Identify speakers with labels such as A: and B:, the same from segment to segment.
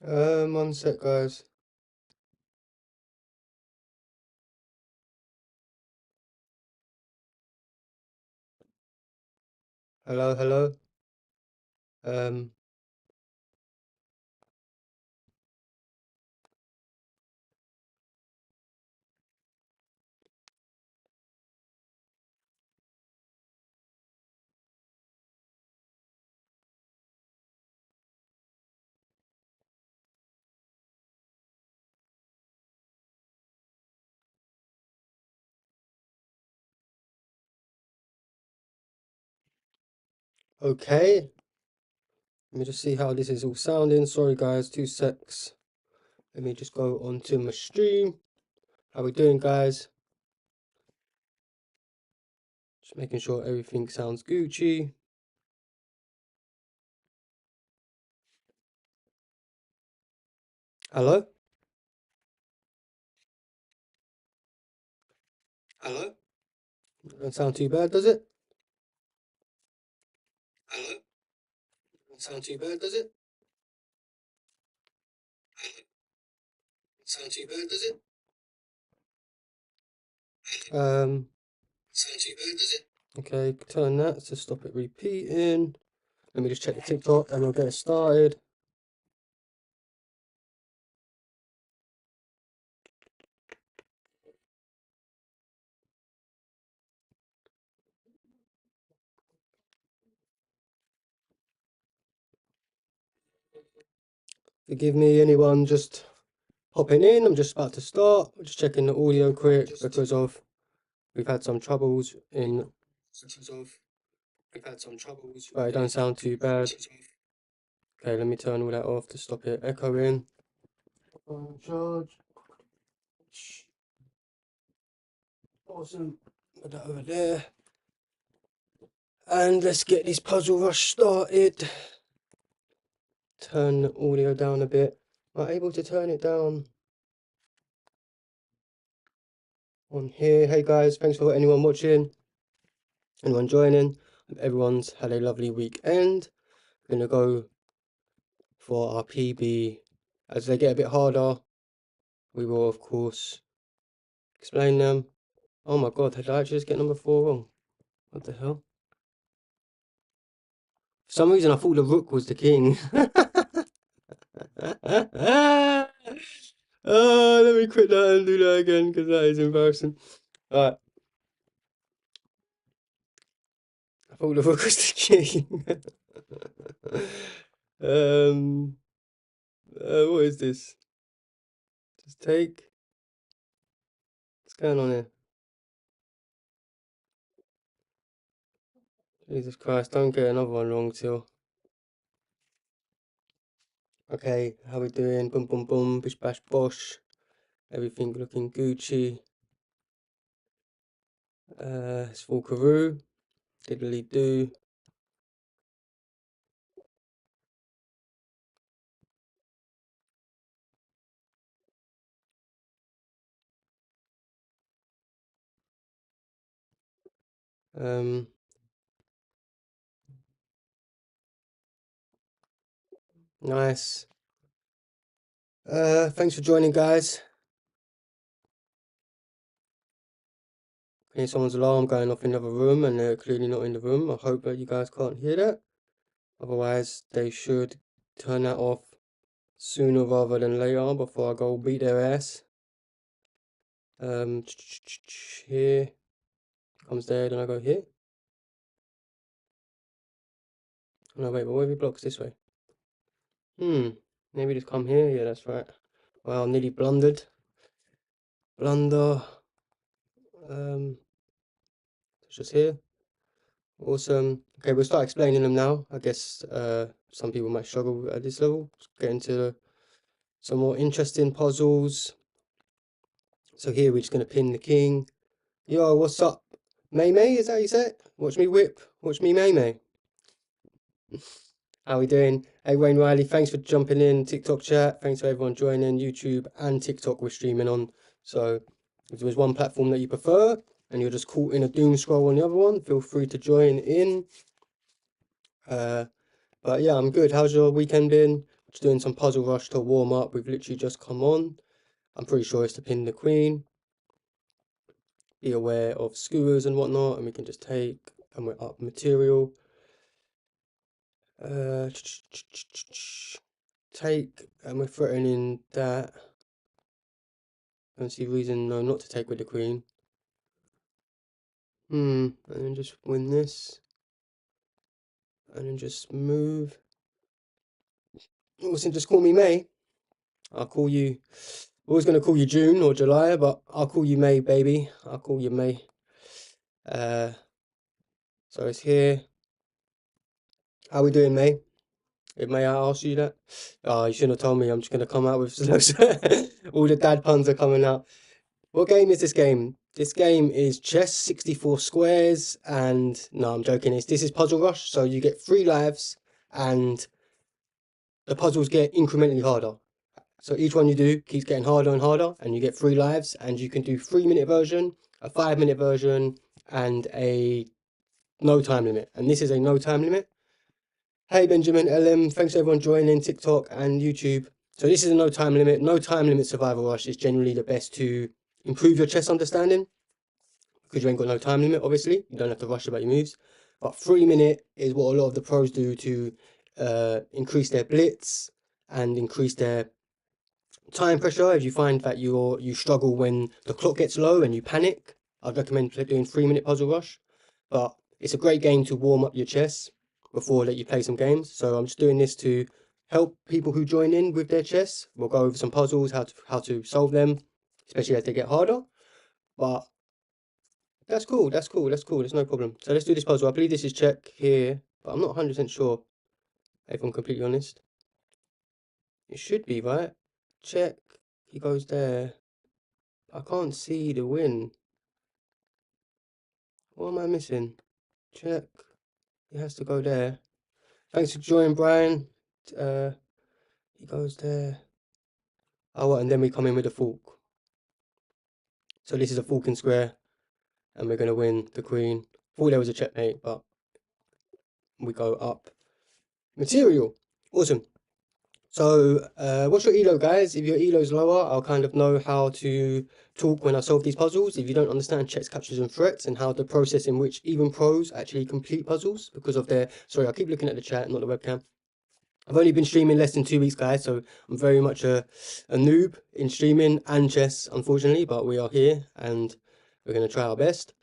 A: One sec, guys. Hello, hello. Okay. Let me just see how this is all sounding. Sorry, guys, 2 secs. Let me just go onto my stream. How we doing, guys? Just making sure everything sounds Gucci. Hello? Hello? Doesn't sound too bad, does it? Hello? Doesn't sound too bad, does it? Sound too bad, does it? Sound too bad, does it? Okay, turn that to stop it repeating. Let me just check the TikTok and we'll get it started. Forgive me, anyone just popping in. I'm just about to start. I'm just checking the audio quick because of we've had some troubles in. But it don't sound too bad. Okay, let me turn all that off to stop it echoing. Charge. Awesome. Put that over there. And let's get this puzzle rush started. Turn the audio down a bit. Am I able to turn it down on here? Hey guys, thanks for anyone watching, anyone joining. Everyone's had a lovely weekend. We're gonna go for our PB. As they get a bit harder, we will of course explain them. Oh my god, did I actually just get number 4 wrong? What the hell? For some reason I thought the rook was the king. Oh, let me quit that and do that again because that is embarrassing. Alright. I thought the rook was the king. What is this? Just take. What's going on here? Jesus Christ, don't get another one wrong till. Okay, how we doing? Boom, boom, boom, bish, bash, bosh. Everything looking Gucci. It's Volkaroo. Diddly do. Nice. Thanks for joining, guys. Okay, someone's alarm going off in the other room and they're clearly not in the room. I hope that you guys can't hear that. Otherwise, they should turn that off sooner rather than later before I go beat their ass. Here. Comes there, then I go here. No, wait, but where are we blocks this way? Maybe just come here. Yeah, that's right. Well, nearly blundered. Blunder. It's just here. Awesome. Okay, we'll start explaining them now. I guess some people might struggle at this level. Let's get into some more interesting puzzles. So here we're just going to pin the king. Yo, what's up? May May, is that how you say it? Watch me whip. Watch me May May. How we doing? Hey, Wayne Riley, thanks for jumping in. TikTok chat. Thanks for everyone joining. YouTube and TikTok we're streaming on. So if there's one platform that you prefer and you're just caught in a doom scroll on the other one, feel free to join in. But yeah, I'm good. How's your weekend been? Just doing some puzzle rush to warm up. We've literally just come on. I'm pretty sure it's to pin the queen. Be aware of skewers and whatnot, and we can just take, and we're up material. Take, and we're threatening that. Don't see reason no not to take with the queen. And then just win this. And then just move. Listen, just call me May. I'll call you. Always gonna call you June or July, but I'll call you May, baby. I'll call you May. So it's here. How we doing, May? May I ask you that? Oh, you shouldn't have told me. I'm just gonna come out with all the dad puns are coming out. What game is this game? This game is chess, 64 squares, and no, I'm joking. This is Puzzle Rush, so you get 3 lives, and the puzzles get incrementally harder. So each one you do keeps getting harder and harder, and you get 3 lives, and you can do 3-minute version, a 5-minute version, and a no time limit. And this is a no time limit. Hey Benjamin, LM, thanks everyone joining TikTok and YouTube. So this is a no time limit. No time limit survival rush is generally the best to improve your chess understanding, because you ain't got no time limit, obviously. You don't have to rush about your moves. But 3-minute is what a lot of the pros do to increase their blitz and increase their time pressure. If you find that you struggle when the clock gets low and you panic, I'd recommend doing 3-minute puzzle rush. But it's a great game to warm up your chess before that you play some games. So I'm just doing this to help people who join in with their chess. We'll go over some puzzles, how to solve them, especially as they get harder. But that's cool, that's cool, that's cool, there's no problem. So let's do this puzzle. I believe this is check here, but I'm not 100% sure, if I'm completely honest. It should be, right? Check, he goes there. I can't see the win. What am I missing? Check, he has to go there. Thanks for joining, Brian. He goes there. Oh, and then we come in with a fork. So this is a fork and square, and we're going to win the queen. Thought there was a checkmate, but we go up. Material. Awesome. So, what's your ELO, guys? If your ELO's lower, I'll kind of know how to talk when I solve these puzzles. If you don't understand checks, captures, and threats, and how the process in which even pros actually complete puzzles because of their... Sorry, I keep looking at the chat, not the webcam. I've only been streaming less than 2 weeks, guys, so I'm very much a noob in streaming and chess, unfortunately, but we are here, and we're going to try our best.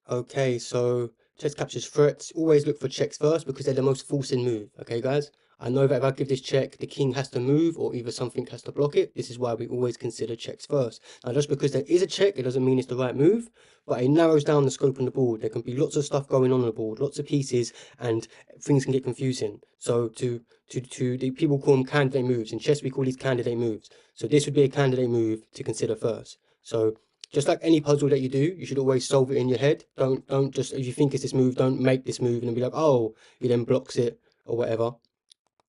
A: Okay, so chess, captures, threats. Always look for checks first because they're the most forcing move, okay, guys? I know that if I give this check, the king has to move or either something has to block it. This is why we always consider checks first. Now, just because there is a check, it doesn't mean it's the right move, but it narrows down the scope on the board. There can be lots of stuff going on the board, lots of pieces, and things can get confusing. So the people call them candidate moves. In chess, we call these candidate moves. So this would be a candidate move to consider first. So just like any puzzle that you do, you should always solve it in your head. Don't just, if you think it's this move, don't make this move and then be like, oh, he then blocks it or whatever.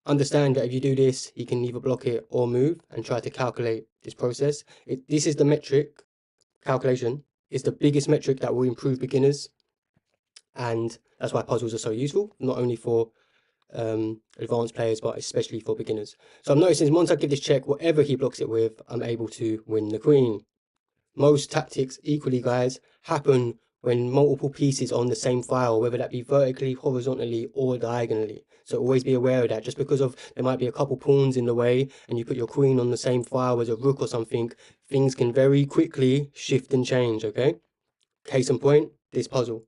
A: Understand that if you do this, you can either block it or move and try to calculate this process. This is the metric, calculation, is the biggest metric that will improve beginners. And that's why puzzles are so useful, not only for advanced players, but especially for beginners. So I'm noticing once I give this check, whatever he blocks it with, I'm able to win the queen. Most tactics, equally, guys, happen when multiple pieces are on the same file, whether that be vertically, horizontally, or diagonally. So always be aware of that. Just because there might be a couple pawns in the way and you put your queen on the same file as a rook or something, things can very quickly shift and change, okay? Case in point, this puzzle.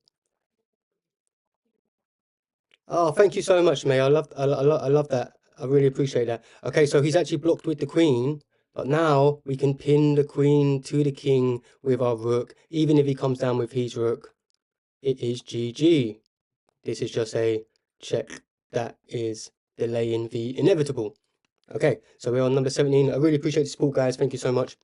A: Oh, thank you so much, May. I love that. I really appreciate that. Okay, so he's actually blocked with the queen, but now we can pin the queen to the king with our rook. Even if he comes down with his rook, it is GG. This is just a check that is delaying the inevitable. Okay, so we're on number 17. I really appreciate the support, guys. Thank you so much.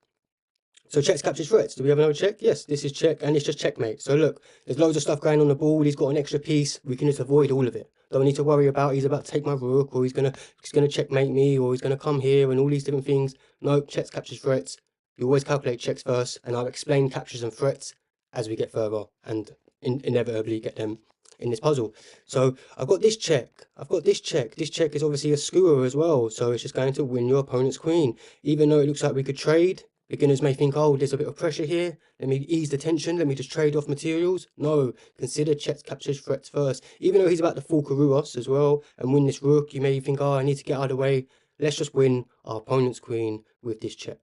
A: So checks, captures, threats. Do we have another check? Yes, this is check, and it's just checkmate. So look, there's loads of stuff going on the board. He's got an extra piece. We can just avoid all of it. Don't need to worry about he's about to take my rook, or he's gonna checkmate me, or he's gonna come here, and all these different things. No, checks, captures, threats. You always calculate checks first, and I'll explain captures and threats as we get further, and inevitably get them in this puzzle. So I've got this check. This check is obviously a skewer as well, so it's just going to win your opponent's queen. Even though it looks like we could trade, beginners may think, oh, there's a bit of pressure here, let me ease the tension, let me just trade off materials. No, consider check captures threats first. Even though he's about to fall Kouros as well and win this rook, you may think, oh, I need to get out of the way. Let's just win our opponent's queen with this check.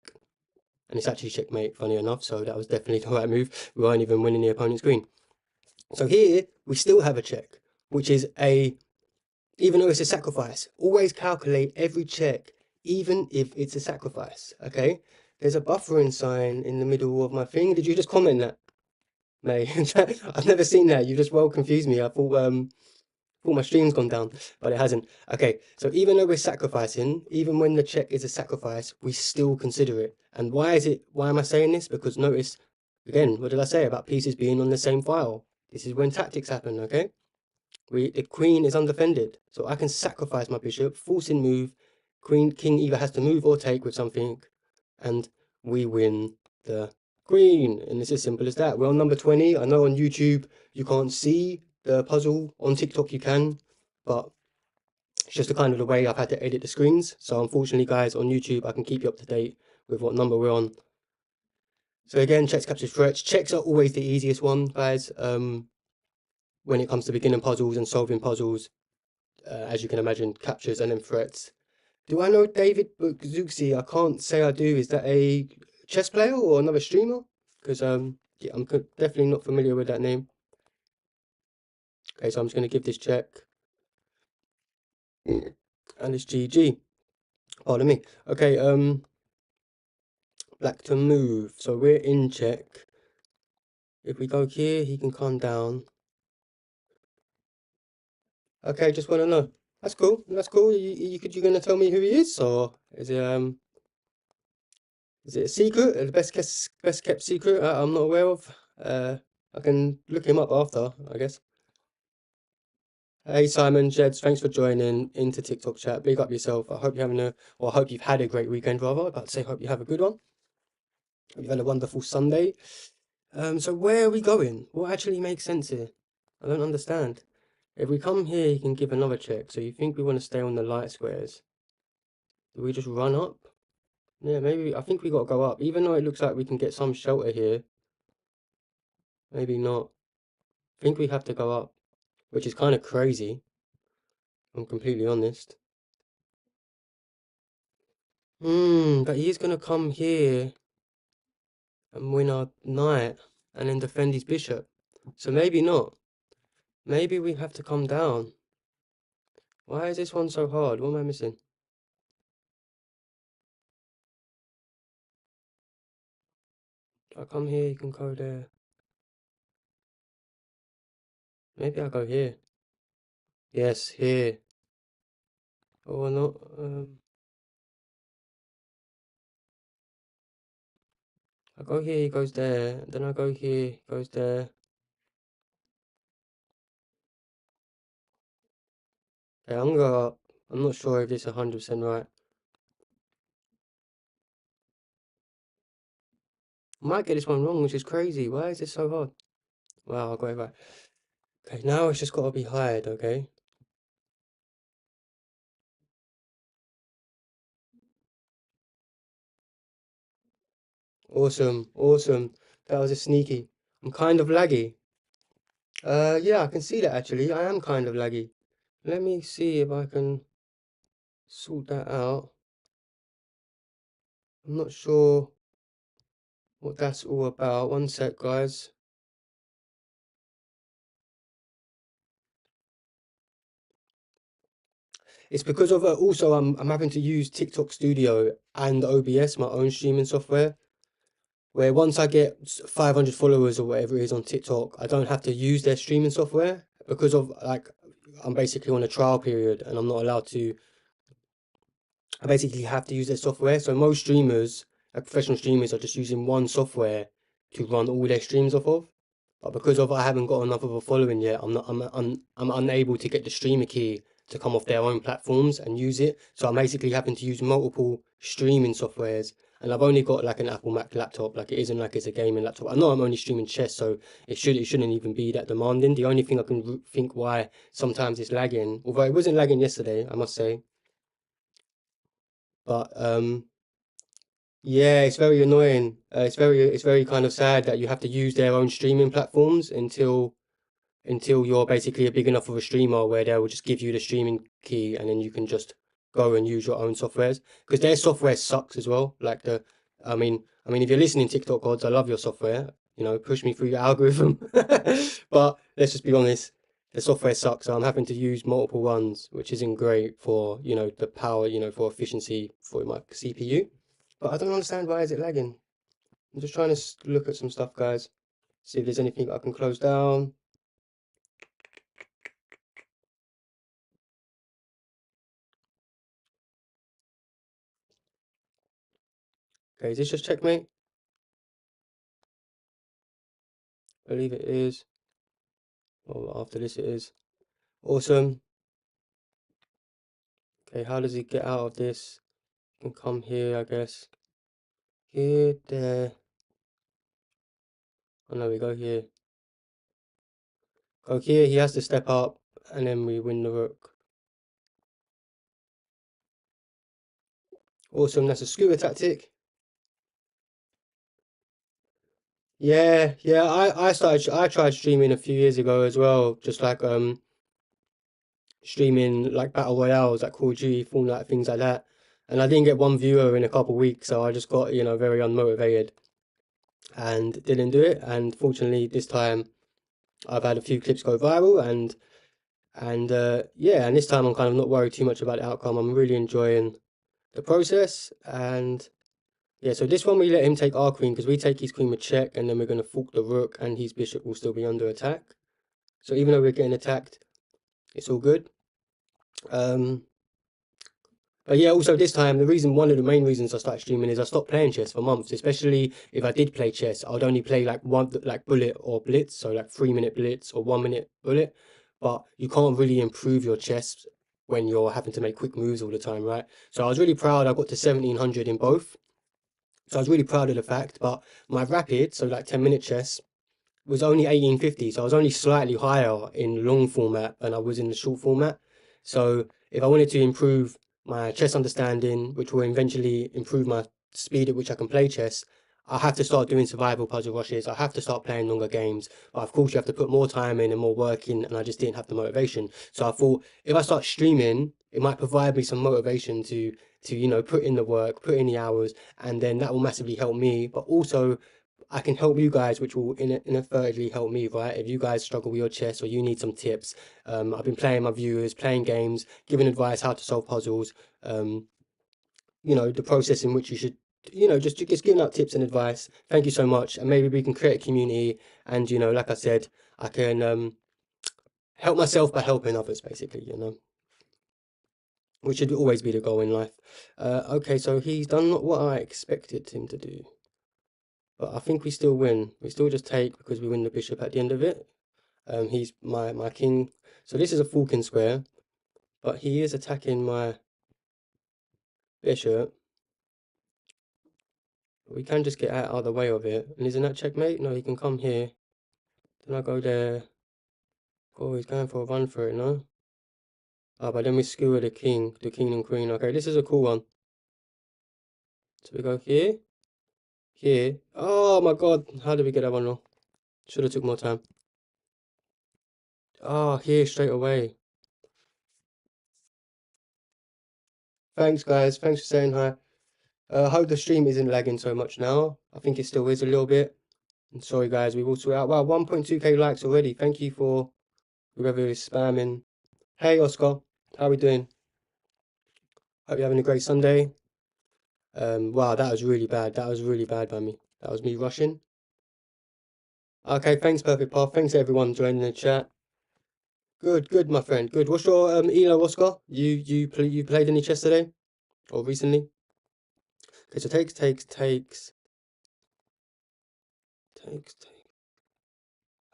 A: And it's actually checkmate, funny enough, so that was definitely the right move. We weren't even winning the opponent's queen. So here, we still have a check, which is even though it's a sacrifice, always calculate every check, even if it's a sacrifice, okay? There's a buffering sign in the middle of my thing. Did you just comment that, May? I've never seen that. You just well confused me. I thought my stream's gone down, but it hasn't. Okay, so even though we're sacrificing, even when the check is a sacrifice, we still consider it. And why am I saying this? Because notice, again, what did I say about pieces being on the same file? This is when tactics happen, okay? The queen is undefended, so I can sacrifice my bishop, forcing move, king either has to move or take with something, and we win the queen. And it's as simple as that. We're on number 20. I know on YouTube you can't see the puzzle. On TikTok you can, but it's just the kind of the way I've had to edit the screens. So unfortunately, guys, on YouTube I can keep you up to date with what number we're on. So again, checks, captures, threats. Checks are always the easiest one, guys. When it comes to beginning puzzles and solving puzzles, as you can imagine, captures and then threats. Do I know David Zuxi? I can't say I do. Is that a chess player or another streamer? Because yeah, I'm definitely not familiar with that name. Okay, so I'm just going to give this check. And it's GG. Pardon me. Okay, black to move. So we're in check. If we go here, he can come down. Okay, just want to know. That's cool. That's cool. You're going to tell me who he is, or is it a secret? The best kept secret I'm not aware of? I can look him up after, I guess. Hey Simon, Jeds, thanks for joining into TikTok chat. Big up yourself. I hope you're I hope you've had a great weekend, rather. I'd say hope you have a good one. Hope you've had a wonderful Sunday. So where are we going? What actually makes sense here? I don't understand. If we come here, you can give another check. So you think we want to stay on the light squares? Do we just run up? Yeah, maybe. I think we got to go up. Even though it looks like we can get some shelter here. Maybe not. I think we have to go up, which is kind of crazy. I'm completely honest. But he's going to come here and win our knight and then defend his bishop. So maybe not. Maybe we have to come down. Why is this one so hard? What am I missing? I come here, you can go there. Maybe I'll go here. Yes, here. Or not. I go here, he goes there. Then I go here, he goes there. Okay, I'm gonna go up. I'm not sure if this is 100% right. I might get this one wrong, which is crazy. Why is this so hard? Wow, I got it right. Okay, now it's just got to be hide, okay? Awesome, awesome. That was a sneaky. I'm kind of laggy. Yeah, I can see that actually. I am kind of laggy. Let me see if I can sort that out. I'm not sure what that's all about. One sec, guys. It's because of also I'm having to use TikTok Studio and OBS, my own streaming software, where once I get 500 followers or whatever it is on TikTok, I don't have to use their streaming software because of like I'm basically on a trial period and I'm not allowed to. I basically have to use their software. So most streamers, like professional streamers, are just using one software to run all their streams off of. But because of I haven't got enough of a following yet, I'm unable to get the streamer key to come off their own platforms and use it. So I'm basically having to use multiple streaming softwares, and I've only got like an Apple Mac laptop. Like it isn't like it's a gaming laptop. I know I'm only streaming chess, so it shouldn't even be that demanding. The only thing I can think why sometimes it's lagging, although it wasn't lagging yesterday, I must say, but yeah, it's very annoying. It's very kind of sad that you have to use their own streaming platforms until you're basically a big enough of a streamer where they will just give you the streaming key and then you can just go and use your own softwares, because their software sucks as well. Like I mean, if you're listening, TikTok gods, I love your software. You know, push me through your algorithm. But let's just be honest, the software sucks. So I'm having to use multiple ones, which isn't great for, you know, the power, you know, for efficiency for my CPU. But I don't understand why is it lagging. I'm just trying to look at some stuff, guys. See if there's anything I can close down. Okay, is this just checkmate? I believe it is. Well, after this it is. Awesome. Okay, how does he get out of this? He can come here, I guess. Here, there. Oh no, we go here. Go here, he has to step up, and then we win the rook. Awesome, that's a skewer tactic. Yeah, I tried streaming a few years ago as well, just like streaming like battle royales like Call of Duty, Fortnite, things like that. And I didn't get one viewer in a couple of weeks, so I just got, you know, very unmotivated and didn't do it. And fortunately, this time I've had a few clips go viral, and yeah, and this time I'm kind of not worried too much about the outcome. I'm really enjoying the process, and yeah. So this one we let him take our queen because we take his queen with check, and then we're going to fork the rook, and his bishop will still be under attack. So even though we're getting attacked, it's all good. But yeah, also this time, one of the main reasons I started streaming is I stopped playing chess for months. Especially if I did play chess, I would only play like one, like bullet or blitz, so like 3 minute blitz or 1 minute bullet. But you can't really improve your chess when you're having to make quick moves all the time, right? So I was really proud I got to 1700 in both. So I was really proud of the fact. But my rapid, so like 10 minute chess, was only 1850, so I was only slightly higher in long format than I was in the short format. So if I wanted to improve my chess understanding, which will eventually improve my speed at which I can play chess, I have to start doing survival puzzle rushes. I have to start playing longer games. But of course, you have to put more time in and more work in, and I just didn't have the motivation. So I thought if I start streaming, it might provide me some motivation to you know, put in the work, put in the hours, and then that will massively help me. But also I can help you guys, which will inadvertently help me, right? If you guys struggle with your chess or you need some tips, I've been playing my viewers, playing games, giving advice how to solve puzzles, um, you know, the process in which you should, you know, just giving out tips and advice. Thank you so much, and maybe we can create a community. And you know, like I said, I can help myself by helping others, basically. You know, which should always be the goal in life. Okay, so he's done what I expected him to do. But I think we still win. We still just take because we win the bishop at the end of it. He's my king. So this is a Falcon square, but he is attacking my bishop. We can just get out of the way of it. And isn't that checkmate? No, he can come here. Then I go there. Oh, he's going for a run for it, no? Oh, but then we skewer the king and queen. Okay, this is a cool one. So we go here, here. Oh my god, how did we get that one wrong? Should have took more time. Oh, here straight away. Thanks, guys. Thanks for saying hi. I hope the stream isn't lagging so much now. I think it still is a little bit. And sorry, guys, we've all sorted out. Wow, 1.2k likes already. Thank you for whoever is spamming. Hey, Oscar. How are we doing? Hope you're having a great Sunday. Wow, that was really bad. That was really bad by me. That was me rushing. Okay, thanks, Perfect Path. Thanks, everyone joining the chat. Good, good, my friend. Good. What's your elo, Oscar? You played any chess today or recently? Okay, so takes.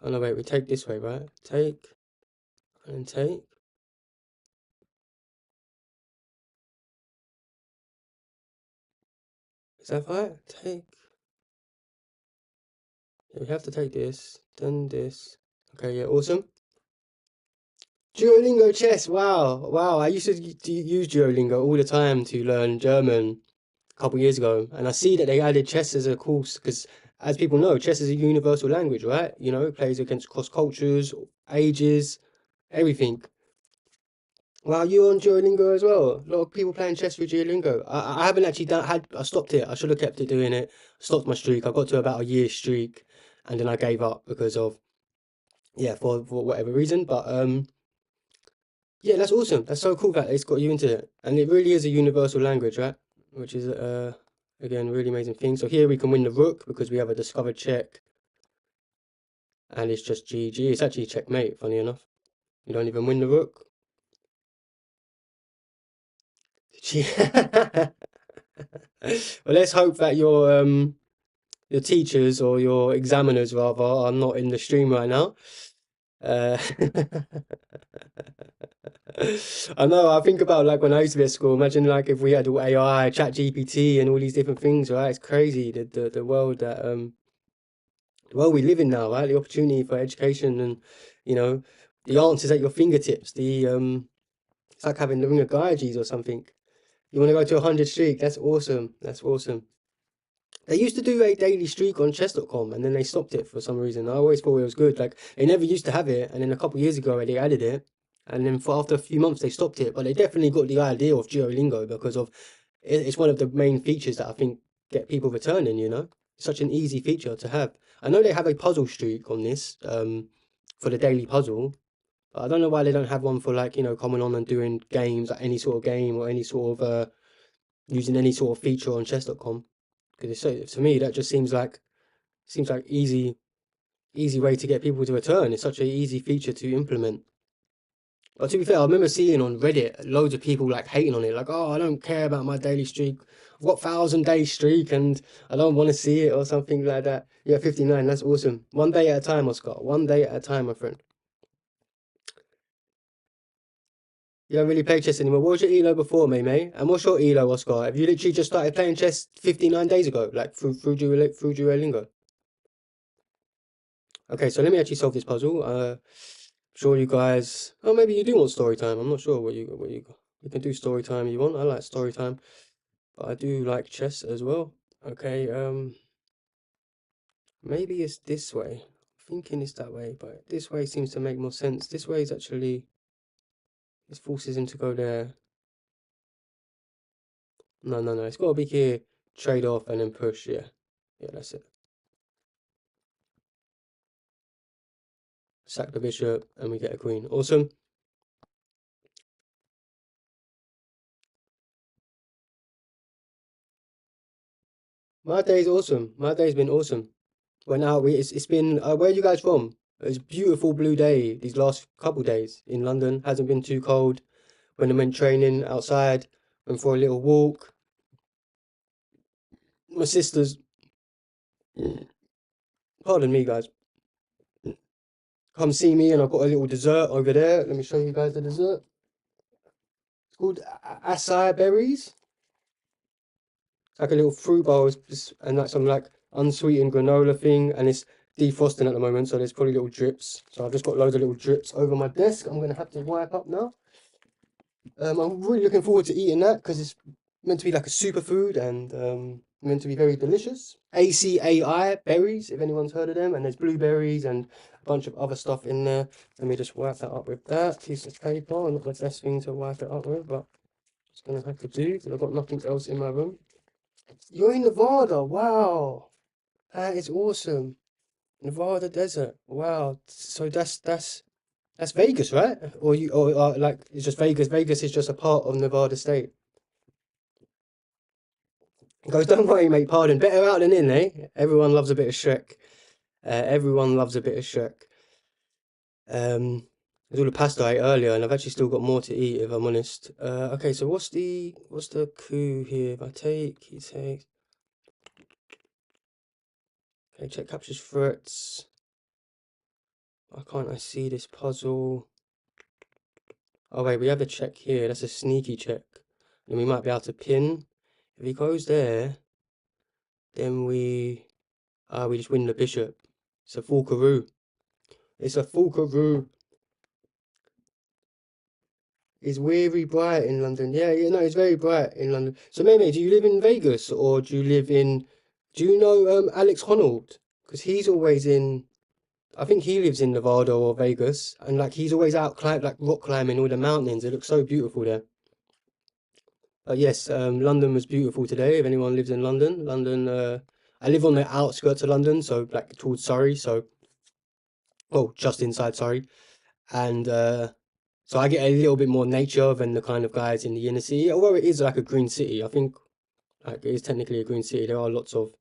A: Oh no, wait, we take this way, right? Take and take. Is that right? Take. Yeah, we have to take this, then this. Okay, yeah, awesome. Duolingo chess, wow, wow. I used to use Duolingo all the time to learn German a couple years ago, and I see that they added chess as a course because, as people know, chess is a universal language, right? You know, it plays against cross cultures, ages, everything. Wow, you on Duolingo as well? A lot of people playing chess through Duolingo. I haven't actually I stopped it. I should have kept it doing it. Stopped my streak. I got to about a year streak, and then I gave up because of, yeah, for whatever reason. But yeah, that's awesome. That's so cool that it's got you into it. And it really is a universal language, right? Which is, again, really amazing thing. So here we can win the rook because we have a discovered check. And it's just GG. It's actually checkmate, funny enough. You don't even win the rook. Well, let's hope that your teachers or your examiners rather are not in the stream right now. Uh, I know, I think about like when I used to be at school, imagine like if we had all AI, Chat GPT and all these different things, right? It's crazy the world that the world we live in now, right? The opportunity for education and you know, the answers at your fingertips. It's like having the ring of Gyges or something. You want to go to 100 streak? That's awesome. That's awesome. They used to do a daily streak on chess.com and then they stopped it for some reason. I always thought it was good. Like they never used to have it, and then a couple of years ago they added it, and then for after a few months they stopped it. But they definitely got the idea of Duolingo because of it's one of the main features that I think get people returning. You know, such an easy feature to have. I know they have a puzzle streak on this for the daily puzzle, but I don't know why they don't have one for like coming on and doing games, like any sort of game or any sort of using any sort of feature on chess.com. Because it's so, to me that just seems like easy way to get people to return. It's such an easy feature to implement. But to be fair, I remember seeing on Reddit loads of people like hating on it, like, oh, I don't care about my daily streak. I've got 1,000 day streak and I don't want to see it or something like that. Yeah, 59, that's awesome. One day at a time, Oscar. One day at a time, my friend. You don't really play chess anymore. What was your elo before, May? And what's your elo, Oscar? Have you literally just started playing chess 59 days ago, like through Duolingo? Okay, so let me actually solve this puzzle. Sure, you guys. Oh, maybe you do want story time. I'm not sure you can do story time if you want. I like story time, but I do like chess as well. Okay, maybe it's this way. I'm thinking it's that way, but this way seems to make more sense. This way is actually this forces him to go there. No, no, no. It's got to be here. Trade off and then push. Yeah, yeah, that's it. Sack the bishop and we get a queen. Awesome. My day's awesome. My day's been awesome. Went out. It's been. Where are you guys from? It's a beautiful blue day these last couple days in London. Hasn't been too cold. When I went training outside, went for a little walk. My sister's. Pardon me, guys. Come see me, and I've got a little dessert over there. Let me show you guys the dessert. It's called acai berries. It's like a little fruit bowl, and that's some like unsweetened granola thing, and it's defrosting at the moment, so there's probably little drips. So I've just got loads of little drips over my desk. I'm gonna have to wipe up now. I'm really looking forward to eating that because it's meant to be like a superfood and meant to be very delicious. ACAI berries, if anyone's heard of them, and there's blueberries and a bunch of other stuff in there. Let me just wipe that up with that piece of paper. Not the best thing to wipe it up with, but it's gonna have to do because I've got nothing else in my room. You're in Nevada, wow, that is awesome. Nevada desert, wow. So that's Vegas, right? Or like it's just Vegas. Vegas is just a part of Nevada State. He goes, don't worry, mate. Pardon. Better out than in, eh? Everyone loves a bit of Shrek. Everyone loves a bit of Shrek. There's all the pasta I ate earlier, and I've actually still got more to eat, if I'm honest. Okay, so what's the coup here? If I take, he takes. Okay, check captures threats. Why can't I see this puzzle? Oh wait, we have a check here. That's a sneaky check. And we might be able to pin. If he goes there, Then we just win the bishop. It's a Falcaroo. It's a Falcaroo. It's very bright in London. Yeah, no, it's very bright in London. So, Meme, do you live in Vegas or do you live in? Do you know Alex Honnold? Because he's always in. I think he lives in Nevada or Vegas, and like he's always out like rock climbing all the mountains. It looks so beautiful there. But yes, London was beautiful today. If anyone lives in London, I live on the outskirts of London, so like towards Surrey, so just inside Surrey, and so I get a little bit more nature than the kind of guys in the inner city. Although it is like a green city, I think like it is technically a green city. There are lots of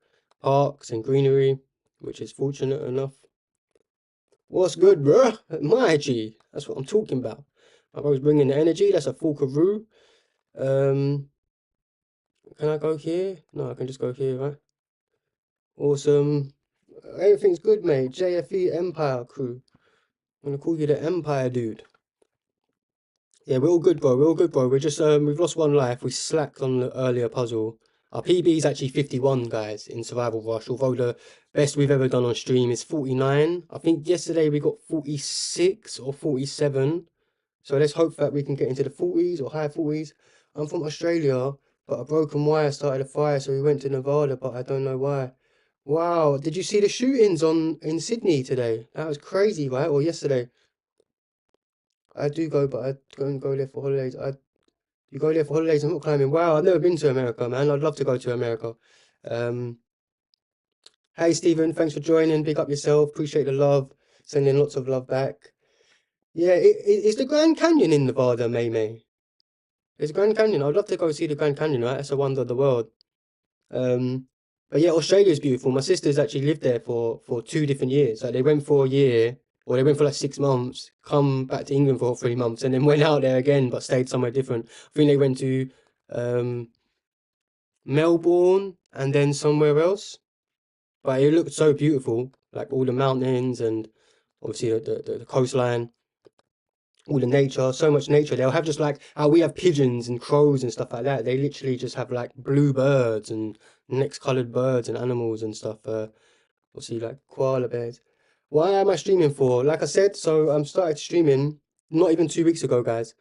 A: parks and greenery, which is fortunate enough. What's good, bruh? My G. That's what I'm talking about. My bro's bringing the energy. That's a Falcaroo. Can I go here? No, I can just go here, right? Awesome. Everything's good, mate. JFE Empire crew. I'm gonna call you the Empire dude. Yeah, we're all good, bro. We're all good, bro. We're just we've lost one life. We slacked on the earlier puzzle. Our PB is actually 51, guys, in Survival Rush. Although the best we've ever done on stream is 49. I think yesterday we got 46 or 47. So let's hope that we can get into the 40s or high 40s. I'm from Australia, but a broken wire started a fire, so we went to Nevada, but I don't know why. Wow, did you see the shootings in Sydney today? That was crazy, right? Or yesterday. I do go, but I don't go there for holidays. You go there for holidays and rock climbing. Wow, I've never been to America, man. I'd love to go to America. Hey Stephen, thanks for joining. Big up yourself. Appreciate the love. Sending lots of love back. Yeah, is the Grand Canyon in Nevada, May? It's Grand Canyon. I'd love to go see the Grand Canyon, right? That's a wonder of the world. But yeah, Australia's beautiful. My sisters actually lived there for 2 different years. Like they went for a year, or they went for like 6 months, come back to England for 3 months, and then went out there again, but stayed somewhere different. I think they went to Melbourne and then somewhere else. But it looked so beautiful, like all the mountains and obviously the coastline, all the nature, so much nature. They'll have just like how we have pigeons and crows and stuff like that. They literally just have like blue birds and next colored birds and animals and stuff. Obviously like koala bears. Why am I streaming for? Like I said, so I'm started streaming not even 2 weeks ago, guys.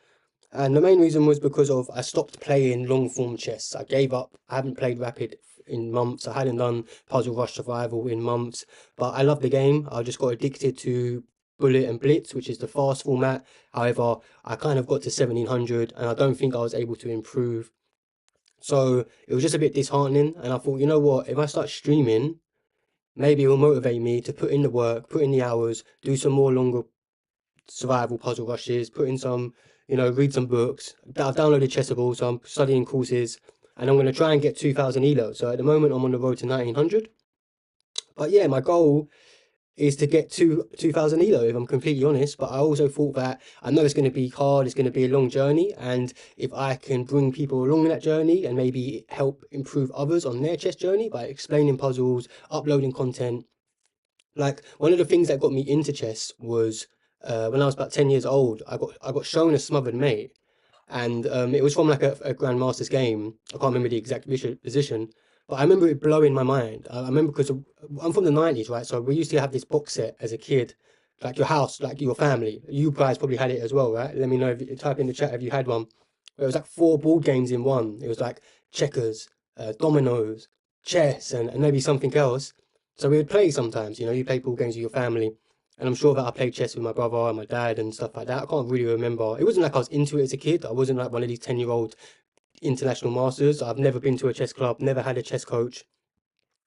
A: And the main reason was because of I stopped playing long form chess. I gave up. I haven't played Rapid in months. I hadn't done Puzzle Rush Survival in months. But I love the game. I just got addicted to Bullet and Blitz, which is the fast format. However, I kind of got to 1700 and I don't think I was able to improve. So it was just a bit disheartening. And I thought, you know what? If I start streaming, maybe it will motivate me to put in the work, put in the hours, do some more longer survival puzzle rushes, put in some, read some books. I've downloaded Chessable, so I'm studying courses, and I'm going to try and get 2000 elo. So at the moment, I'm on the road to 1900. But yeah, my goal is to get to 2000 elo, if I'm completely honest. But I also thought that I know it's going to be hard, it's going to be a long journey, and if I can bring people along that journey and maybe help improve others on their chess journey by explaining puzzles, uploading content. Like one of the things that got me into chess was when I was about 10 years old, I got shown a smothered mate, and it was from like a grandmaster's game. I can't remember the exact position, but I remember it blowing my mind. I remember because I'm from the 90s, right? So we used to have this box set as a kid, like your house, like your family. You guys probably had it as well, right? Let me know if you type in the chat if you had one. It was like 4 board games in one. It was like checkers, dominoes, chess, and maybe something else. So we would play sometimes, you play board games with your family. And I'm sure that I played chess with my brother and my dad and stuff like that. I can't really remember. It wasn't like I was into it as a kid. I wasn't like one of these 10-year-old international masters. I've never been to a chess club, never had a chess coach.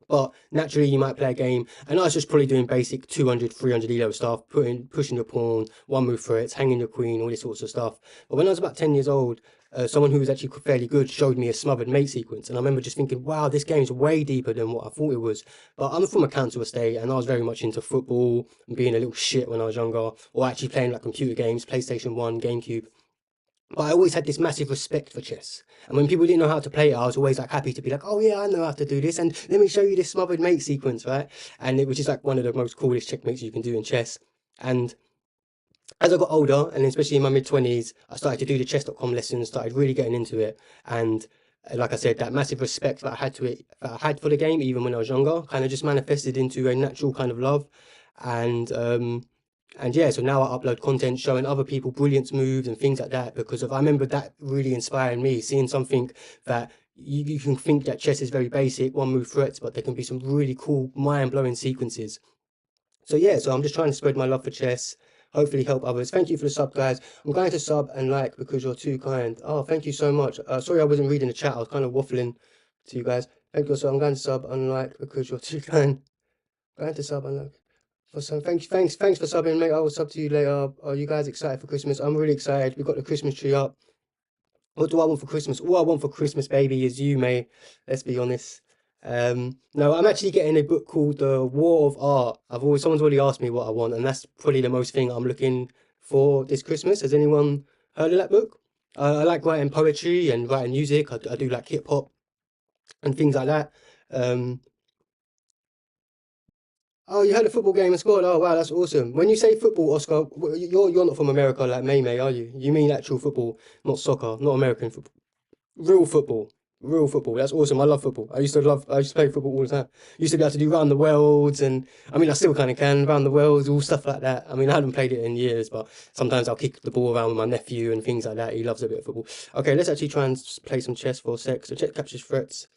A: But naturally, you might play a game, and I was just probably doing basic 200, 300 elo stuff, pushing your pawn, one move for it, hanging your queen, all this sorts of stuff. But when I was about 10 years old, someone who was actually fairly good showed me a smothered mate sequence, and I remember just thinking, wow, this game's way deeper than what I thought it was. But I'm from a council estate, and I was very much into football and being a little shit when I was younger, or actually playing like computer games, PlayStation 1, GameCube. But I always had this massive respect for chess. And when people didn't know how to play it, I was always like happy to be like, oh yeah, I know how to do this. And let me show you this smothered mate sequence, right? And it was just like one of the most coolest checkmates you can do in chess. And as I got older, and especially in my mid-20s, I started to do the chess.com lessons, started really getting into it. And like I said, that massive respect that I had to it, that I had for the game, even when I was younger, kind of just manifested into a natural kind of love. And yeah, so now I upload content showing other people brilliant moves and things like that because I remember that really inspiring me, seeing something that you can think that chess is very basic, one move threats, but there can be some really cool, mind-blowing sequences. So yeah, so I'm just trying to spread my love for chess, hopefully help others. Thank you for the sub, guys. I'm going to sub and like because you're too kind. Oh, thank you so much. Sorry I wasn't reading the chat. I was kind of waffling to you guys. Thank you. So I'm going to sub and like because you're too kind. Going to sub and like. So thanks for subbing, mate. I will sub to you later. Are you guys excited for Christmas? I'm really excited. We've got the Christmas tree up. What do I want for Christmas? All I want for Christmas, baby, is you, mate. Let's be honest. No, I'm actually getting a book called The War of Art. Someone's already asked me what I want, and that's probably the most thing I'm looking for this Christmas. Has anyone heard of that book? I like writing poetry and writing music. I do like hip hop and things like that. Um, Oh, you had a football game and scored. Oh, wow, that's awesome. When you say football, Oscar, you're not from America like May, are you? You mean actual football, not soccer, not American football. Real football. Real football. That's awesome. I love football. I used to play football all the time. Used to be able to do round the worlds and I mean I still kind of can round the worlds, all stuff like that. I mean I haven't played it in years, but sometimes I'll kick the ball around with my nephew and things like that. He loves a bit of football. Okay, let's actually try and play some chess for a sec. So check captures threats.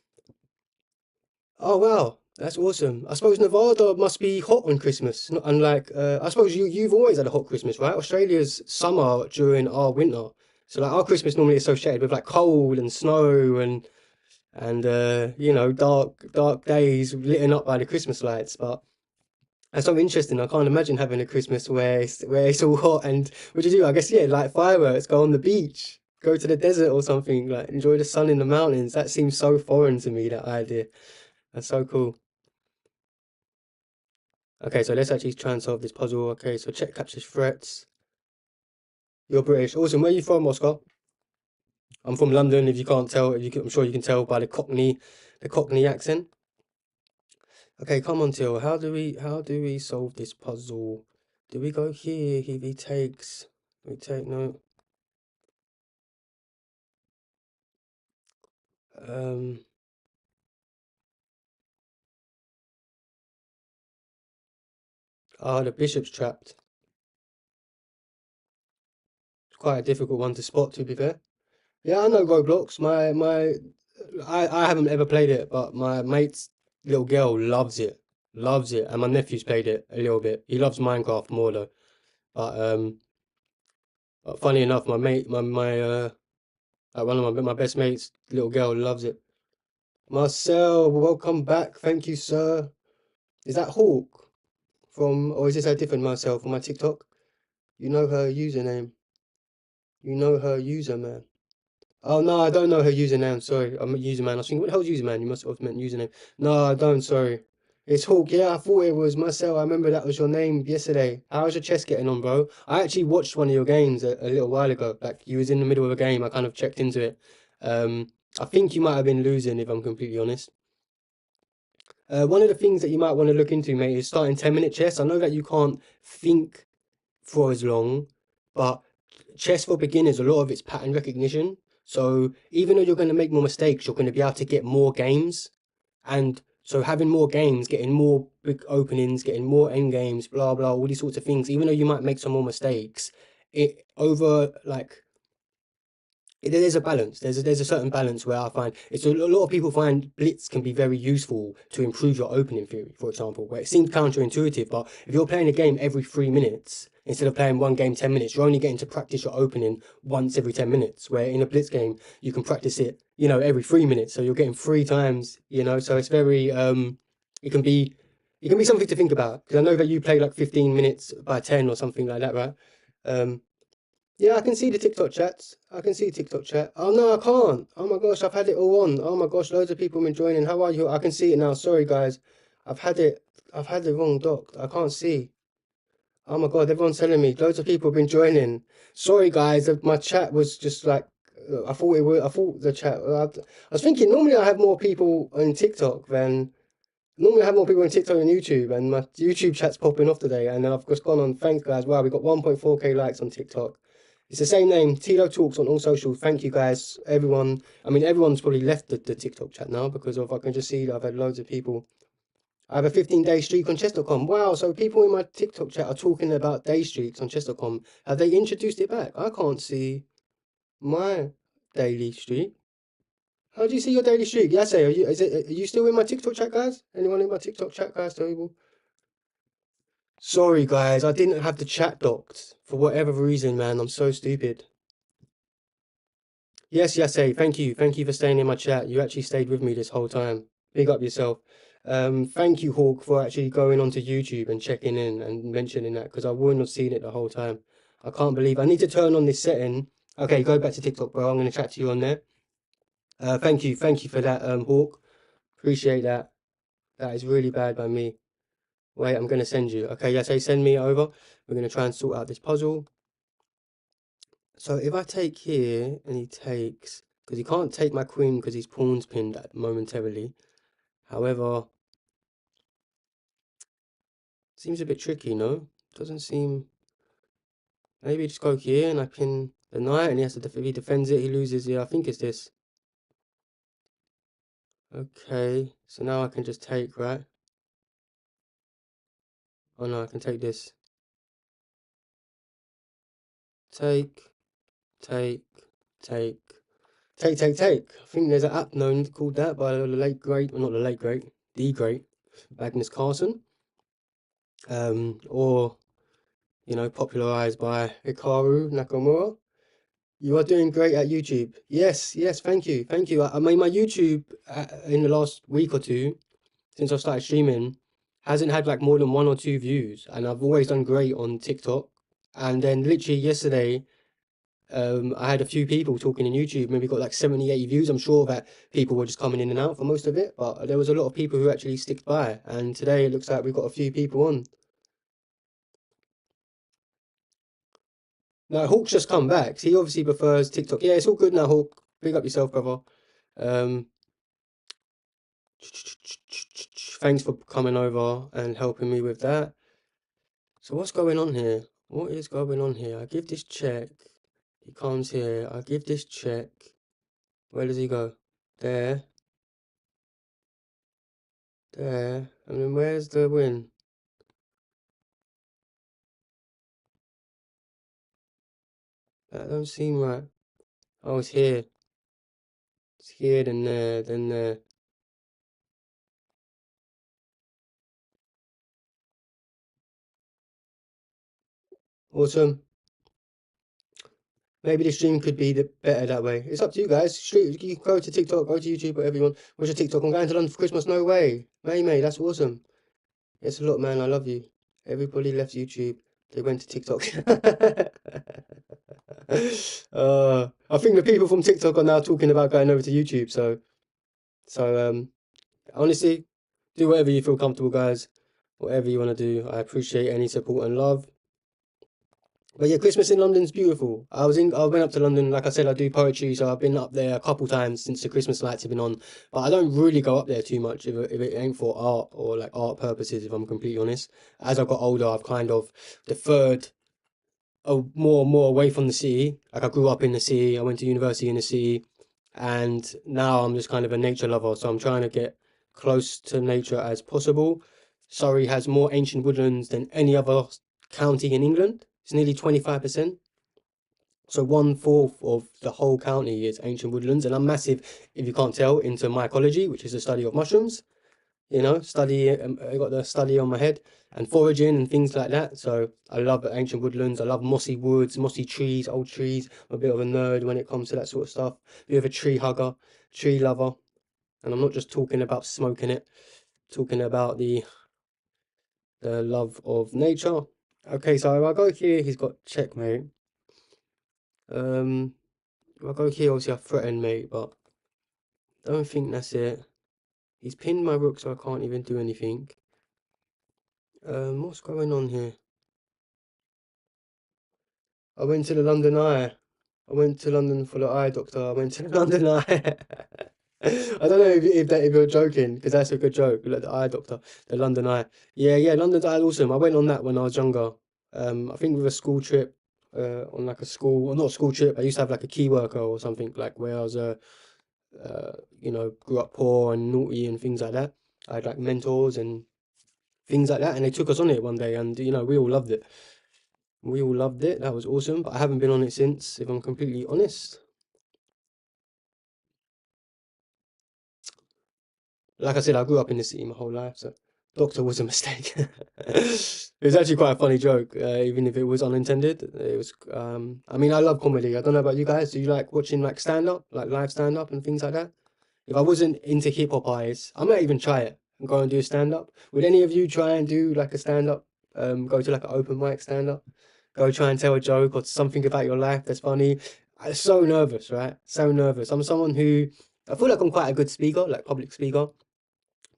A: Oh wow, that's awesome. I suppose Nevada must be hot on Christmas, not unlike I suppose you've always had a hot Christmas, right? Australia's summer during our winter. So like our Christmas normally associated with like cold and snow and you know dark days lit up by the Christmas lights. But that's so interesting. I can't imagine having a Christmas where it's all hot and what do you do? I guess yeah, like fireworks, go on the beach, go to the desert or something, like enjoy the sun in the mountains. That seems so foreign to me, that idea. That's so cool. Okay, so let's actually try and solve this puzzle. Okay, so check captures threats. You're British. Awesome. Where are you from, Oscar? I'm from London. If you can't tell, I'm sure you can tell by the Cockney accent. Okay, come on, Till. How do we solve this puzzle? Do we go here? If he takes, we take no. Um. The bishop's trapped. It's quite a difficult one to spot, to be fair. Yeah, I know Roblox. I haven't ever played it, but my mate's little girl loves it, and my nephew's played it a little bit. He loves Minecraft more though. But funny enough, my mate, one of my best mates' little girl loves it. Marcel, welcome back. Thank you, sir. Is that Hawk or is this a different Marcel from my TikTok? You know her username. You know her user, man. Oh no, I don't know her username. Sorry, I'm a user man. I was thinking, what the hell's user man? You must have meant username. No, I don't. Sorry. It's Hawk. Yeah, I thought it was Marcel. I remember that was your name yesterday. How's your chess getting on, bro? I actually watched one of your games a little while ago. Like you was in the middle of a game. I kind of checked into it. I think you might have been losing, if I'm completely honest. One of the things that you might want to look into, mate, is starting 10-minute chess. I know that you can't think for as long, but chess for beginners, a lot of it's pattern recognition. So even though you're going to make more mistakes, you're going to be able to get more games. And so having more games, getting more big openings, getting more end games, blah blah, all these sorts of things, even though you might make some more mistakes, it over like there's a balance. There's a certain balance where I find a lot of people find blitz can be very useful to improve your opening theory, for example, where it seems counterintuitive, but if you're playing a game every 3 minutes instead of playing one game 10 minutes, you're only getting to practice your opening once every 10 minutes. Where in a blitz game you can practice it, you know, every 3 minutes, so you're getting 3 times, you know. So it's very it can be something to think about because I know that you play like 15 minutes by 10 or something like that, right? Um, yeah, I can see the TikTok chats. I can see TikTok chat. Oh no, I can't. Oh my gosh, I've had it all on. Oh my gosh, loads of people have been joining. How are you? I can see it now. Sorry guys. I've had it. I've had the wrong doc. I can't see. Oh my god, everyone's telling me. Loads of people have been joining. Sorry guys, my chat was just like I thought it would. I thought the chat. I was thinking normally I have more people on TikTok than normally I have more people on TikTok and YouTube, and my YouTube chat's popping off today. And then I've just gone on. Thanks guys. Wow, we got 1.4K likes on TikTok. It's the same name, Tilo Talks on all socials. Thank you guys, everyone. I mean, everyone's probably left the TikTok chat now because of I can just see that I've had loads of people. I have a 15-day streak on chess.com. Wow, so people in my TikTok chat are talking about day streaks on chess.com. Have they introduced it back? I can't see my daily streak. How do you see your daily streak? Yeah, say, are you still in my TikTok chat, guys? Anyone in my TikTok chat, guys? Terrible. Sorry, guys, I didn't have the chat docked for whatever reason, man. I'm so stupid. Yes, Yase, thank you. Thank you for staying in my chat. You actually stayed with me this whole time. Big up yourself. Thank you, Hawk, for actually going onto YouTube and checking in and mentioning that because I wouldn't have seen it the whole time. I can't believe I need to turn on this setting. Okay, go back to TikTok, bro. I'm going to chat to you on there. Thank you for that, Hawk. Appreciate that. That is really bad by me. Wait, I'm going to send you. Okay, Yase, send me over. We're going to try and sort out this puzzle. So if I take here and he takes, because he can't take my queen because his pawn's pinned momentarily. However, seems a bit tricky, no? Doesn't seem. Maybe just go here and I pin the knight and he has to, if he defends it, he loses. Yeah, I think it's this. Okay, so now I can just take, right? Oh no, I can take this. Take. I think there's an app known called that by the late great, well, not the late great, the great Magnus Carlsen. Or, you know, popularized by Hikaru Nakamura. You are doing great at YouTube. Yes, thank you. I mean, my YouTube in the last week or two, since I started streaming, hasn't had like more than 1 or 2 views, and I've always done great on TikTok. And then literally yesterday, I had a few people talking in YouTube, maybe got like 70, 80 views. I'm sure that people were just coming in and out for most of it, but there was a lot of people who actually stick by. And today it looks like we've got a few people on. Now, Hawk's just come back. He obviously prefers TikTok. Yeah, it's all good now, Hawk. Big up yourself, brother. Thanks for coming over and helping me with that. So what's going on here? What is going on here? I give this check. He comes here. I give this check. Where does he go? There. There. And then where's the win? That don't seem right. Oh, it's here. It's here, then there, then there. Awesome. Maybe the stream could be better that way. It's up to you guys. You can go to TikTok, go to YouTube, whatever you want. Watch your TikTok. I'm going to London for Christmas. No way. May, that's awesome. It's a lot, man. I love you. Everybody left YouTube. They went to TikTok. I think the people from TikTok are now talking about going over to YouTube. So honestly, do whatever you feel comfortable, guys. Whatever you want to do. I appreciate any support and love. But yeah, Christmas in London's beautiful. I went up to London, like I said, I do poetry, so I've been up there a couple times since the Christmas lights have been on. But I don't really go up there too much if it ain't for art or like art purposes, if I'm completely honest. As I got older, I've kind of deferred more and more away from the city. Like I grew up in the city, I went to university in the city, and now I'm just kind of a nature lover. So I'm trying to get close to nature as possible. Surrey has more ancient woodlands than any other county in England. It's nearly 25%. So 1/4 of the whole county is ancient woodlands, and I'm massive, if you can't tell, into mycology, which is the study of mushrooms. You know, I got the study on my head, and foraging and things like that. So I love ancient woodlands. I love mossy woods, mossy trees, old trees. I'm a bit of a nerd when it comes to that sort of stuff. A bit of a tree hugger, tree lover, and I'm not just talking about smoking it. Talking about the love of nature. Okay, so if I go here, he's got checkmate. If I go here, obviously I threaten mate, but I don't think that's it. He's pinned my rook, so I can't even do anything. What's going on here? I went to the London Eye. I went to London for the eye doctor. I went to the London Eye. I don't know if you're joking, because that's a good joke. Like the eye doctor, the London Eye. Yeah, London's Eye awesome. I went on that when I was younger. I think with a school trip. on like a school, or not a school trip. I used to have like a key worker or something, like where I was you know, grew up poor and naughty and things like that. I had like mentors and things like that, and they took us on it one day, and you know, we all loved it. We all loved it. That was awesome, but I haven't been on it since, if I'm completely honest. Like I said, I grew up in the city my whole life, so Doctor was a mistake. It was actually quite a funny joke, even if it was unintended. It was, I mean, I love comedy. I don't know about you guys. Do you like watching like stand-up, like live stand-up and things like that? If I wasn't into hip hop eyes, I might even try it and go and do a stand-up. Would any of you try and do like a stand-up? Go to like an open mic stand-up? Go try and tell a joke or something about your life that's funny. I'm so nervous, right? So nervous. I'm someone who, I feel like I'm quite a good speaker, like public speaker,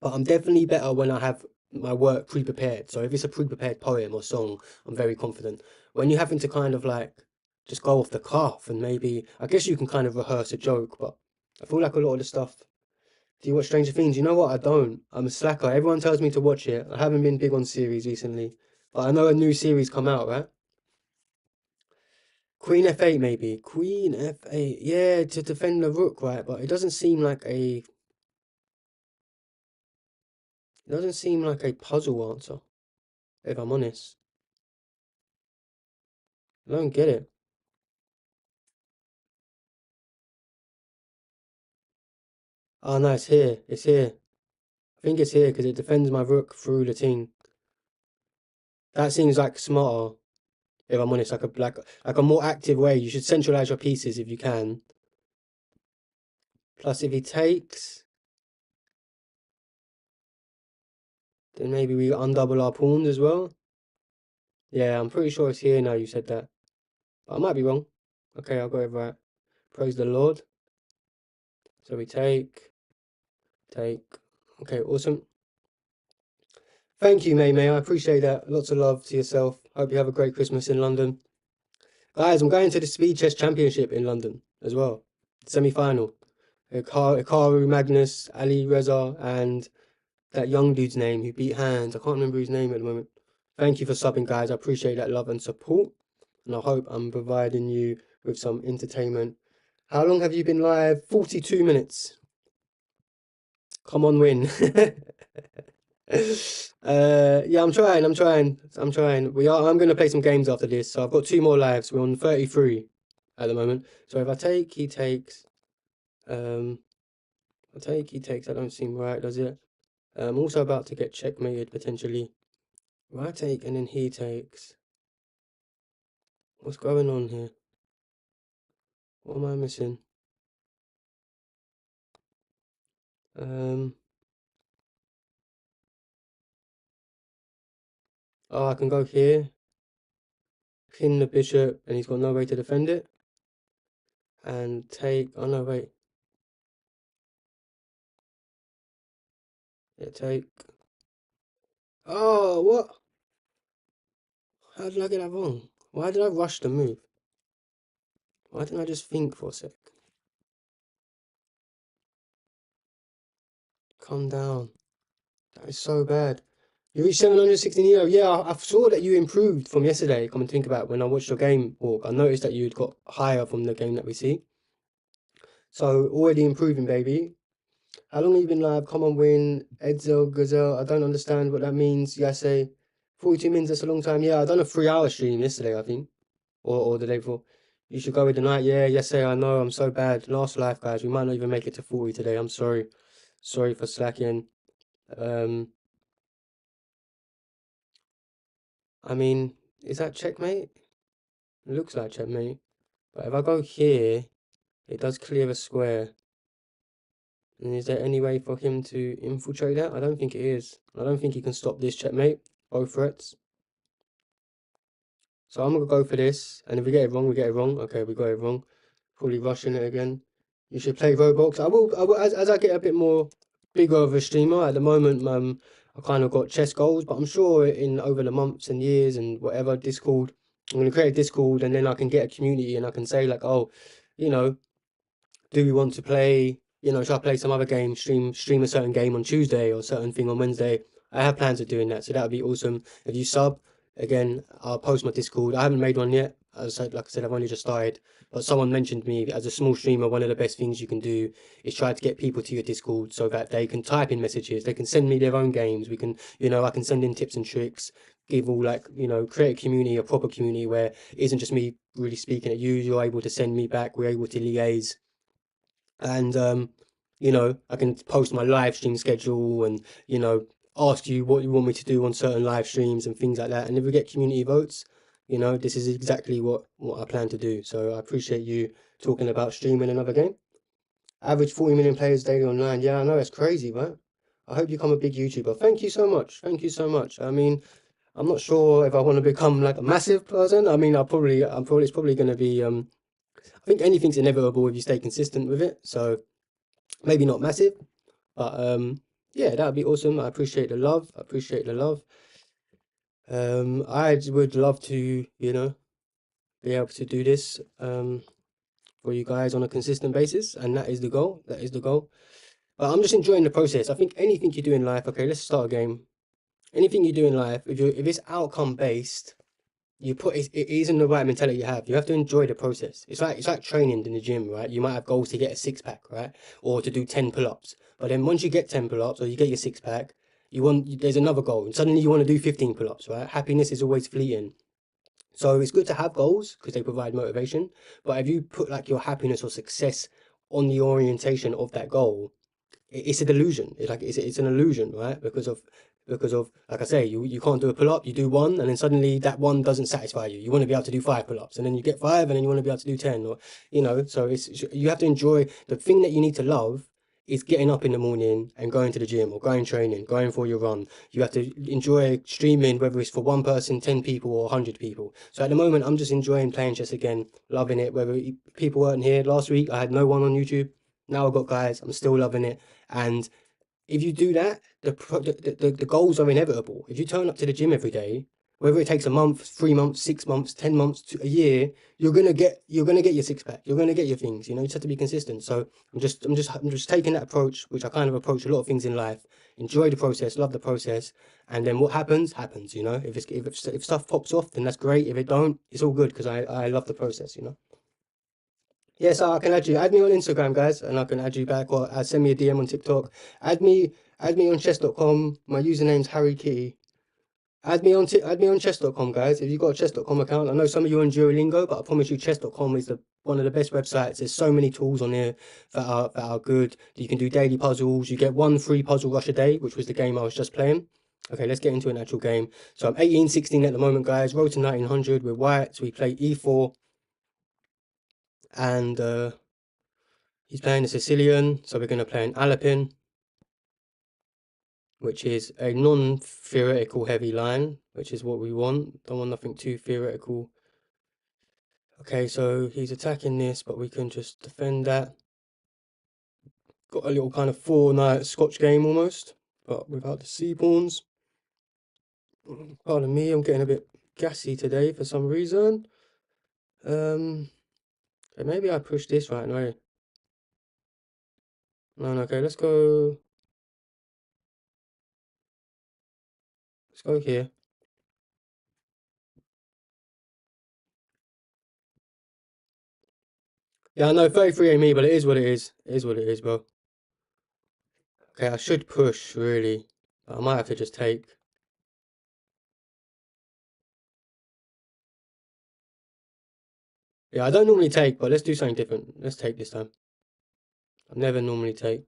A: but I'm definitely better when I have my work pre-prepared. So if it's a pre-prepared poem or song, I'm very confident. When you're having to kind of like just go off the cuff and maybe, I guess you can kind of rehearse a joke, but I feel like a lot of the stuff. Do you watch Stranger Things? You know what? I don't. I'm a slacker. Everyone tells me to watch it. I haven't been big on series recently, but I know a new series come out, right? Queen F8 maybe. Queen F8. Yeah, to defend the rook, right? But it doesn't seem like a puzzle answer, if I'm honest. I don't get it. Oh no, it's here. It's here. I think it's here because it defends my rook through the thing. That seems like smarter, if I'm honest, like a more active way. You should centralize your pieces if you can. Plus, if he takes, then maybe we undouble our pawns as well. Yeah, I'm pretty sure it's here now you said that. But I might be wrong. Okay, I'll go over it. Praise the Lord. So we take. Okay, awesome. Thank you, May May. I appreciate that. Lots of love to yourself. Hope you have a great Christmas in London. Guys, I'm going to the Speed Chess Championship in London as well. Semi-final. Hikaru, Magnus, Ali Reza, and that young dude's name who beat Hands. I can't remember his name at the moment. Thank you for subbing, guys. I appreciate that love and support. And I hope I'm providing you with some entertainment. How long have you been live? 42 minutes. Come on, win. Yeah, I'm trying. I'm gonna play some games after this. So I've got 2 more lives. We're on 33 at the moment. So if I take, he takes. I take, he takes. That don't seem right, does it? I'm also about to get checkmated potentially. If I take and then he takes. What's going on here? What am I missing? Oh, I can go here, pin the bishop, and he's got no way to defend it. And take, oh no, wait. Yeah, take. Oh, what? How did I get that wrong? Why did I rush the move? Why didn't I just think for a sec? Calm down. That is so bad. You reached 716 EO. Yeah, I saw that you improved from yesterday. Come and think about when I watched your game walk. I noticed that you'd got higher from the game that we see. So already improving, baby. How long have you been live? Come on, win. Edsel, Gazelle. I don't understand what that means. Yeah, I say 42 minutes. That's a long time. Yeah, I done a 3-hour stream yesterday, I think, or the day before. You should go with the night. Yeah, yes, I know. I'm so bad. Last life, guys. We might not even make it to 40 today. I'm sorry. Sorry for slacking. I mean, is that checkmate? It looks like checkmate. But if I go here, it does clear a square. And is there any way for him to infiltrate that? I don't think it is. I don't think he can stop this checkmate. Both threats. So I'm gonna go for this. And if we get it wrong, we get it wrong. Okay, we got it wrong. Probably rushing it again. You should play Roblox. I will as I get a bit more bigger of a streamer. At the moment, I kind of got chess goals, but I'm sure in over the months and years and whatever, Discord, I'm gonna create a Discord, and then I can get a community, and I can say like, oh, you know, do we want to play? You know, should I play some other game? Stream a certain game on Tuesday or certain thing on Wednesday. I have plans of doing that, so that would be awesome. If you sub, again, I'll post my Discord. I haven't made one yet. as I said, like I said, I've only just started, but someone mentioned me as a small streamer, one of the best things you can do is try to get people to your Discord so that they can type in messages, they can send me their own games, we can, I can send in tips and tricks, give all like, create a community, a proper community where it isn't just me really speaking at you, you're able to send me back, we're able to liaise, and I can post my live stream schedule and ask you what you want me to do on certain live streams and things like that. And if we get community votes, this is exactly what I plan to do. So I appreciate you talking about streaming another game. Average 40 million players daily online. Yeah, I know, it's crazy, right? I hope you become a big YouTuber. Thank you so much. Thank you so much. I mean, I'm not sure if I want to become like a massive person. I mean, it's probably going to be I think anything's inevitable if you stay consistent with it. So maybe not massive, but yeah, that would be awesome. I appreciate the love. I appreciate the love. I would love to, be able to do this for you guys on a consistent basis, and that is the goal. That is the goal. But I'm just enjoying the process. I think anything you do in life, okay, let's start a game. Anything you do in life, if it's outcome based, it isn't the right mentality you have. You have to enjoy the process. It's like training in the gym, right? You might have goals to get a six pack, right? Or to do 10 pull-ups. But then once you get 10 pull-ups or you get your six pack, there's another goal, and suddenly you want to do 15 pull-ups, right? Happiness is always fleeting. So it's good to have goals because they provide motivation. But if you put like your happiness or success on the orientation of that goal, it's a delusion. It's an illusion, right? Because of like I say, you can't do a pull up, you do one, and then suddenly that one doesn't satisfy you. You want to be able to do 5 pull ups, and then you get 5, and then you want to be able to do 10, or So you have to enjoy the thing that you need to love is getting up in the morning and going to the gym or going training, going for your run. You have to enjoy streaming, whether it's for one person, 10 people, or 100 people. So at the moment, I'm just enjoying playing chess again, loving it. Whether people weren't here last week, I had no one on YouTube. Now I've got guys, I'm still loving it. And if you do that, the goals are inevitable. If you turn up to the gym every day, whether it takes a month, 3 months, 6 months, 10 months to a year, you're gonna get your six pack. You're gonna get your things. You just have to be consistent. So I'm just taking that approach, which I kind of approach a lot of things in life. Enjoy the process, love the process, and then what happens happens. If stuff pops off, then that's great. If it don't, it's all good because I love the process. Yes, I can add you. Add me on Instagram, guys, and I can add you back, or send me a DM on TikTok. Add me on chess.com. My username's Harry Kitty. Add me on chess.com, guys. If you've got a chess.com account, I know some of you are on Duolingo, but I promise you, chess.com is one of the best websites. There's so many tools on here that are good. You can do daily puzzles. You get one free puzzle rush a day, which was the game I was just playing. Okay, let's get into an actual game. So I'm 18-16 at the moment, guys. Road to 1900. We're white, so we play e4. And he's playing a Sicilian, so we're going to play an Alapin, which is a non-theoretical heavy line, which is what we want. Don't want nothing too theoretical. Okay, so he's attacking this, but we can just defend that. Got a little kind of 4-knight Scotch game almost, but without the c-pawns. Pardon me, I'm getting a bit gassy today for some reason. Okay, maybe I push this right now. No, okay, let's go here. Yeah, I know 33 ain't me, but it is what it is. It is what it is, bro. Okay, I should push, really. But I might have to just take. Yeah, I don't normally take, but let's do something different. Let's take this time. I never normally take.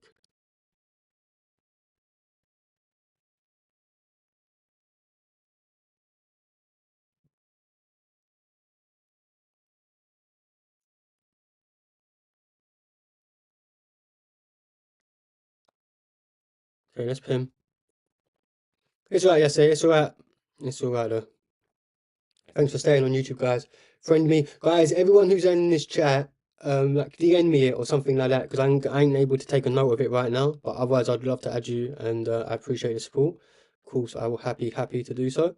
A: Okay, let's pin. It's alright, yes, it's alright. It's alright though. Thanks for staying on YouTube, guys. Friend me. Guys, everyone who's in this chat, like DM me it or something like that, because I ain't able to take a note of it right now. But otherwise, I'd love to add you, and I appreciate the support. Of course, I will happy to do so.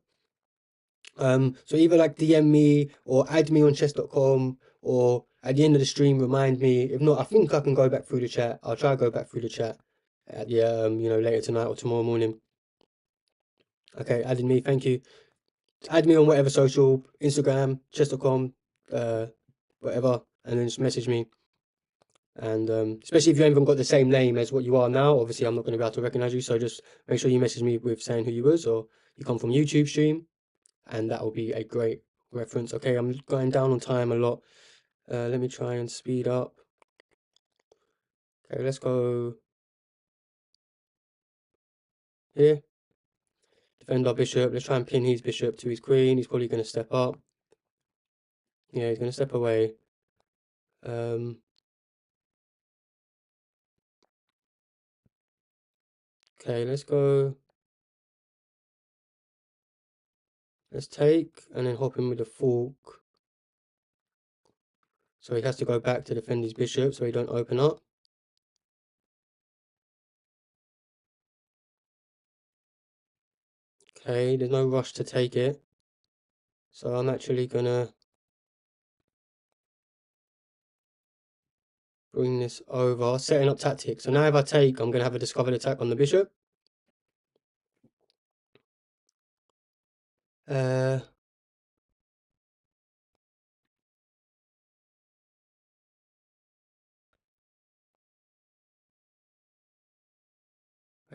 A: So either like DM me or add me on chess.com, or at the end of the stream remind me. If not, I think I can go back through the chat. I'll try to go back through the chat at the later tonight or tomorrow morning. Okay, added me, thank you. Add me on whatever social, Instagram, chess.com, whatever, and then just message me. And especially if you haven't even got the same name as what you are now, obviously I'm not going to be able to recognize you. So just make sure you message me with saying who you was, or you come from YouTube stream, and that will be a great reference. Okay, I'm going down on time a lot. Let me try and speed up. Okay, let's go here. Defend our bishop. Let's try and pin his bishop to his queen. He's probably going to step up. Yeah, he's going to step away. Okay, let's go. Let's take and then hop in with a fork. So he has to go back to defend his bishop so he don't open up. Okay, there's no rush to take it. So I'm actually gonna bring this over, setting up tactics. So now if I take, I'm gonna have a discovered attack on the bishop.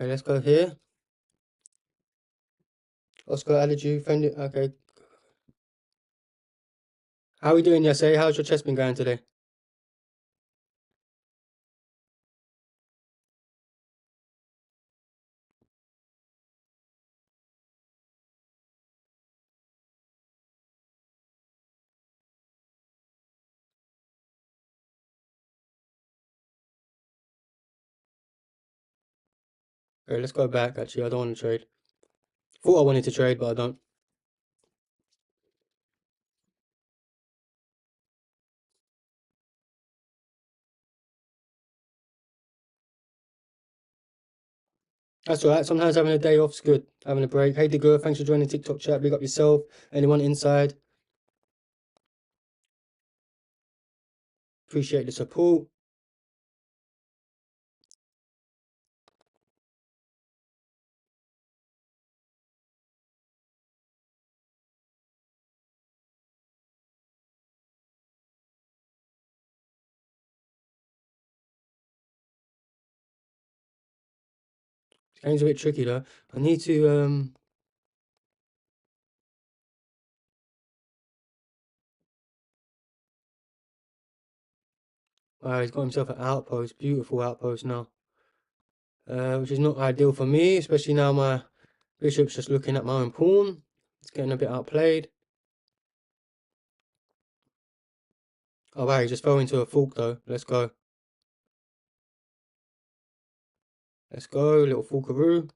A: Okay, let's go here. Oscar added you, friend it. Okay. How are we doing, Yase? How's your chess been going today? Okay, let's go back. Actually, I don't want to trade. Thought I wanted to trade, but I don't. That's alright. Sometimes having a day off's good. Having a break. Hey, Digger, thanks for joining TikTok chat. Big up yourself. Anyone inside? Appreciate the support. This game's a bit tricky though. I need to Wow, he's got himself an outpost, beautiful outpost now. Which is not ideal for me, especially now my bishop's just looking at my own pawn. It's getting a bit outplayed. Oh wow, he just fell into a fork though. Let's go. Let's go, little forkaroo.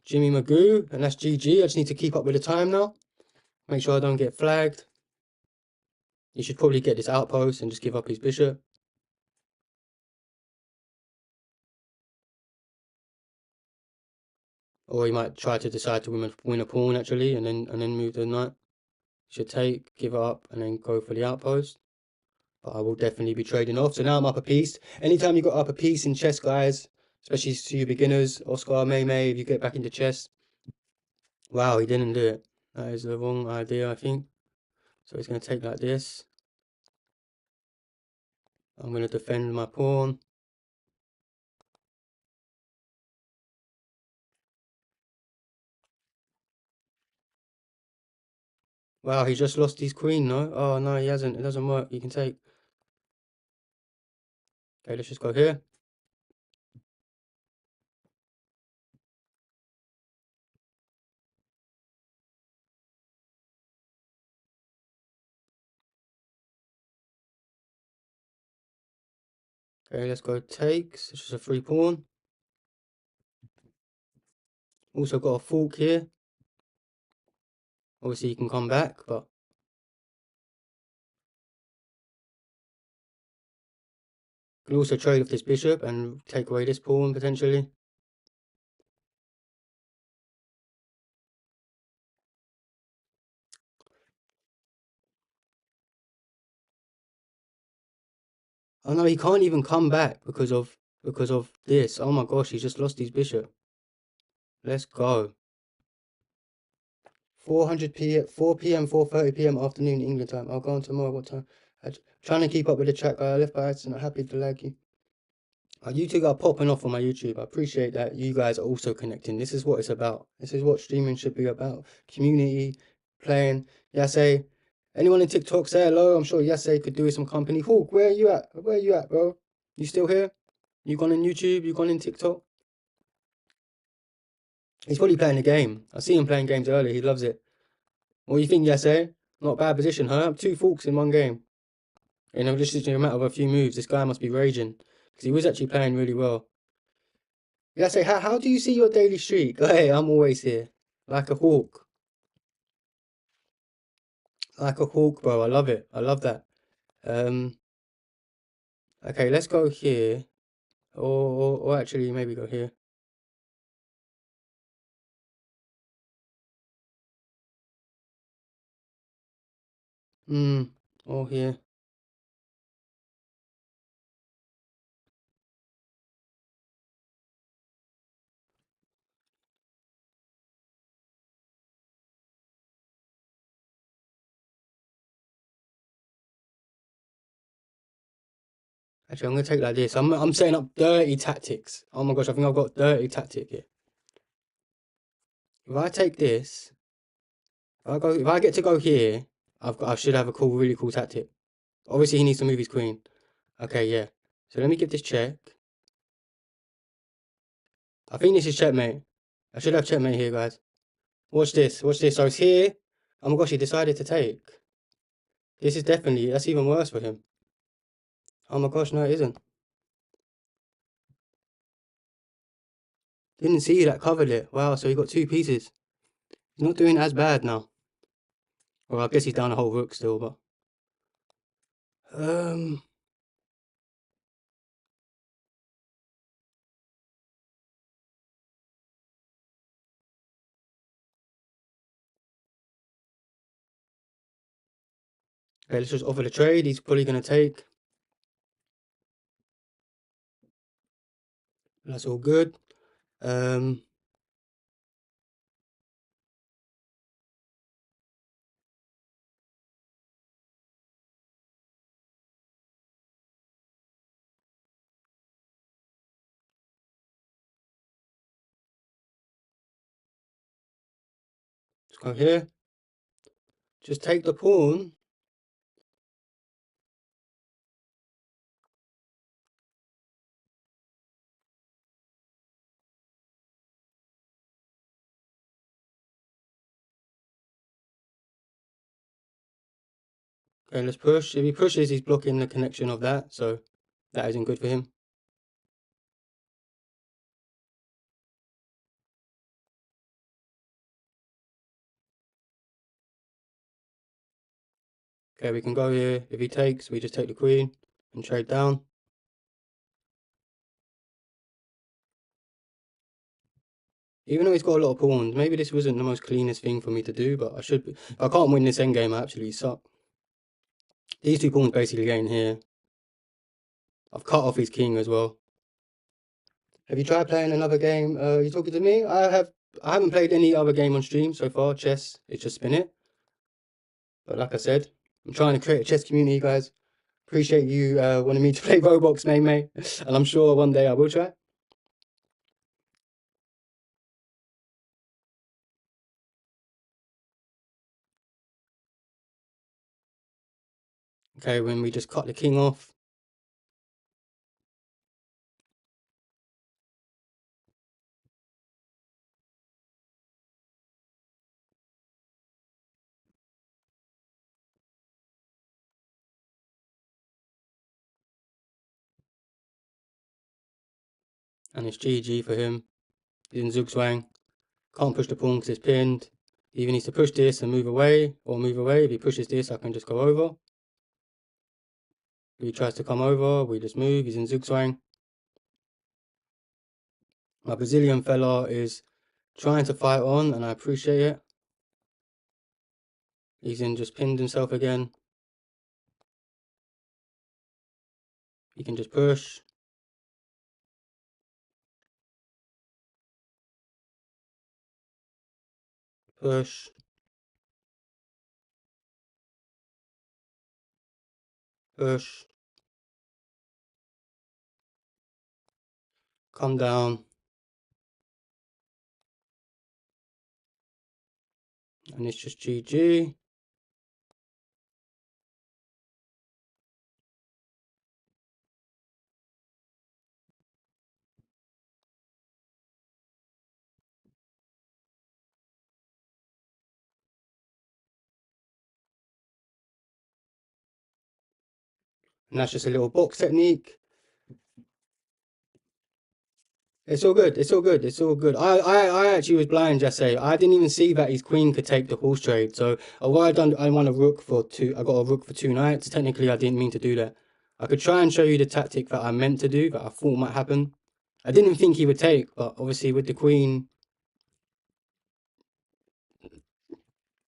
A: Jimmy Magoo, and that's GG. I just need to keep up with the time now. Make sure I don't get flagged. He should probably get this outpost and just give up his bishop. Or he might try to decide to win a pawn actually, and then move the knight. Should take, give it up, and then go for the outpost. But I will definitely be trading off. So now I'm up a piece. Anytime you got up a piece in chess, guys, especially to you beginners, Oscar, May, if you get back into chess. Wow, he didn't do it. That is the wrong idea, I think. So he's going to take like this. I'm going to defend my pawn. Wow, he just lost his queen, no? Oh, no, he hasn't. It doesn't work. He can take. Okay, let's just go here. Okay, let's go takes. It's just a free pawn. Also got a fork here. Obviously, you can come back, but you can also trade with this bishop and take away this pawn potentially. Oh no, he can't even come back because of this. Oh my gosh, he just lost his bishop. Let's go. 4 p.m., 4:30 p.m. afternoon England time. I'll go on tomorrow. What time? Trying to keep up with the chat, guy. I left by accident. Happy to like you. You two are popping off on my YouTube. I appreciate that you guys are also connecting. This is what it's about. This is what streaming should be about. Community, playing. Yase. Anyone in TikTok, say hello. I'm sure Yase could do with some company. Hawk, where are you at? Where are you at, bro? You still here? You gone in YouTube? You gone in TikTok? He's probably playing the game. I see him playing games earlier. He loves it. What do you think, Yase? Not a bad position, huh? 2 forks in one game. You know, just a matter of a few moves. This guy must be raging. Because he was actually playing really well. Yase, how do you see your daily streak? Hey, I'm always here. Like a hawk. Like a hawk, bro. I love it. I love that. Okay, let's go here. Or actually, maybe go here. Or here. Actually, I'm gonna take like this. I'm setting up dirty tactics. Oh my gosh, I think I've got dirty tactic here. If I take this, if I get to go here, I should have a really cool tactic. Obviously, he needs to move his queen. Okay, yeah. So let me give this check. I think this is checkmate. I should have checkmate here, guys. Watch this. Watch this. So it's here. Oh my gosh, he decided to take. This is definitely, that's even worse for him. Oh my gosh, no, it isn't. Didn't see that covered it. Wow, so he got 2 pieces. He's not doing as bad now. Well, I guess he's down a whole rook still, but. Okay, let's just offer the trade. He's probably going to take. That's all good. Let's go here. Just take the pawn. Okay, let's push. If he pushes, he's blocking the connection of that, so that isn't good for him. Okay, we can go here. If he takes, we just take the queen and trade down. Even though he's got a lot of pawns, maybe this wasn't the most cleanest thing for me to do, but I should be. If I can't win this endgame, I absolutely suck. These 2 pawns basically getting here. I've cut off his king as well. Have you tried playing another game? You talking to me? I haven't played any other game on stream so far. Chess, it's just been it. But like I said, I'm trying to create a chess community, guys. Appreciate you wanting me to play Roblox, mate. And I'm sure one day I will try. Okay, when we just cut the king off. And it's GG for him. He's in Zugzwang. Can't push the pawn because it's pinned. He either needs to push this and move away, or move away. If he pushes this, I can just go over. If he tries to come over, we just move. He's in Zugzwang. My Brazilian fella is trying to fight on, and I appreciate it. He's in just pinned himself again. He can just push. Push. push, come down, and it's just GG. And that's just a little box technique. It's all good. It's all good. It's all good. I actually was blind, just say. I didn't even see that his queen could take the horse trade. So what I done, I won a rook for two. I got a rook for 2 knights. Technically, I didn't mean to do that. I could try and show you the tactic that I meant to do, that I thought might happen. I didn't think he would take, but obviously with the queen.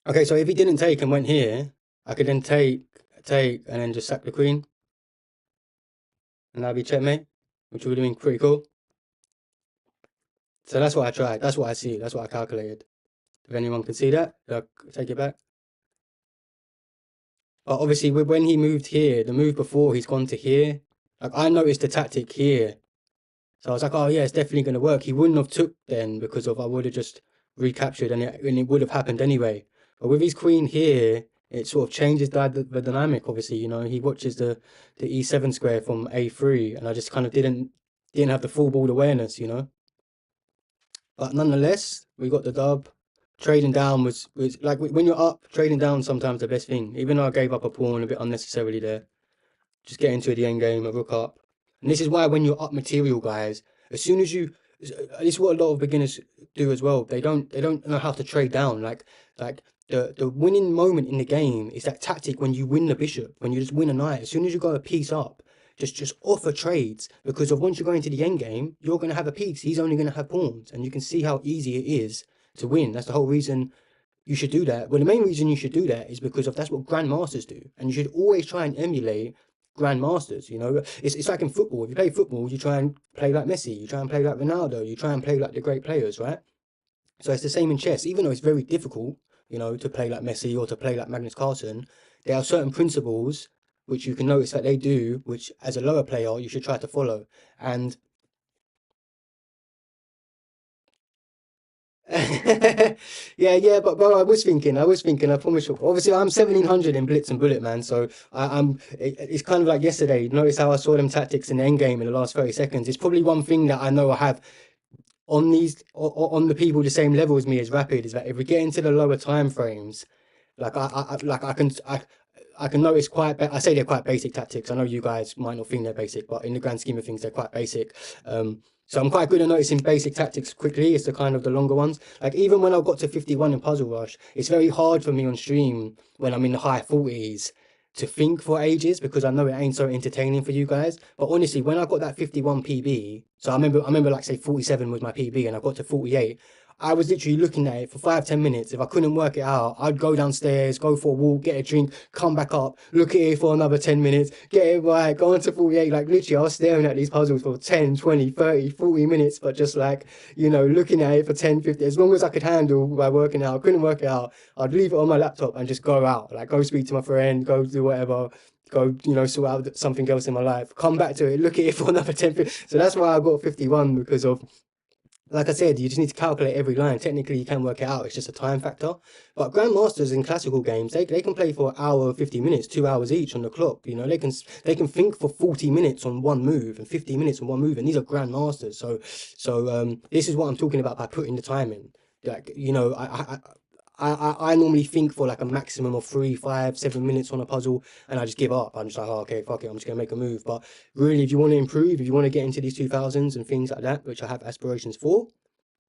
A: Okay, so if he didn't take and went here, I could then take, and then just sack the queen. And that'd be checkmate, which would have been pretty cool. So that's what I tried. That's what I see. That's what I calculated. If anyone can see that, take it back. But obviously, when he moved here, the move before he's gone to here, like I noticed the tactic here. So I was like, oh yeah, it's definitely going to work. He wouldn't have took then because of I would have just recaptured and it would have happened anyway. But with his queen here, it sort of changes the dynamic. Obviously, you know, he watches the e7 square from a3, and I just kind of didn't have the full board awareness, you know. But nonetheless, we got the dub. Trading down was like when you're up, trading down sometimes the best thing. Even though I gave up a pawn a bit unnecessarily there, just get into the end game, a rook up. And this is why when you're up material, guys, as soon as you, this is what a lot of beginners do as well. They don't know how to trade down. Like the winning moment in the game is that tactic when you win the bishop, when you just win a knight. As soon as you go a piece up, just offer trades, because of once you're going to the end game, you're going to have a piece. He's only going to have pawns, and you can see how easy it is to win. That's the whole reason you should do that. Well, the main reason you should do that is because of that's what grandmasters do, and you should always try and emulate grandmasters. You know, it's like in football. If you play football, you try and play like Messi, you try and play like Ronaldo, you try and play like the great players, right? So it's the same in chess. Even though it's very difficult, you know, to play like Messi or to play like Magnus Carlsen, there are certain principles which you can notice that they do, which as a lower player you should try to follow. And yeah, but bro, I was thinking, I promise you. Obviously, I'm 1700 in Blitz and Bullet, man. So it's kind of like yesterday. Notice how I saw them tactics in the end game in the last 30 seconds. It's probably one thing that I know I have on on the people the same level as me as Rapid is that if we get into the lower time frames, like I can notice I say they're quite basic tactics. I know you guys might not think they're basic, but in the grand scheme of things, they're quite basic. So I'm quite good at noticing basic tactics quickly. It's the kind of the longer ones. Like even when I got to 51 in Puzzle Rush, it's very hard for me on stream when I'm in the high 40s to think for ages because I know it ain't so entertaining for you guys. But honestly, when I got that 51 PB, so I remember like say 47 was my PB and I got to 48. I was literally looking at it for 5-10 minutes. If I couldn't work it out, I'd go downstairs, go for a walk, get a drink, come back up, look at it for another 10 minutes, get it right, go on to 48. Like literally, I was staring at these puzzles for 10, 20, 30, 40 minutes, but just like, you know, looking at it for 10, 50, as long as I could handle by working out. I couldn't work it out. I'd leave it on my laptop and just go out, like go speak to my friend, go do whatever. Go, you know, sort out something else in my life. Come back to it, look at it for another 10, 50. So that's why I got 51 because of like I said, you just need to calculate every line. Technically, you can work it out. It's just a time factor. But grandmasters in classical games, they can play for an hour, 50 minutes, 2 hours each on the clock. You know, they can think for 40 minutes on one move and 50 minutes on one move, and these are grandmasters. So this is what I'm talking about by putting the time in. Like you know, I normally think for like a maximum of 3, 5, 7 minutes on a puzzle, and I just give up. I'm just like, oh, okay, fuck it, I'm just gonna make a move. But really, if you want to improve, if you want to get into these 2000s and things like that, which I have aspirations for,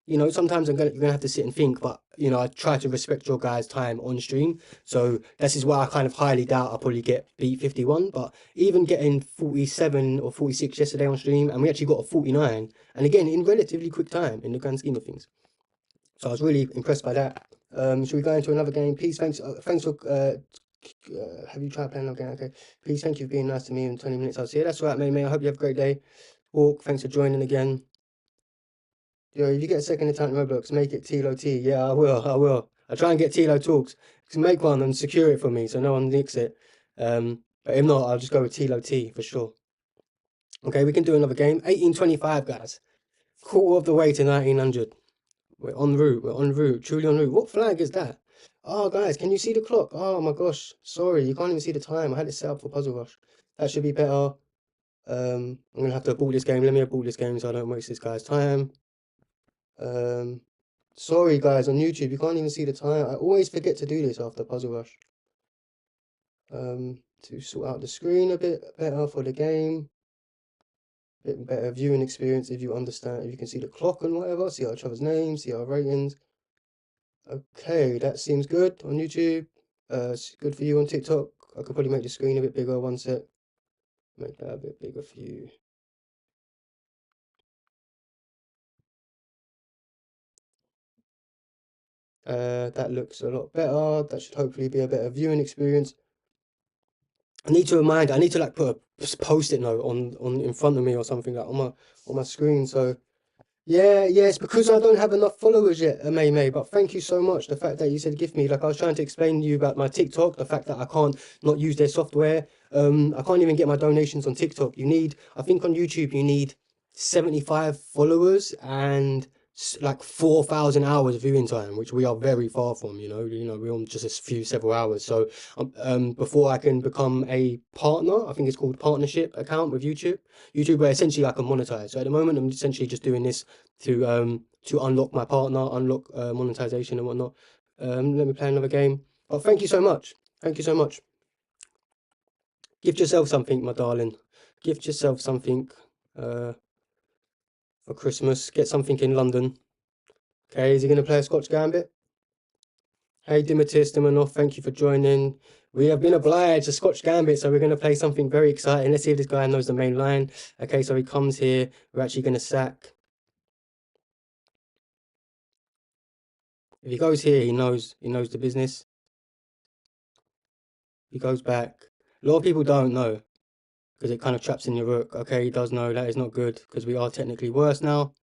A: you know, sometimes you're gonna have to sit and think. But you know, I try to respect your guys' time on stream. So this is why I kind of highly doubt I'll probably get beat 51. But even getting 47 or 46 yesterday on stream, and we actually got a 49, and again in relatively quick time in the grand scheme of things. So I was really impressed by that. Should we go into another game? Peace, thanks for have you tried playing another game? Okay. Peace, thank you for being nice to me in 20 minutes. I'll see you. That's all right, mate. I hope you have a great day. Walk, thanks for joining again. Yo, if you get a second account in Roblox, make it Tilo T. Yeah, I will. I'll try and get Tilo Talks. Make one and secure it for me so no one nicks it. But if not, I'll just go with Tilo T for sure. Okay, we can do another game. 1825, guys. Quarter of the way to 1900. We're en route. We're en route. Truly en route. What flag is that? Oh, guys, can you see the clock? Oh my gosh. Sorry, you can't even see the time. I had it set up for Puzzle Rush. That should be better. I'm gonna have to abort this game. Let me abort this game so I don't waste this guy's time. Sorry guys, on YouTube, you can't even see the time. I always forget to do this after Puzzle Rush. To sort out the screen a bit better for the game. Bit better viewing experience if you understand, if you can see the clock and whatever, see our Trevor's name, see our ratings. Okay, that seems good on YouTube. It's good for you on TikTok. I could probably make the screen a bit bigger, one sec. Make that a bit bigger for you. That looks a lot better. That should hopefully be a better viewing experience. I need to like put a post-it note on in front of me or something like on my screen. So yeah, it's because I don't have enough followers yet, May. But thank you so much. The fact that you said gift me, like I was trying to explain to you about my TikTok, the fact that I can't not use their software. I can't even get my donations on TikTok. I think on YouTube you need 75 followers and like 4,000 hours of viewing time, which we are very far from. We're on just several hours. So before I can become a partner, I think it's called partnership account with YouTube, where essentially I can monetize. So at the moment, I'm essentially just doing this to unlock my partner, unlock monetization and whatnot. Let me play another game. Oh, thank you so much. Thank you so much. Gift yourself something, my darling. Gift yourself something for Christmas. Get something in London. Okay, is he going to play a Scotch Gambit? Hey, Dimitis Dimonov, thank you for joining. We have been obliged to Scotch Gambit, so we're going to play something very exciting. Let's see if this guy knows the main line. Okay, so he comes here. We're actually going to sack. If he goes here, he knows the business. He goes back. A lot of people don't know because it kind of traps in your rook. Okay, he does know. That is not good because we are technically worse now.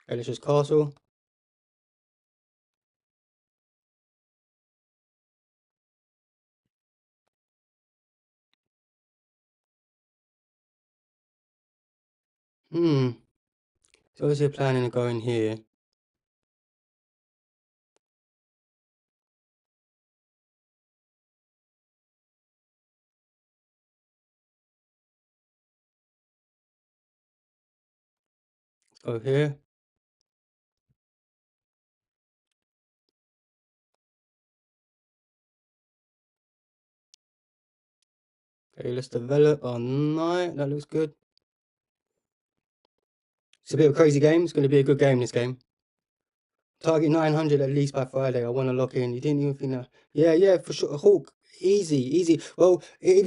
A: Okay, let's just castle. So obviously planning to go in here. Go here. Okay, let's develop our knight. That looks good. It's a bit of a crazy game. It's going to be a good game, this game. Target 900 at least by Friday. I want to lock in. You didn't even think that. Yeah, for sure. Hawk, easy. Well, if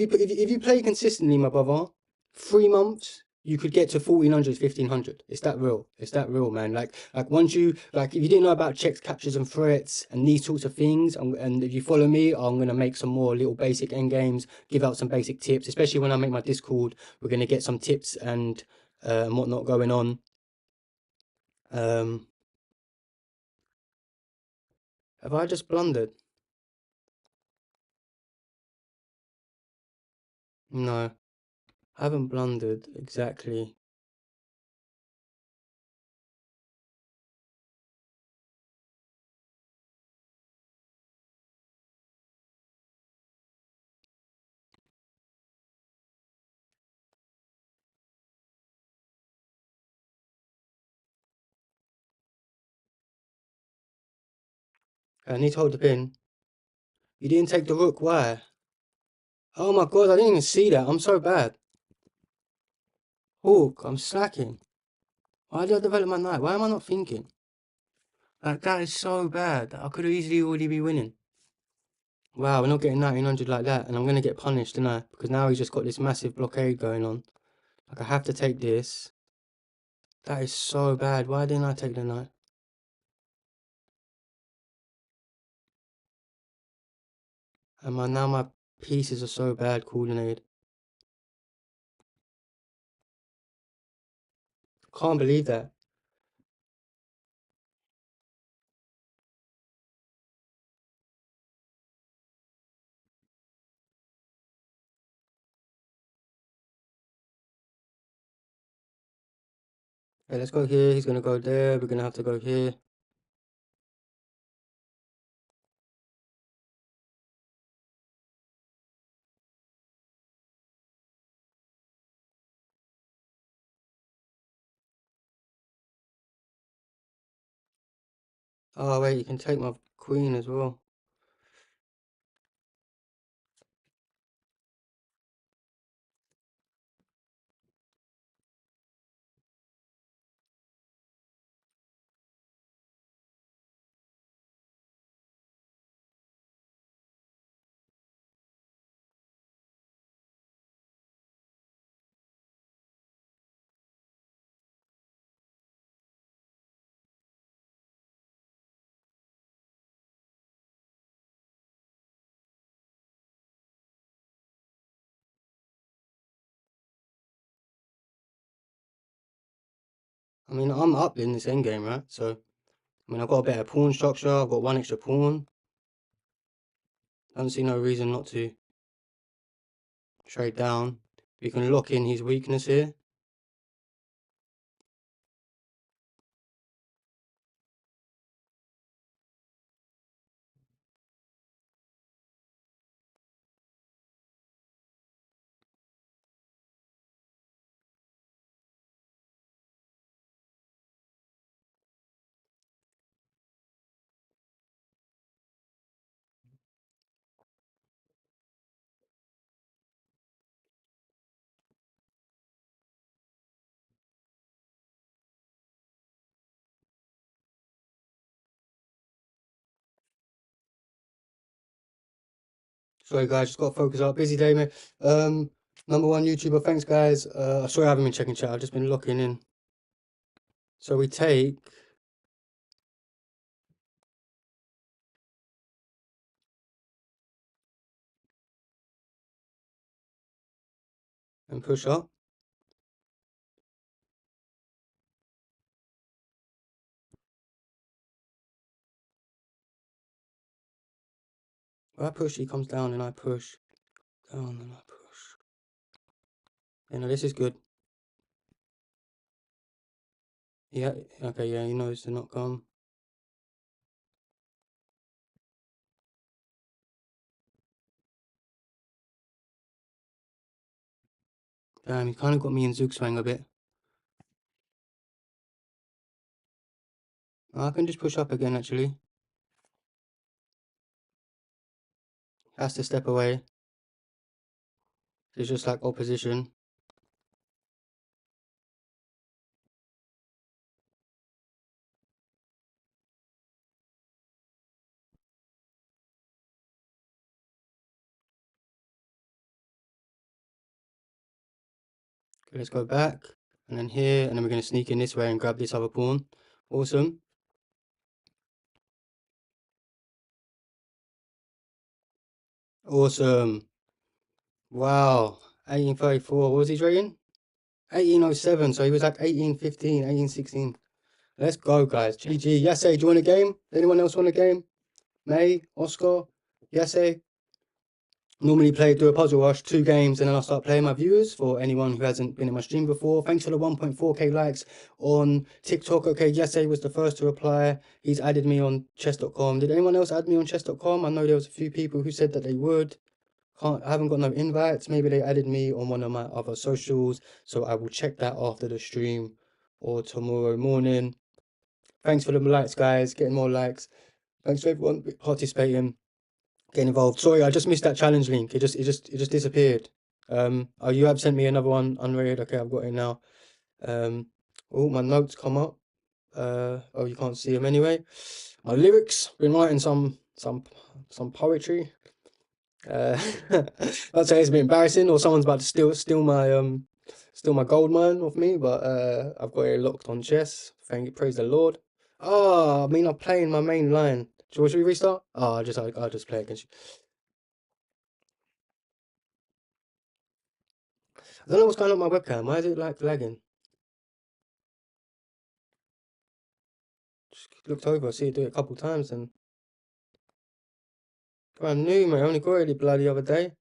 A: you play consistently, my brother, 3 months you could get to 1400, 1500. It's that real. It's that real, man. Like once you if you didn't know about checks, captures, and threats and these sorts of things, and if you follow me, I'm gonna make some more little basic end games, give out some basic tips, especially when I make my Discord. We're gonna get some tips and whatnot going on. Have I just blundered? No, I haven't blundered exactly. I need to hold the pin. You didn't take the rook, why? Oh my god, I didn't even see that. I'm so bad. Hawk, I'm slacking. Why did I develop my knight? Why am I not thinking? Like, that is so bad. I could have easily already be winning. Wow, we're not getting 1900 like that, and I'm going to get punished, tonight because now he's just got this massive blockade going on. Like, I have to take this. That is so bad. Why didn't I take the knight? And now my pieces are so bad, coordinated. Can't believe that. Okay, let's go here. He's gonna go there. We're gonna have to go here. Oh wait, you can take my queen as well. I mean, I'm up in this endgame, right? So, I mean, I've got a better pawn structure. I've got one extra pawn. Don't see no reason not to trade down. We can lock in his weakness here. Sorry guys, just got to focus up. Busy day, man. Number one YouTuber. Thanks guys. Sorry I haven't been checking chat. I've just been locking in. So we take. And push up. When I push, he comes down and I push. Down and I push. You know, this is good. Yeah, okay, yeah, he knows to not come. Damn, he kind of got me in Zugzwang a bit. I can just push up again, actually. Has to step away. It's just like opposition. Okay, let's go back. And then here, and then we're going to sneak in this way and grab this other pawn. Awesome. Awesome. Wow. 1834. What was his rating? 1807. So he was like 1815, 1816. Let's go, guys. GG. Yase, do you want a game? Anyone else want a game? May, Oscar, Yase. Normally do a puzzle rush, 2 games, and then I'll start playing my viewers for anyone who hasn't been in my stream before. Thanks for the 1.4k likes on TikTok. Okay, Yase was the first to reply. He's added me on chess.com. Did anyone else add me on chess.com? I know there was a few people who said that they would. I haven't got no invites. Maybe they added me on one of my other socials, so I will check that after the stream or tomorrow morning. Thanks for the likes, guys. Getting more likes. Thanks for everyone participating, getting involved. Sorry, I just missed that challenge link. It just disappeared. Oh, you have sent me another one unread. Okay, I've got it now. Oh, my notes come up. Oh, you can't see them anyway. My lyrics. Been writing some poetry. I'd say it's a bit embarrassing, or someone's about to steal my gold mine off me. But I've got it locked on chess. Thank you, praise the Lord. Oh, I mean, I'm playing my main line. Should we restart? Oh, I'll just play against you. I don't know what's going on with my webcam. Why is it like lagging? Just looked over, see it do it a couple times and brand new, mate. I only got it the other day.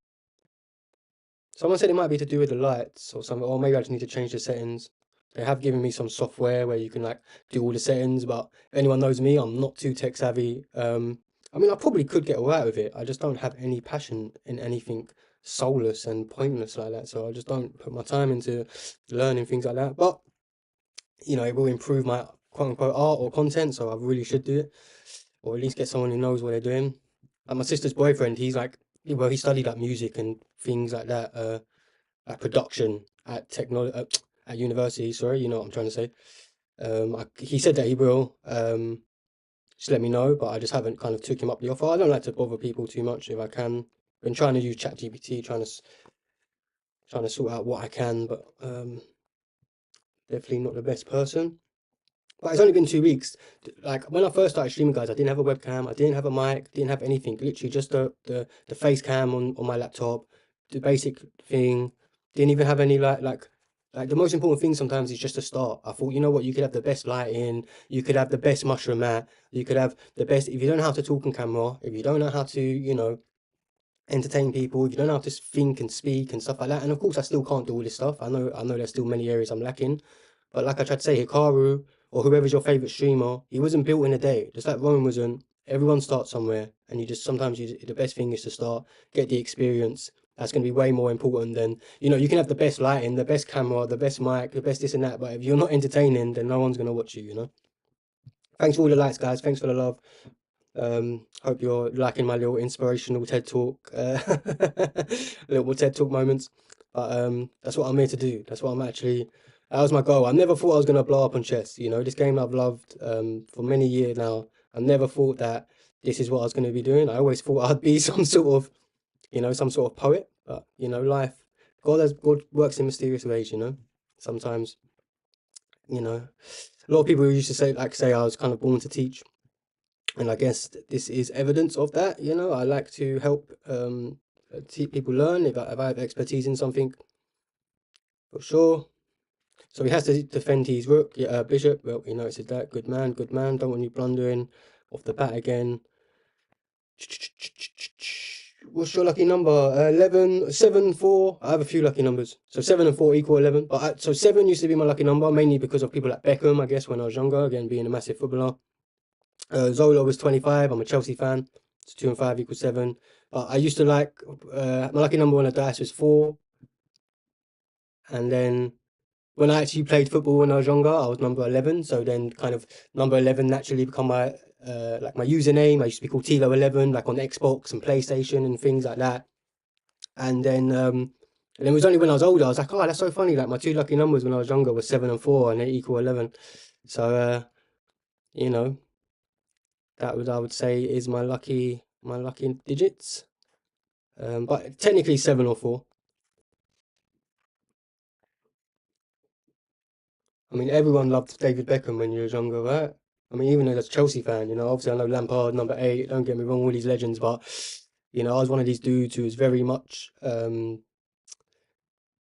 A: Someone said it might be to do with the lights or something, or maybe I just need to change the settings. They have given me some software where you can like do all the settings, but if anyone knows me, I'm not too tech savvy. I mean, I probably could get away with it. I just don't have any passion in anything soulless and pointless like that. So I just don't put my time into learning things like that. But you know, it will improve my quote unquote art or content, so I really should do it, or at least get someone who knows what they're doing. Like my sister's boyfriend, he's like, well, he studied like music and things like that, like production at at university. Sorry, you know what I'm trying to say. He said that he will just let me know, but I just haven't kind of took him up the offer. I don't like to bother people too much if I can. Been trying to use ChatGPT, trying to sort out what I can, but definitely not the best person. But it's only been 2 weeks. Like when I first started streaming, guys, I didn't have a webcam, I didn't have a mic, didn't have anything. Literally just the face cam on my laptop, the basic thing. Didn't even have any like the most important thing sometimes is just to start. I thought, you know what, you could have the best lighting, you could have the best mushroom mat, you could have the best if you don't know how to talk on camera, if you don't know how to, you know, entertain people, if you don't know how to think and speak and stuff like that. And of course I still can't do all this stuff. I know there's still many areas I'm lacking. But like I tried to say, Hikaru or whoever's your favorite streamer, he wasn't built in a day. Just like Roman wasn't. Everyone starts somewhere, and you just sometimes the best thing is to start, get the experience. That's going to be way more important than, you know, you can have the best lighting, the best camera, the best mic, the best this and that, but if you're not entertaining, then no one's going to watch you, you know. Thanks for all the likes, guys. Thanks for the love. Hope you're liking my little inspirational TED Talk, little TED Talk moments. But that's what I'm here to do. That's what I'm actually. That was my goal. I never thought I was gonna blow up on chess. You know, this game I've loved for many years now. I never thought that this is what I was gonna be doing. I always thought I'd be some sort of, you know, some sort of poet. But you know, God works in mysterious ways. You know, sometimes, you know, a lot of people used to say I was kind of born to teach. And I guess this is evidence of that. You know, I like to help people learn if I have expertise in something, for sure. So he has to defend his rook, bishop. Well, you know, it's that good man, good man. Don't want you blundering off the bat again. What's your lucky number? 11, 7, 4. I have a few lucky numbers. So 7 and 4 equal 11. But so 7 used to be my lucky number, mainly because of people like Beckham, I guess, when I was younger, again, being a massive footballer. Zola was 25. I'm a Chelsea fan. So 2 and 5 equals 7. But I used to like, my lucky number on the dice was 4. And then when I actually played football when I was younger, I was number 11. So then kind of number 11 naturally become my, like my username. I used to be called Tilo11, like on Xbox and PlayStation and things like that. And then it was only when I was older, I was like, oh, that's so funny. Like my two lucky numbers when I was younger were 7 and 4 and they equal 11. So, you know, that I would say is my lucky digits. But technically 7 or 4. I mean, everyone loved David Beckham when you were younger, right? I mean, even as a Chelsea fan, you know, obviously I know Lampard, number 8, don't get me wrong, all these legends, but, you know, I was one of these dudes who was very much an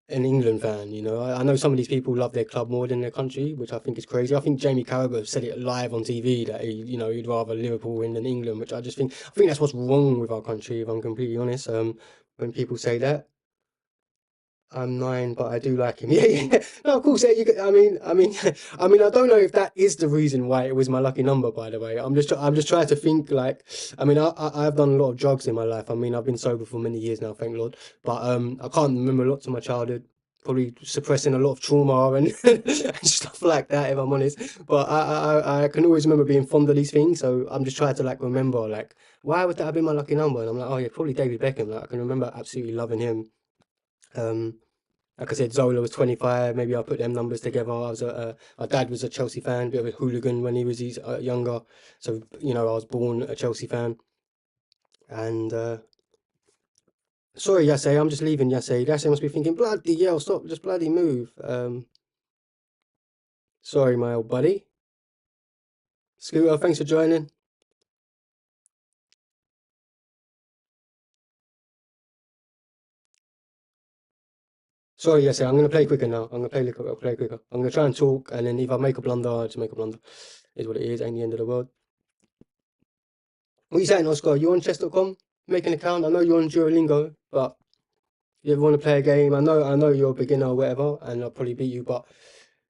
A: England fan, you know. I know some of these people love their club more than their country, which I think is crazy. I think Jamie Carragher said it live on TV that you know, he'd rather Liverpool win than England, which I think that's what's wrong with our country, if I'm completely honest. When people say that. I'm 9, but I do like him. Yeah, yeah. No, of course. Yeah, I mean, I don't know if that is the reason why it was my lucky number. By the way, I'm just trying to think. Like, I mean, I've done a lot of drugs in my life. I mean, I've been sober for many years now, thank Lord. But I can't remember lots of my childhood. Probably suppressing a lot of trauma and, and stuff like that, if I'm honest. But I can always remember being fond of these things. So I'm just trying to like remember, like, why would that have been my lucky number? And I'm like, oh yeah, probably David Beckham. Like, I can remember absolutely loving him. Um, like I said, Zola was 25. Maybe I'll put them numbers together. My dad was a Chelsea fan, bit of a hooligan when he was younger. So, you know, I was born a Chelsea fan. And sorry, Yase, I'm just leaving Yase. Yase must be thinking, bloody hell, stop, just bloody move. Sorry, my old buddy. Scooter, thanks for joining. Sorry, yes, I'm gonna play quicker now. I'm gonna play quicker. I'm gonna try and talk, and then if I make a blunder, I'll just make a blunder. Is what it is. Ain't the end of the world. What are you saying, Oscar? You on chess.com? Make an account. I know you're on Duolingo, but you ever want to play a game? I know you're a beginner or whatever, and I'll probably beat you, but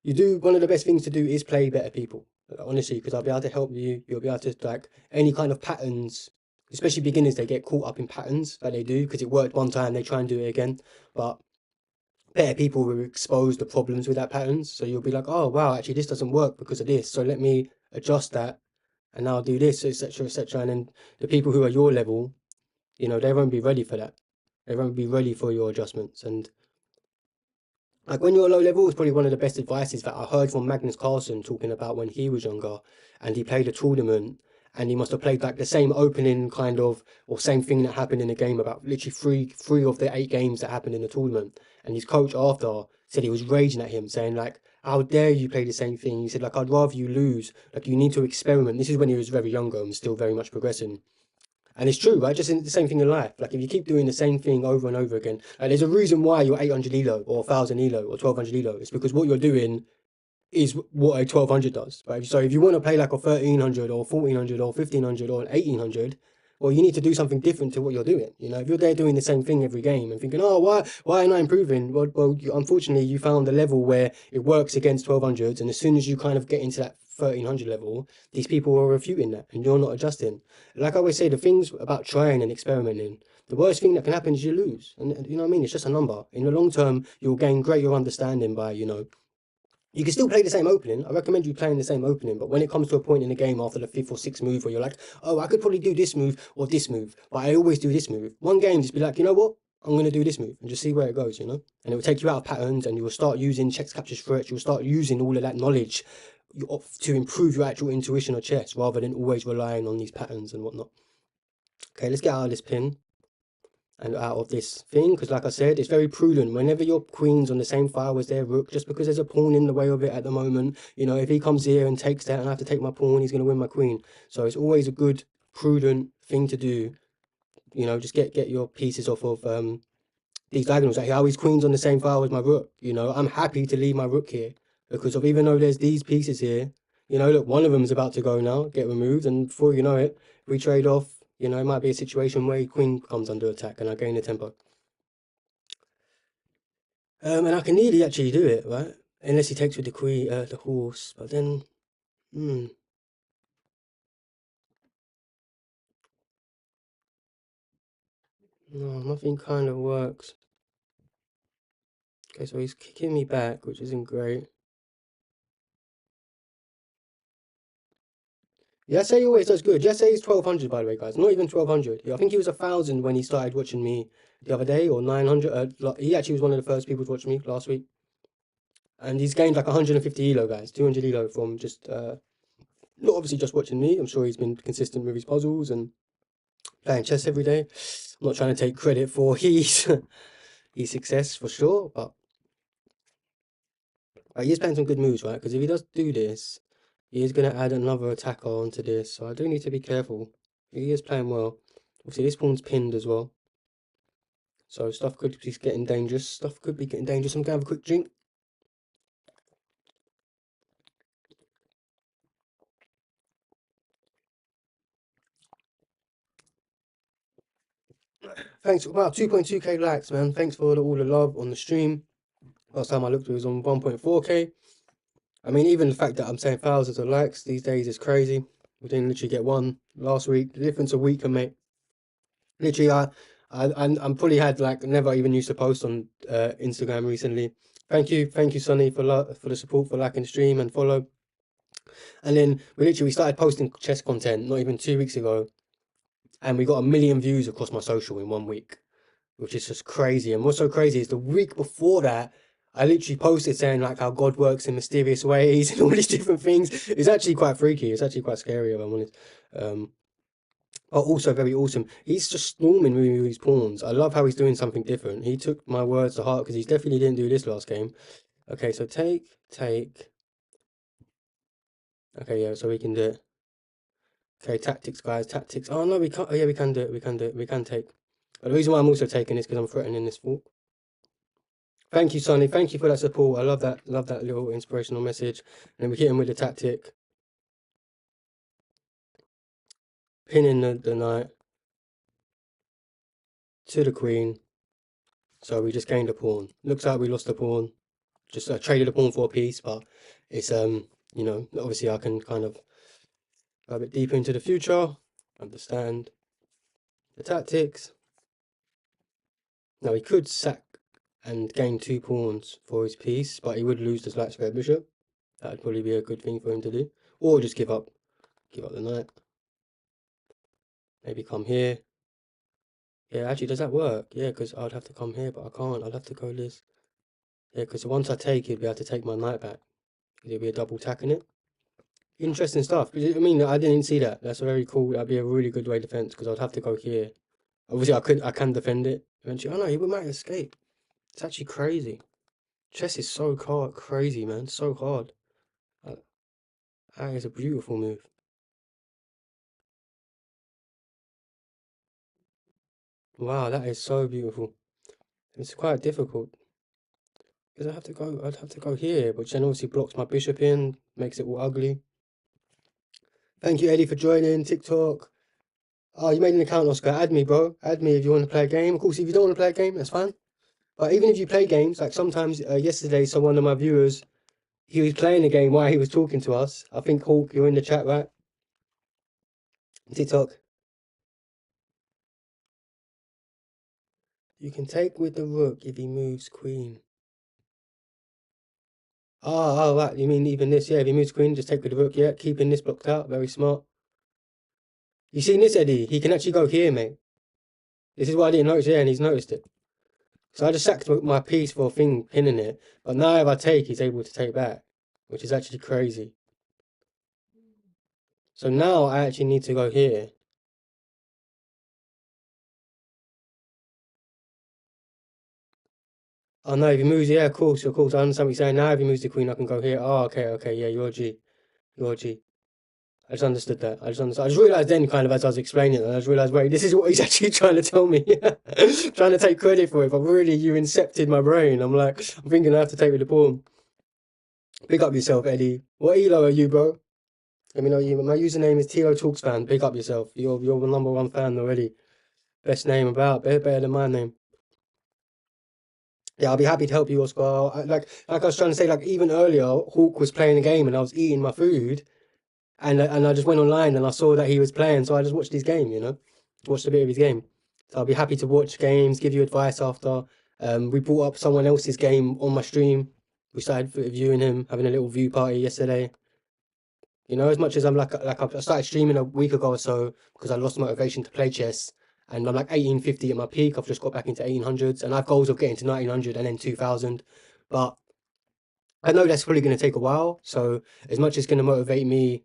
A: you do. One of the best things to do is play better people. Honestly, because I'll be able to help you. You'll be able to like any kind of patterns. Especially beginners, they get caught up in patterns that they do because it worked one time. They try and do it again, but better people will expose the problems with that patterns. So you'll be like, oh wow, actually this doesn't work because of this. So let me adjust that, and now I'll do this, etc., etc. And then the people who are your level, you know, they won't be ready for that. They won't be ready for your adjustments. And like when you're low level, it's probably one of the best advices that I heard from Magnus Carlsen talking about when he was younger, and he played a tournament. And he must have played like the same opening kind of, or same thing that happened in the game about literally three of the 8 games that happened in the tournament. And his coach after said he was raging at him, saying like, "How dare you play the same thing?" He said like, "I'd rather you lose. Like you need to experiment." This is when he was very younger and still very much progressing. And it's true, right? Just in the same thing in life. Like if you keep doing the same thing over and over again, like there's a reason why you're 800 elo or 1000 elo or 1200 elo. It's because what you're doing is what a 1200 does, right? So if you want to play like a 1300 or 1400 or 1500 or an 1800, well, you need to do something different to what you're doing. You know, if you're there doing the same thing every game and thinking, oh, why am I improving? Well, unfortunately, you found a level where it works against 1200s, and as soon as you kind of get into that 1300 level, these people are refuting that, and you're not adjusting. Like I always say, the things about trying and experimenting, the worst thing that can happen is you lose, and you know what I mean. It's just a number. In the long term, you'll gain greater understanding by you can still play the same opening. I recommend you playing the same opening, but when it comes to a point in the game after the 5th or 6th move where you're like, oh, I could probably do this move or this move, but I always do this move. One game, just be like, you know what? I'm going to do this move and just see where it goes, you know? And it will take you out of patterns and you will start using checks, captures, threats. You'll start using all of that knowledge to improve your actual intuition of chess rather than always relying on these patterns and whatnot. Okay, let's get out of this pin and out of this thing, because like I said, it's very prudent whenever your queen's on the same file as their rook, just because there's a pawn in the way of it at the moment. You know, if he comes here and takes that and I have to take my pawn, he's going to win my queen. So it's always a good prudent thing to do. You know, just get your pieces off of these diagonals. Like how his queen's on the same file as my rook. You know, I'm happy to leave my rook here because of, even though there's these pieces here, you know, look, one of them is about to go now, get removed, and before you know it, we trade off. You know, it might be a situation where queen comes under attack and I gain the tempo. And I can nearly actually do it, right? Unless he takes with the queen, the horse. But then, no, nothing kind of works. Okay, so he's kicking me back, which isn't great. Yasei always does good. Yasei is 1200, by the way, guys. Not even 1200. I think he was 1000 when he started watching me the other day, or 900. He actually was one of the first people to watch me last week. And he's gained like 150 elo, guys. 200 elo from just, not obviously just watching me. I'm sure he's been consistent with his puzzles and playing chess every day. I'm not trying to take credit for his success for sure, but he is playing some good moves, right? Because if he does do this, he is going to add another attacker onto this. So I do need to be careful. He is playing well. Obviously, this pawn's pinned as well. So stuff could be getting dangerous. Stuff could be getting dangerous. I'm going to have a quick drink. Thanks. Wow, 2.2k likes, man. Thanks for all the love on the stream. Last time I looked, it was on 1.4k. I mean, even the fact that I'm saying thousands of likes these days is crazy. We didn't literally get one last week. The difference a week can make. Literally, I'm probably had like never even used to post on Instagram recently. Thank you, Sonny, for the support, for liking the stream and follow. And then we started posting chess content not even 2 weeks ago, and we got 1 million views across my social in 1 week, which is just crazy. And what's so crazy is the week before that, I literally posted saying like how God works in mysterious ways and all these different things. It's actually quite freaky. It's actually quite scary, if I'm honest. But also very awesome. He's just storming with his pawns. I love how he's doing something different. He took my words to heart because he definitely didn't do this last game. Okay, so take. Okay, yeah, so we can do it. Okay, tactics, guys, tactics. Oh, no, we can't. Oh, yeah, we can do it. We can take. But the reason why I'm also taking is because I'm threatening this fork. Thank you, Sonny. Thank you for that support. I love that. Love that little inspirational message. And then we hit him with the tactic. Pinning the knight to the queen. So we just gained a pawn. Looks like we lost a pawn. Just traded a pawn for a piece, but it's you know, obviously I can kind of go a bit deeper into the future, understand the tactics. Now he could sack and gain 2 pawns for his piece, but he would lose the black square bishop. That would probably be a good thing for him to do. Or just give up the knight. Maybe come here. Yeah, actually, does that work? Yeah, because I'd have to come here, but I can't. I'd have to go this. Yeah, because once I take it, he'd be able to take my knight back. There'd be a double tack in it. Interesting stuff. I mean, I didn't see that. That's very cool. That'd be a really good way to defense because I'd have to go here. Obviously, I can defend it eventually. Oh no, he might escape. It's actually crazy. Chess is so crazy, man. So hard. That is a beautiful move. Wow, that is so beautiful. It's quite difficult because I'd have to go here, which then obviously blocks my bishop in, makes it all ugly. Thank you, Eddie, for joining TikTok. Oh, you made an account, Oscar. Add me, bro. Add me if you want to play a game. Of course, if you don't want to play a game, that's fine. But even if you play games, like sometimes yesterday, one of my viewers, he was playing a game while he was talking to us. I think Hawk, you're in the chat, right? TikTok. You can take with the rook if he moves queen. Oh, right. You mean even this? Yeah, if he moves queen, just take with the rook. Yeah, keeping this blocked out. Very smart. You seen this, Eddie? He can actually go here, mate. This is what I didn't notice. Yeah, and he's noticed it. So I just sacked my piece for a thing pinning it. But now if I take, he's able to take back, which is actually crazy. So now I actually need to go here. Oh no, if he moves, yeah, of course, I understand what you're saying. Now if he moves the queen, I can go here. Oh, okay, yeah, you're a G. You're a G. I just understood that. I just realised then, kind of, as I was explaining it, and I just realised, wait, this is what he's actually trying to tell me. Trying to take credit for it, but really, you incepted my brain. I'm like, I'm thinking I have to take with the pawn. Big up yourself, Eddie. What elo are you, bro? Let me know you. My username is Tilo Talks fan. Big up yourself. You're the #1 fan already. Best name about. Better than my name. Yeah, I'll be happy to help you, Oscar. Like I was trying to say, like even earlier, Hawk was playing a game and I was eating my food, and I just went online and I saw that he was playing, so I just watched his game. You know, watched a bit of his game. So I'll be happy to watch games, give you advice after. We brought up someone else's game on my stream. We started viewing him, having a little view party yesterday. You know, as much as I'm I started streaming a week ago or so because I lost motivation to play chess, and I'm like 1850 at my peak. I've just got back into 1800s, and I have goals of getting to 1900 and then 2000. But I know that's probably going to take a while. So as much as it's going to motivate me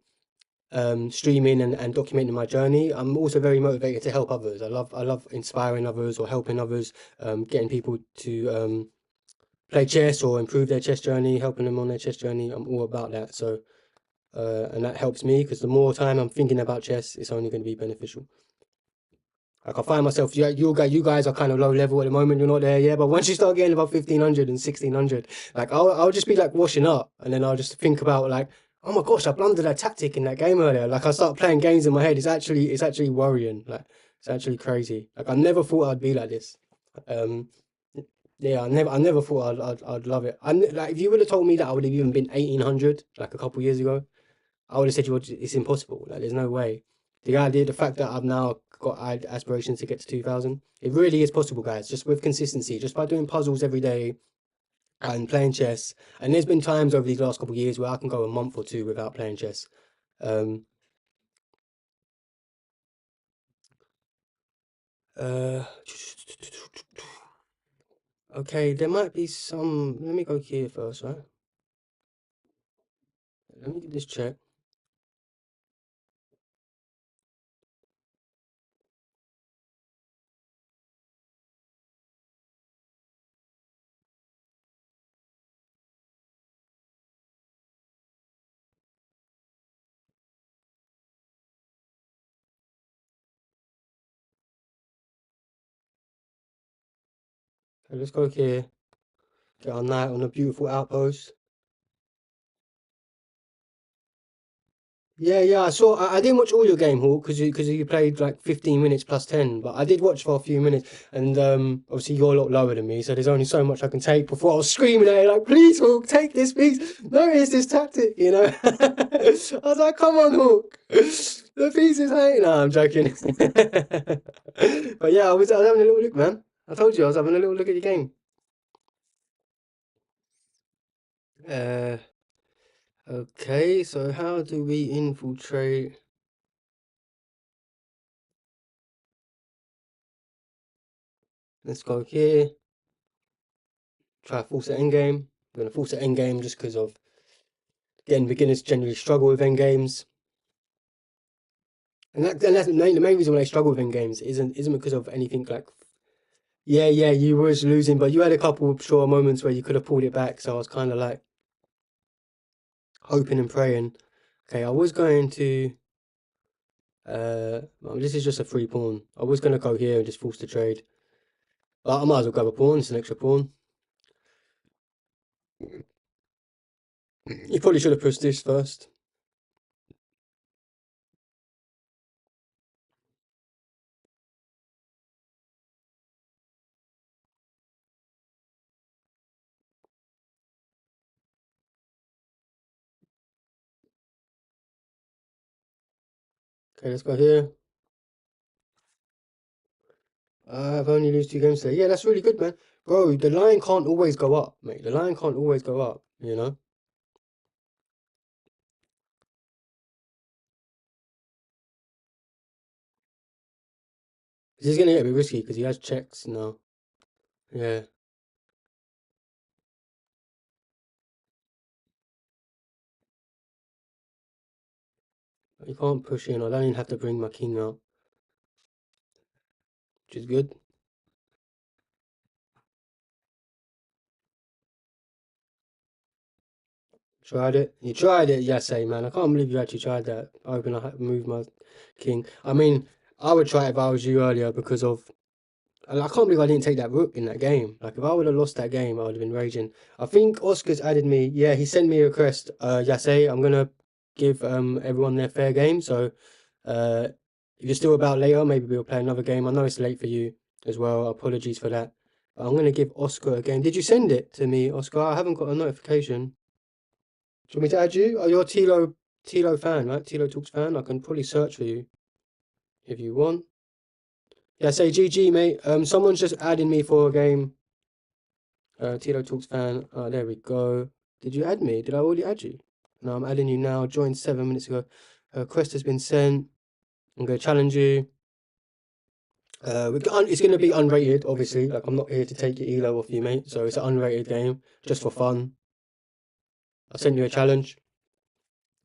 A: streaming and documenting my journey, I'm also very motivated to help others. I love inspiring others or helping others, getting people to play chess or improve their chess journey, helping them on their chess journey. I'm all about that. So and that helps me because the more time I'm thinking about chess, it's only going to be beneficial. Like I find myself, you guys are kind of low level at the moment. You're not there, yeah. But once you start getting about 1500 and 1600, like I'll just be like washing up, and then I'll just think about like, oh my gosh, I blundered that tactic in that game earlier. Like I start playing games in my head. It's actually worrying. Like it's actually crazy. Like I never thought I'd be like this. Um, yeah, I never thought I'd love it. Like if you would have told me that I would have even been 1800 like a couple years ago, I would have said it's impossible. Like there's no way. The fact that I've now got aspirations to get to 2000, it really is possible, guys. Just with consistency, just by doing puzzles every day and playing chess. And there's been times over these last couple of years where I can go a month or two without playing chess. Um, uh, okay, there might be some. Let me go here first, right? Let me get this check. Okay, let's go here. Get our knight on a beautiful outpost. Yeah, I saw. I didn't watch all your game, Hawk, because you played like 15 minutes plus 10. But I did watch for a few minutes, and obviously you're a lot lower than me, so there's only so much I can take before I was screaming at you like, "Please, Hawk, take this, please. Notice this tactic," you know. I was like, "Come on, Hawk, the piece is hanging." No, I'm joking. But yeah, I was having a little look, man. I told you I was having a little look at your game. Uh, okay, so how do we infiltrate? Let's go here. Try force it endgame. I'm going to force it endgame just because of, again, beginners generally struggle with endgames. And that's the main reason why they struggle with endgames isn't because of anything like, yeah, you was losing, but you had a couple of sure moments where you could have pulled it back. So I was kind of like hoping and praying. Okay, I was going to, well, this is just a free pawn. I was going to go here and just force the trade. But I might as well grab a pawn, it's an extra pawn. You probably should have pushed this first. Okay, let's go here. I've only lose 2 games today. Yeah, that's really good, man. Bro, the line can't always go up, mate. The line can't always go up, you know? This is gonna get a bit risky because he has checks now. Yeah. You can't push in. I don't even have to bring my king out, which is good. Tried it. You tried it, Yasei, man. I can't believe you actually tried that. I was gonna move my king. I mean, I would try it if I was you earlier because of. I can't believe I didn't take that rook in that game. Like, if I would have lost that game, I would have been raging. I think Oscar's added me. Yeah, he sent me a request. Yasei, I'm gonna give everyone their fair game. So, if you're still about later, maybe we'll play another game. I know it's late for you as well. Apologies for that. But I'm gonna give Oscar a game. Did you send it to me, Oscar? I haven't got a notification. Do you want me to add you? Oh, you're a Tilo fan, right? Tilo Talks fan. I can probably search for you if you want. Yeah, say GG, mate. Someone's just adding me for a game. Tilo Talks fan. Oh, there we go. Did you add me? Did I already add you? No, I'm adding you now. Joined 7 minutes ago. Quest has been sent. I'm gonna challenge you. It's gonna be unrated, obviously. Like, I'm not here to take your elo off you, mate. So it's an unrated game, just for fun. I sent you a challenge.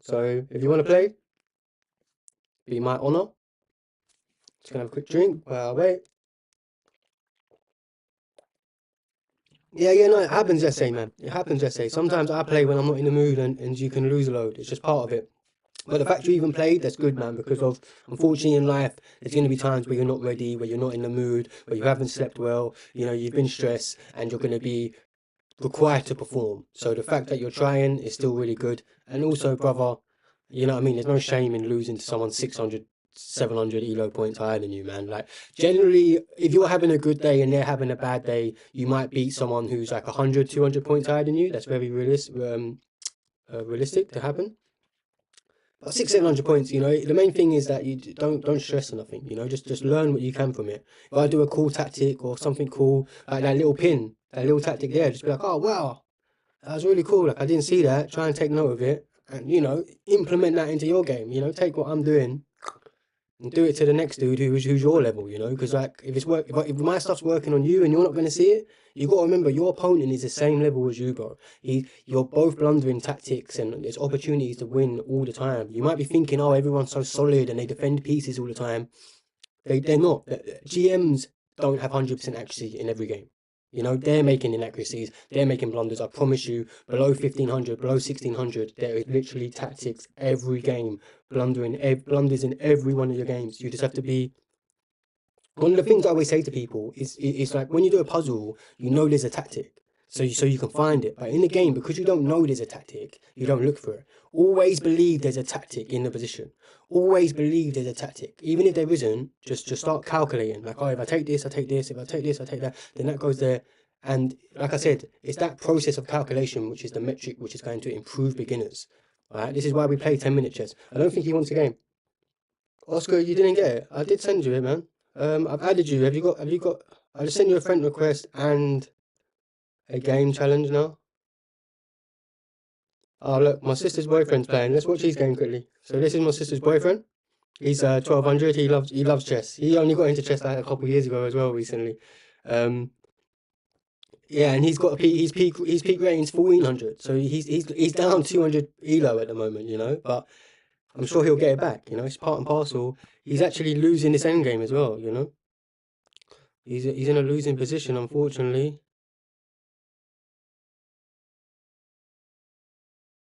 A: So if you want to play, be my honor. Just gonna have a quick drink while I wait. Yeah, no, it happens, Jesse, man. It happens, Jesse. Sometimes I play when I'm not in the mood and you can lose a load. It's just part of it. But the fact you even played, that's good, man, because of, unfortunately in life, there's going to be times where you're not ready, where you're not in the mood, where you haven't slept well, you know, you've been stressed, and you're going to be required to perform. So the fact that you're trying is still really good. And also, brother, you know what I mean? There's no shame in losing to someone 600, 700 elo points higher than you, man. Like, generally, if you're having a good day and they're having a bad day, you might beat someone who's like 100, 200 points higher than you. That's very realistic to happen. But 700 points, you know, the main thing is that you don't stress or nothing, you know, just learn what you can from it. If I do a cool tactic or something cool, like that little pin, that little tactic there, just be like, oh, wow, that was really cool. Like, I didn't see that. Try and take note of it and, you know, implement that into your game, you know, take what I'm doing and do it to the next dude who's your level, you know, because like if my stuff's working on you and you're not going to see it, you got to remember your opponent is the same level as you, bro. You're both blundering tactics and there's opportunities to win all the time. You might be thinking, oh, everyone's so solid and they defend pieces all the time. They're not. GMs don't have 100% accuracy in every game. You know, they're making inaccuracies, they're making blunders. I promise you, below 1500, below 1600, there is literally tactics every game, blunders in every one of your games. You just have to be. One of the things I always say to people is like when you do a puzzle, you know there's a tactic. so you can find it. But in the game, because you don't know there's a tactic, you don't look for it. Always believe there's a tactic in the position. Always believe there's a tactic. Even if there isn't, just start calculating. Like, oh, if I take this, I take this. If I take this, I take that. Then that goes there. And like I said, it's that process of calculation which is the metric which is going to improve beginners. All right, this is why we play 10-minute chess. I don't think he wants a game. Oscar, you didn't get it. I did send you it, man. I've added you. Have you got? I just sent you a friend request and a game challenge now. Oh look, my sister's boyfriend's playing. Let's watch his game quickly. So this is my sister's boyfriend. He's 1200. He loves chess. He only got into chess like a couple of years ago as well recently. Yeah, and he's got his peak rating's 1400. So he's down 200 elo at the moment, you know. But I'm sure he'll get it back. You know, it's part and parcel. He's actually losing this end game as well. You know, he's in a losing position, unfortunately.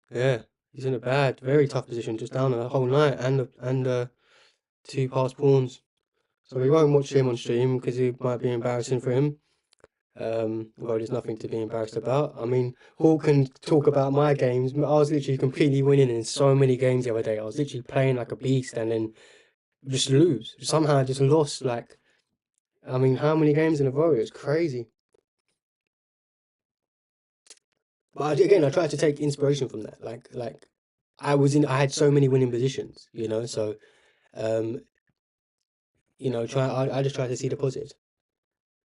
A: Yeah, he's in a bad, very tough position, just down a whole night and two passed pawns. So we won't watch him on stream because it might be embarrassing for him. Well, there's nothing to be embarrassed about. I mean, Hall can talk about my games. I was literally completely winning in so many games the other day. I was literally playing like a beast and then just lose. Somehow I just lost like, I mean, how many games in a row? It was crazy. But again, I tried to take inspiration from that. Like I had so many winning positions, you know. So, um, you know, I just try to see the positives.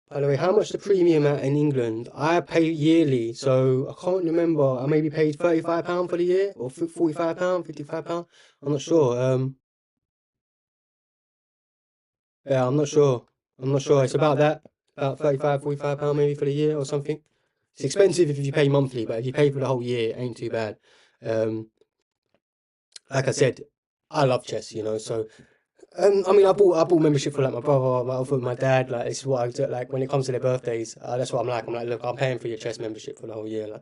A: By the way, how much the premium at in England? I pay yearly, so I can't remember. I maybe paid £35 for the year, or £45, £55. I'm not sure. Yeah, I'm not sure. I'm not sure. It's about that, about 35, £45 maybe for the year or something. It's expensive if you pay monthly, but if you pay for the whole year, it ain't too bad. Um, like I said, I love chess, you know, so I mean, I bought membership for like my brother, for my dad. Like, this is what I do. Like, when it comes to their birthdays, that's what I'm like. I'm like, look, I'm paying for your chess membership for the whole year. Like,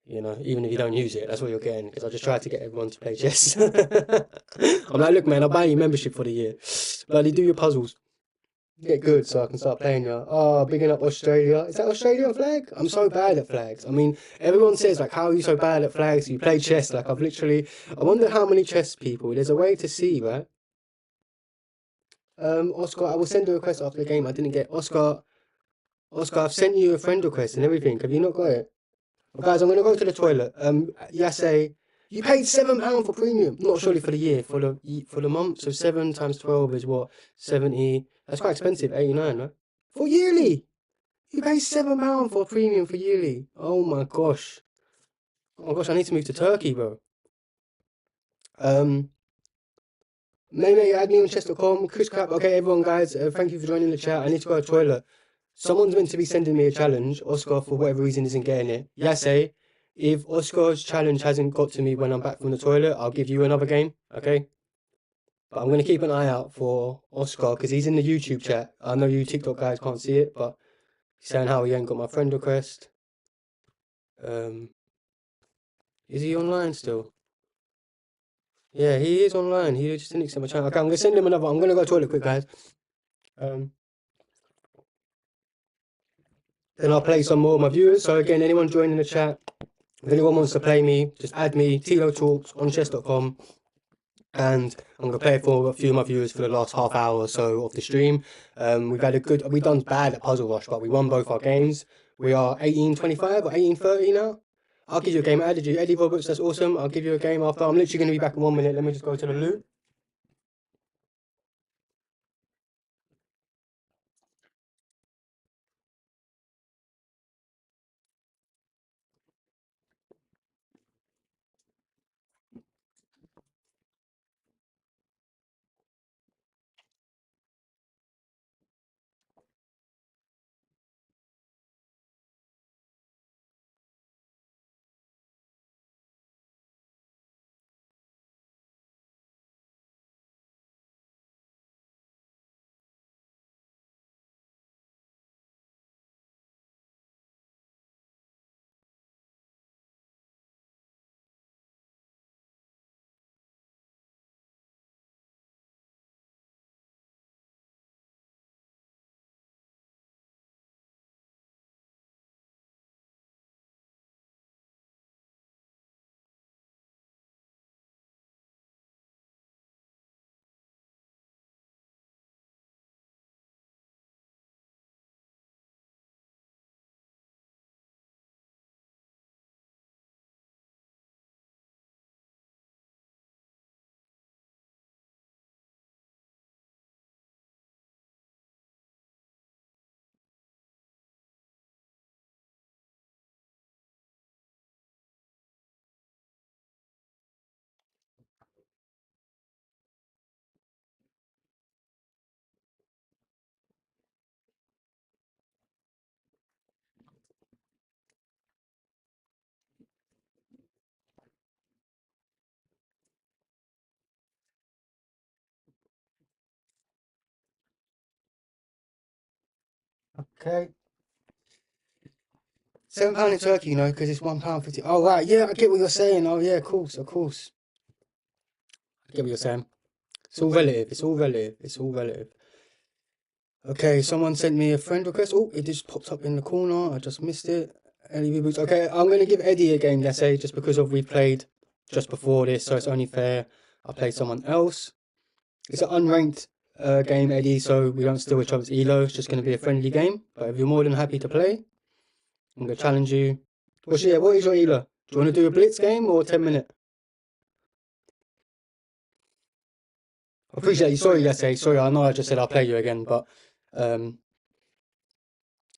A: you know, even if you don't use it, that's what you're getting. Because I just try to get everyone to play chess. I'm like, look, man, I'll buy you membership for the year. Bloody do your puzzles. Get good so I can start playing you. Oh, bigging up Australia. Is that Australian flag? I'm so bad at flags. I mean, everyone says, like, how are you so bad at flags? You play chess. Like, I wonder how many chess people. There's a way to see, right? Oscar, I will send a request after the game. I didn't get Oscar. Oscar, I've sent you a friend request and everything. Have you not got it? Well, guys, I'm gonna go to the toilet. Yase, you paid £7 for premium. Not surely for the year, for the month. So 7 times 12 is what? 70. That's quite expensive. 89, right? For yearly. You pay £7 for premium for yearly. Oh my gosh. Oh my gosh, I need to move to Turkey, bro. Maybe add me on chess.com. Chris Crap. Okay, everyone, guys. Thank you for joining the chat. I need to go to the toilet. Someone's meant to be sending me a challenge. Oscar, for whatever reason, isn't getting it. Yase, if Oscar's challenge hasn't got to me when I'm back from the toilet, I'll give you another game, okay? But I'm going to keep an eye out for Oscar because he's in the YouTube chat. I know you TikTok guys can't see it, but he's saying how he ain't got my friend request. Is he online still? Yeah, he is online. He just didn't accept my channel. Okay, I'm going to send him another. I'm going to go to the toilet quick, guys. Then I'll play some more of my viewers. So again, anyone joining the chat, if anyone wants to play me, just add me, Tilo Talks on chess.com. And I'm going to play for a few of my viewers for the last half hour or so of the stream. We've done bad at Puzzle Rush, but we won both our games. We are 1825 or 1830 now. I'll give you a game. I added you, Eddie Roberts, that's awesome. I'll give you a game after. I'm literally going to be back in 1 minute. Let me just go to the loo. Okay. £7 in Turkey, you know, because it's £1.50. Oh, right, yeah, I get what you're saying. Oh, yeah, of course, of course. I get what you're saying. It's all relative, it's all relative, it's all relative. Okay, someone sent me a friend request. Oh, it just popped up in the corner. I just missed it. Eddie Reboots. Okay, I'm going to give Eddie a game, let's say, just because of we played just before this, so it's only fair. I played someone else. It's an unranked game, Eddie, so we don't steal each other's elo. It's just going to be a friendly game. But if you're more than happy to play, I'm going to challenge you. What is your elo? Do you want to do a blitz game or 10-minute? I appreciate you. Sorry, Yase. Sorry, I know I just said I'll play you again, but I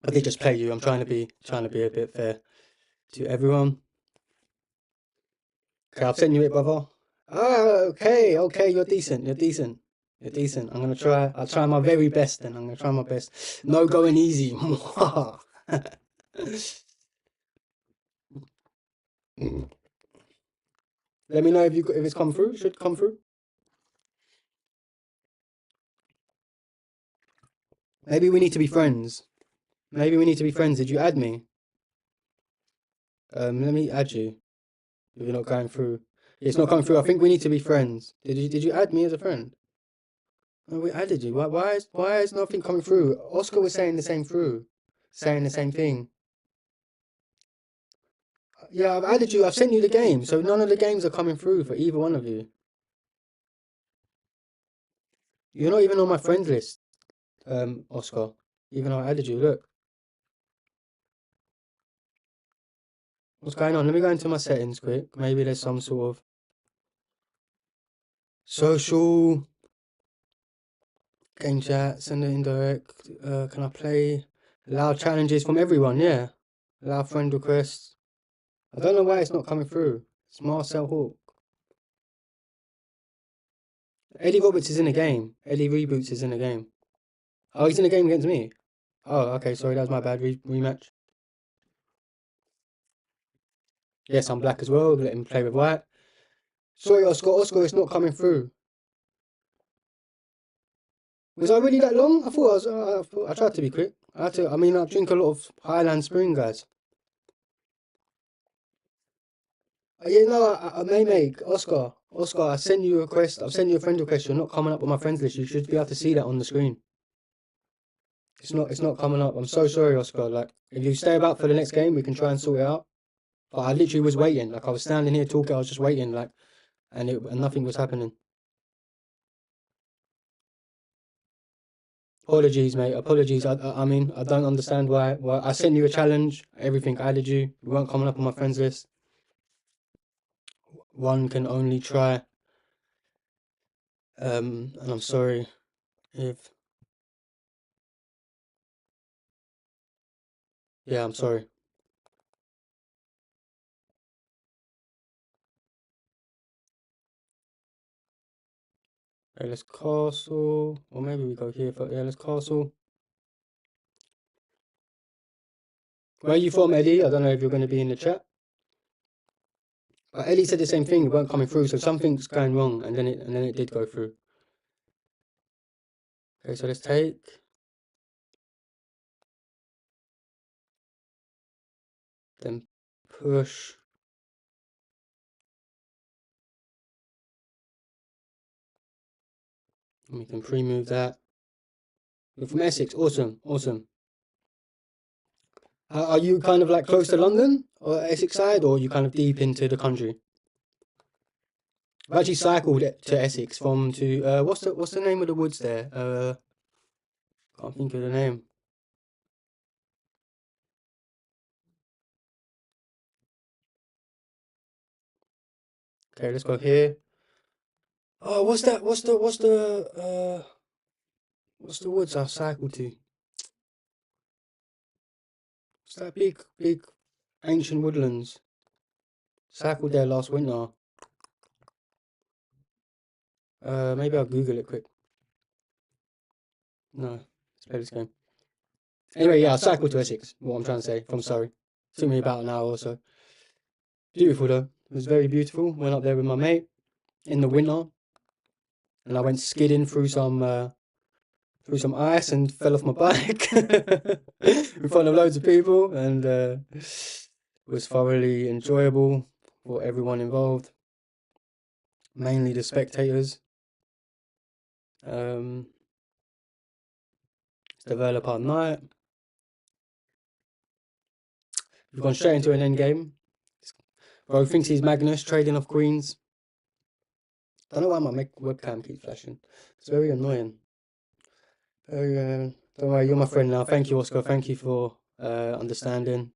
A: did just play you. I'm trying to be a bit fair to everyone. Okay, I've sent you it, brother. Ah, okay, you're decent. I'm gonna try. I'll try my very best. Then I'm gonna try my best. No going easy. Let me know if it's come through. Should come through. Maybe we need to be friends. Did you add me? Let me add you. If you're not going through. It's not coming through. I think we need to be friends. Did you add me as a friend? Oh, we added you. Why is nothing coming through? Oscar was saying the same thing. Yeah, I've added you. I've sent you the game, so none of the games are coming through for either one of you. You're not even on my friends list, Oscar. Even though I added you. Look. What's going on? Let me go into my settings quick. Maybe there's some sort of social game chat, send it indirect. Can I play? Allow challenges from everyone, yeah. Allow friend requests. I don't know why it's not coming through. It's Marcel Hawk. Eddie Roberts is in the game. Eddie Reboots is in the game. Oh, he's in the game against me. Oh, okay, sorry, that was my bad. Rematch. Yes, I'm black as well. Let him play with white. Sorry, Oscar, it's not coming through. Was I really that long? I thought I tried to be quick. I drink a lot of Highland Spring, guys. Yeah, no, I may make Oscar, I sent you a request. I've sent you a friend request. You're not coming up on my friends list. You should be able to see that on the screen. It's not coming up. I'm so sorry, Oscar. Like, if you stay about for the next game, we can try and sort it out. But I literally was waiting. Like, I was standing here talking. I was just waiting. Like, and nothing was happening. Apologies, mate. Apologies. I mean, I don't understand why. I sent you a challenge. Everything I added you. You weren't coming up on my friends list. One can only try. And I'm sorry if. Yeah, I'm sorry. Okay, let's castle. Or maybe we go here for. Yeah, let's castle. Where are you from, Eddie? I don't know if you're going to be in the chat. But Eddie said the same thing. It weren't coming through, so something's going wrong, and then it did go through. Okay, so let's take. Then push. And we can pre-move that. You're from Essex. Awesome. Are you kind of like close to London or Essex side, or are you kind of deep into the country? I've actually cycled to Essex from to what's the name of the woods there? Can't think of the name. Okay, let's go here. Oh, what's that? What's the woods I've cycled to? It's that big ancient woodlands. Cycled there last winter. Maybe I'll Google it quick. No, let's play this game. Anyway, yeah, I cycled to Essex. What I'm trying to say, from Surrey. Took me about an hour or so. Beautiful though. It was very beautiful. Went up there with my mate in the winter, and I went skidding through some through some ice and fell off my bike in front of loads of people, and was thoroughly enjoyable for everyone involved, mainly the spectators. It's developer night. We've gone straight into an end game. Bro thinks he's Magnus trading off queens. Don't know why my webcam keeps flashing. It's very annoying. Don't worry, you're my friend now. Thank you, Oscar. Thank you for understanding.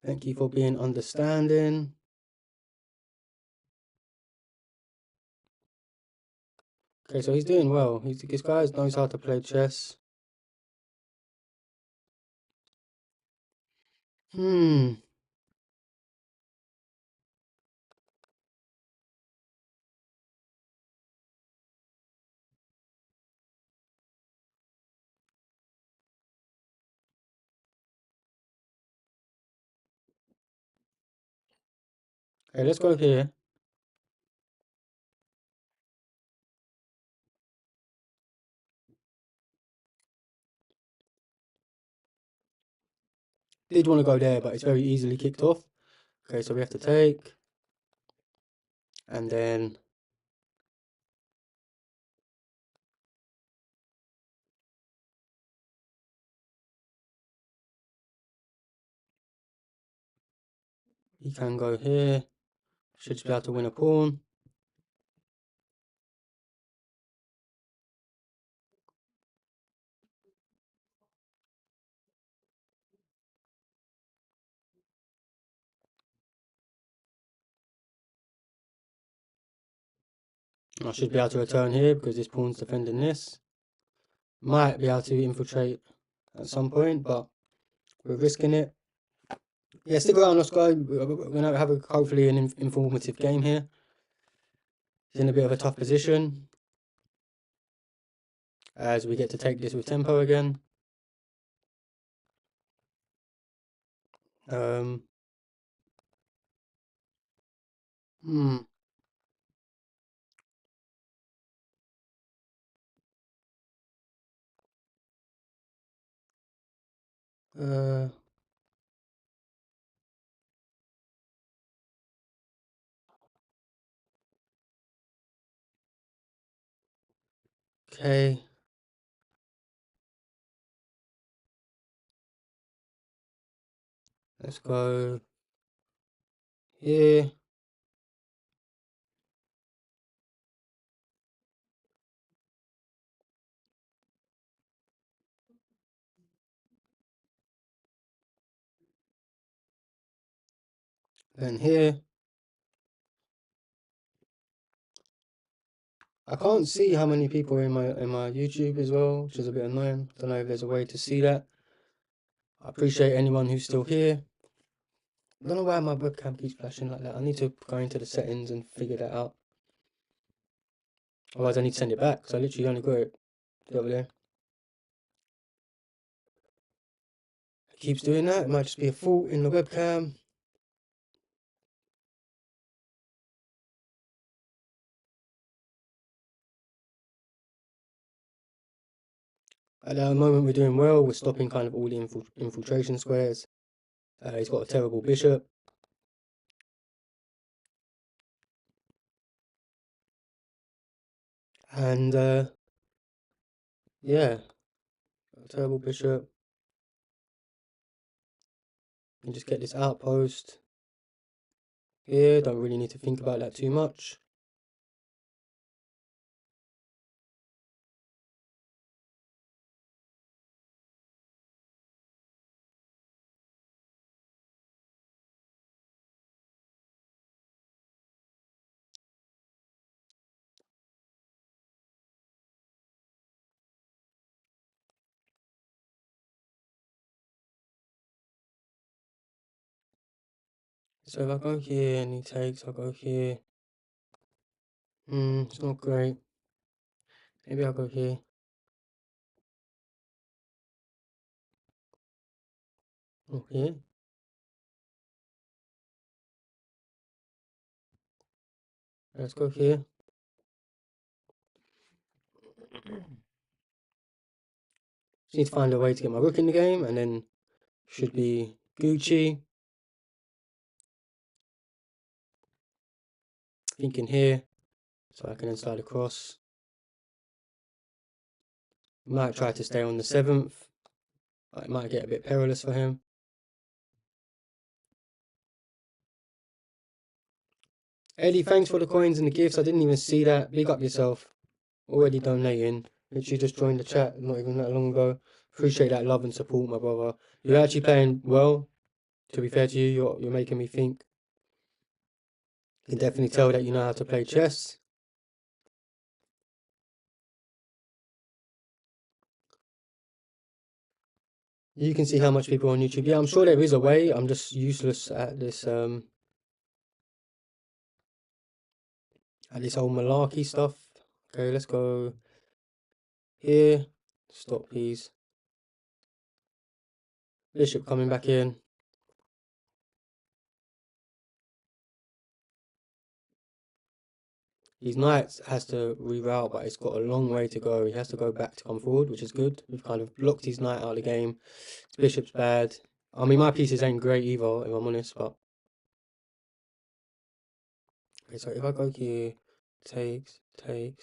A: Thank you for being understanding. Okay, so he's doing well. This guy knows how to play chess. Hmm. Okay, let's go here. Did want to go there, but it's very easily kicked off. Okay, so we have to take. And then he can go here. Should be able to win a pawn. I should be able to return here because this pawn's defending this. Might be able to infiltrate at some point, but we're risking it. Yeah, stick around, Oscar. We're going to have hopefully an informative game here. He's in a bit of a tough position, as we get to take this with tempo again. Hmm. Uh. Okay. Let's go here. Then here. I can't see how many people are in my YouTube as well, which is a bit annoying. Don't know if there's a way to see that. I appreciate anyone who's still here. I don't know why my webcam keeps flashing like that. I need to go into the settings and figure that out. Otherwise I need to send it back, because I literally only got it over there. It keeps doing that. It might just be a fault in the webcam. At the moment we're doing well. We're stopping kind of all the infiltration squares. He's got a terrible bishop. And yeah, a terrible bishop. And just get this outpost here. Don't really need to think about that too much. So if I go here and he takes, I'll go here. It's not great. Maybe I'll go here. Oh, here. Let's go here. Just need to find a way to get my rook in the game, and then should be Gucci. Thinking here, so I can then slide across. Might try to stay on the 7th, but it might get a bit perilous for him. Eddie, thanks for the coins and the gifts. I didn't even see that. Big up yourself. Already donating. Literally just joined the chat not even that long ago. Appreciate that love and support, my brother. You're actually playing well. To be fair to you, you're making me think. You can definitely tell that you know how to play chess. You can see how much people on YouTube. Yeah, I'm sure there is a way. I'm just useless at this whole malarkey stuff. Okay, let's go here. Stop these. Bishop coming back in. His knight has to reroute, but it's got a long way to go. He has to go back to come forward, which is good. We've kind of blocked his knight out of the game. His bishop's bad. I mean, my pieces ain't great either, if I'm honest, but... Okay, so if I go here, takes... okay,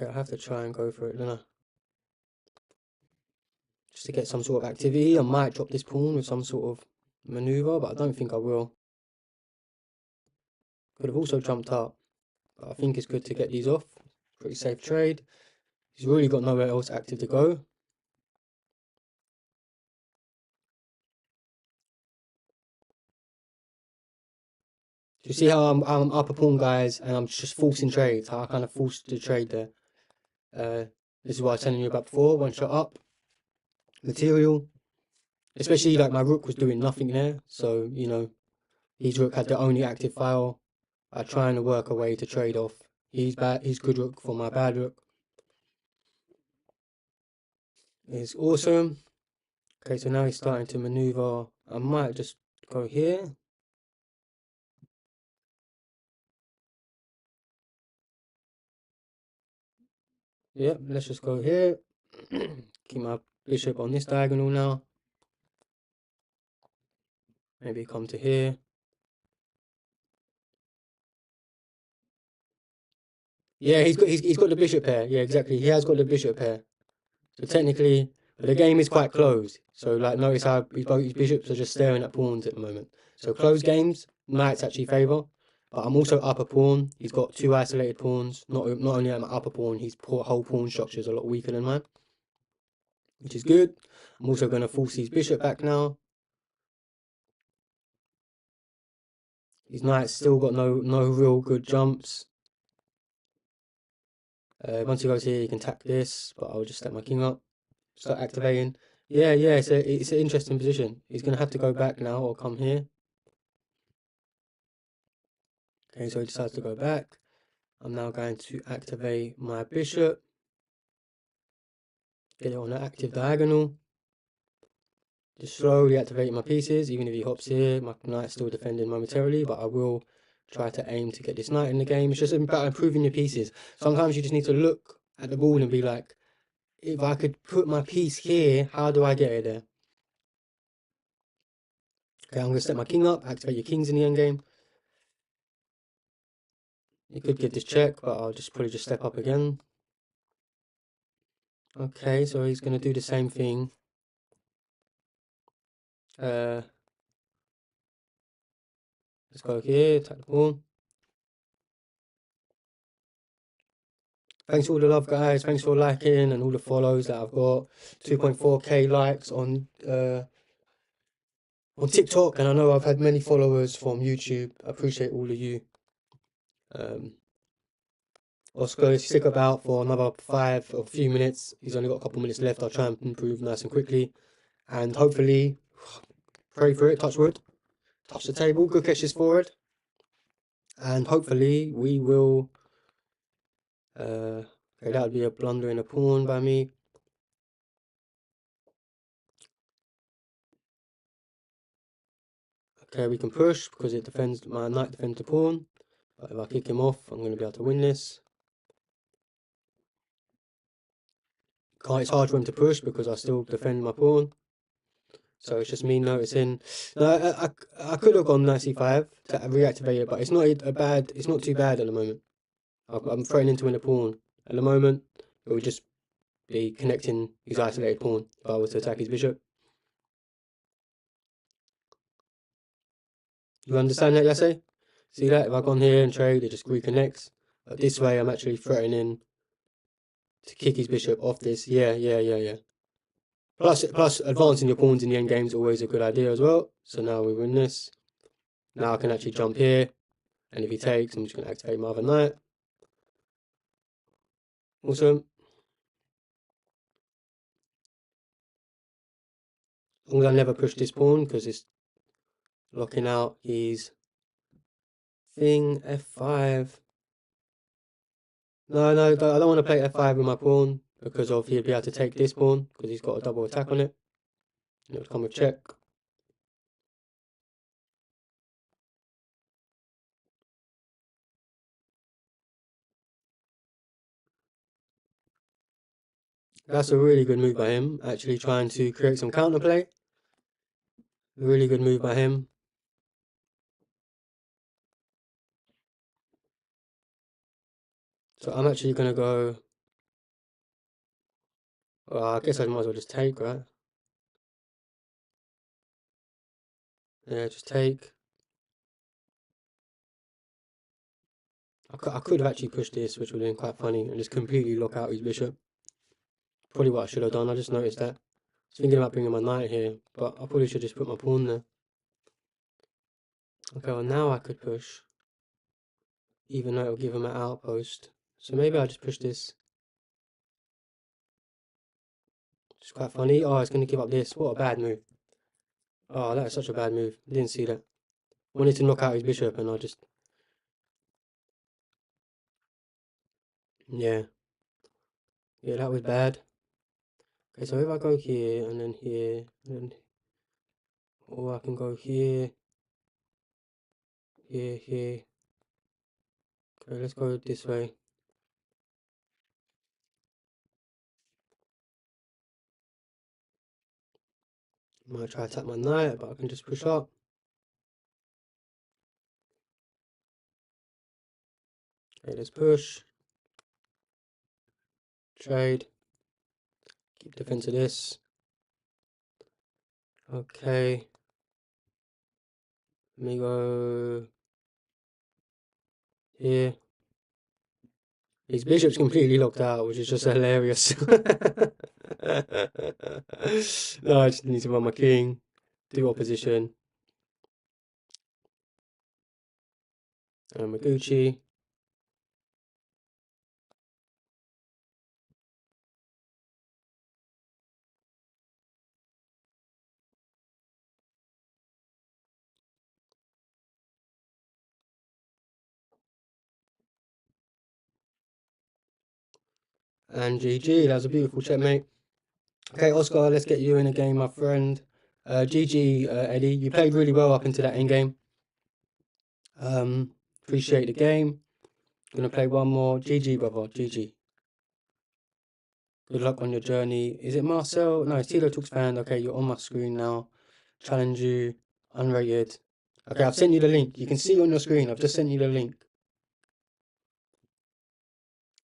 A: I have to try and go for it, don't I? Just to get some sort of activity. I might drop this pawn with some sort of maneuver, but I don't think I will. Could have also jumped up, but I think it's good to get these off. Pretty safe trade. He's really got nowhere else active to go. You see how I'm up a pawn, guys, and I'm just forcing trades. How I kind of forced the trade there. This is what I was telling you about before. One shot up. Material. Especially like my rook was doing nothing there. So, you know, his rook had the only active file. I'm trying to work a way to trade off his good rook for my bad rook. It's awesome. Okay, so now he's starting to maneuver. I might just go here. Yep, let's just go here. Keep my bishop on this diagonal now. Maybe come to here. Yeah, he's got the bishop pair. Yeah, exactly. He has got the bishop pair. So technically, the game is quite closed. So like, notice how his bishops are just staring at pawns at the moment. So closed games, knights actually favour. But I'm also up a pawn. He's got 2 isolated pawns. Not only am I up a pawn, his whole pawn structure is a lot weaker than mine, which is good. I'm also going to force his bishop back now. His knight's still got no real good jumps. Once he goes here, he can attack this, but I'll just step my king up, start activating. Yeah, it's an interesting position. He's going to have to go back now or come here. Okay, so he decides to go back. I'm now going to activate my bishop. Get it on the active diagonal. Just slowly activating my pieces. Even if he hops here, my knight's still defending momentarily, but I will try to aim to get this knight in the game. It's just about improving your pieces. Sometimes you just need to look at the ball and be like, if I could put my piece here, how do I get it there? Okay, I'm going to set my king up, activate your kings in the endgame. You could give this check, but I'll probably just step up again. Okay, so he's going to do the same thing. Let's go here, attack the pawn. Thanks for all the love, guys. Thanks for liking and all the follows that I've got. 2.4k likes on TikTok, and I know I've had many followers from YouTube. I appreciate all of you. Oscar, stick about for another 5 or few minutes. He's only got a couple minutes left. I'll try and improve nice and quickly, and hopefully, pray for it. Touch wood. Touch the table. Good catches forward, and hopefully we will. Okay, that would be a blunder in a pawn by me. Okay, we can push because it defends, my knight defends the pawn. But if I kick him off, I'm going to be able to win this. it's hard for him to push because I still defend my pawn. So it's just me noticing. No, I could have gone knight c5 to reactivate it, but it's not it's not too bad at the moment. I'm threatening to win a pawn. At the moment, it would just be connecting his isolated pawn if I was to attack his bishop. You understand that, Yase? See that? If I go on here and trade, it just reconnects. But this way, I'm actually threatening to kick his bishop off this. Yeah. Plus, advancing your pawns in the endgame is always a good idea as well. So now we win this. Now I can actually jump here. And if he takes, I'm just going to activate my other knight. Awesome. As long as I never push this pawn, because it's locking out his thing. F5. No, I don't want to play F5 with my pawn, because of he'll be able to take this pawn, because he's got a double attack on it. And it would come with check. That's a really good move by him, actually trying to create some counterplay. A really good move by him. So I'm actually going to go... Well, I guess I might as well just take, right? Yeah, just take. I could have actually pushed this, which would have been quite funny, and just completely lock out his bishop. Probably what I should have done, I just noticed that. I was thinking about bringing my knight here, but I probably should just put my pawn there. Okay, well now I could push, even though it'll give him an outpost. So maybe I'll just push this. It's quite funny. Oh, it's going to give up this. What a bad move. Oh, that is such a bad move. Didn't see that. Wanted to knock out his bishop and I just... Yeah. Yeah, that was bad. Okay, so if I go here and then here, and or I can go here, here. Okay, let's go this way. I might try to attack my knight, but I can just push up. Okay, let's push. Trade. Keep defense of this. Okay. Let me go here. His bishop's completely locked out, which is just hilarious. No, I just need to run my king, do opposition. And Maguchi. And GG, that was a beautiful checkmate. Okay, Oscar, let's get you in a game, my friend. GG, Eddie, you played really well up into that endgame. Appreciate the game. Gonna play one more. GG, brother, GG. Good luck on your journey. Is it Marcel? No, it's Tilo Talks fan. Okay, you're on my screen now. Challenge you, unrated. Okay, I've sent you the link. You can see on your screen. I've just sent you the link.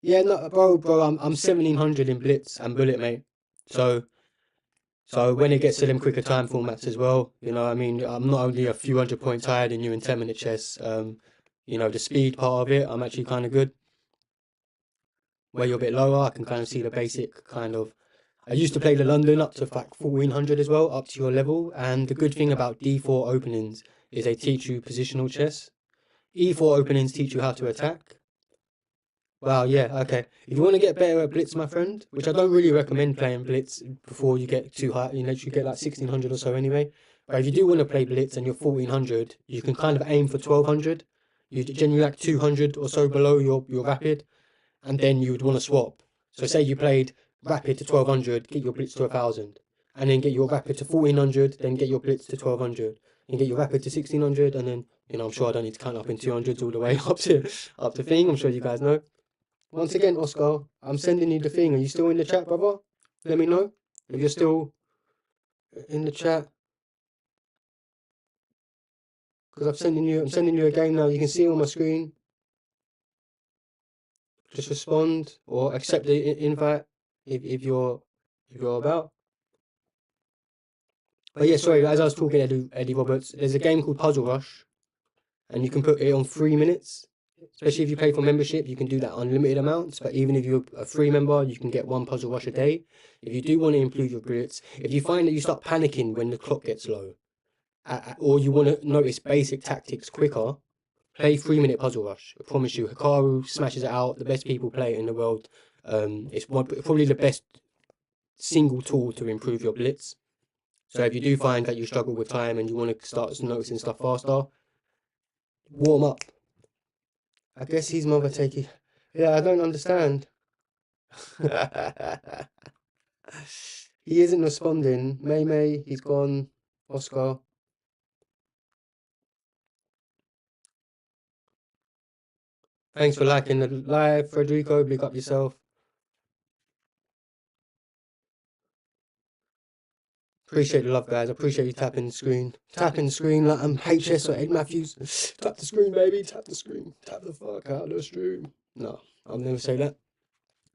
A: Yeah, no, bro, I'm 1700 in Blitz and Bullet, mate. So when it gets to them quicker time formats as well, you know, I mean, I'm not only a few 100 points higher than you in 10-minute chess. You know, the speed part of it, I'm actually kind of good. Where you're a bit lower, I can kind of see the basic kind of. I used to play the London up to like 1400 as well, up to your level. And the good thing about D4 openings is they teach you positional chess. E4 openings teach you how to attack. Wow, yeah, okay. If you want to get better at Blitz, my friend, which I don't really recommend playing Blitz before you get too high, you know, you get like 1600 or so anyway. But if you do want to play Blitz and you're 1400, you can kind of aim for 1200. You generally like 200 or so below your rapid, and then you would want to swap. So say you played rapid to 1200, get your Blitz to 1000, and then get your rapid to 1400, then get your Blitz to 1200, and get your rapid to 1600, and then, you know, I'm sure I don't need to count up in 200s all the way up to thing. I'm sure you guys know. Once again, Oscar, I'm sending you the thing. Are you still in the chat, brother? Let me know if you're still in the chat, because I'm sending you a game now. You can see it on my screen. Just respond or accept the invite if you're about. But yeah, sorry, as I was talking, Eddie Roberts, there's a game called Puzzle Rush, and you can put it on 3 minutes. Especially if you pay for membership, you can do that unlimited amounts. But even if you're a free member, you can get 1 Puzzle Rush a day. If you do want to improve your grits, if you find that you start panicking when the clock gets low, or you want to notice basic tactics quicker, play 3 minute Puzzle Rush. I promise you, Hikaru smashes it out. The best people play it in the world. It's probably the best single tool to improve your blitz. So if you do find that you struggle with time and you want to start noticing stuff faster, warm up. I guess he's mother takey. Yeah, I don't understand. He isn't responding. May, he's gone. Oscar. Thanks for liking the live, Federico. Big up yourself. Appreciate the love, guys. I appreciate you tapping the screen. Tapping the screen like I'm HS or Ed Matthews. Tap the screen, baby. Tap the screen. Tap the fuck out of the stream. No, I'll never say that.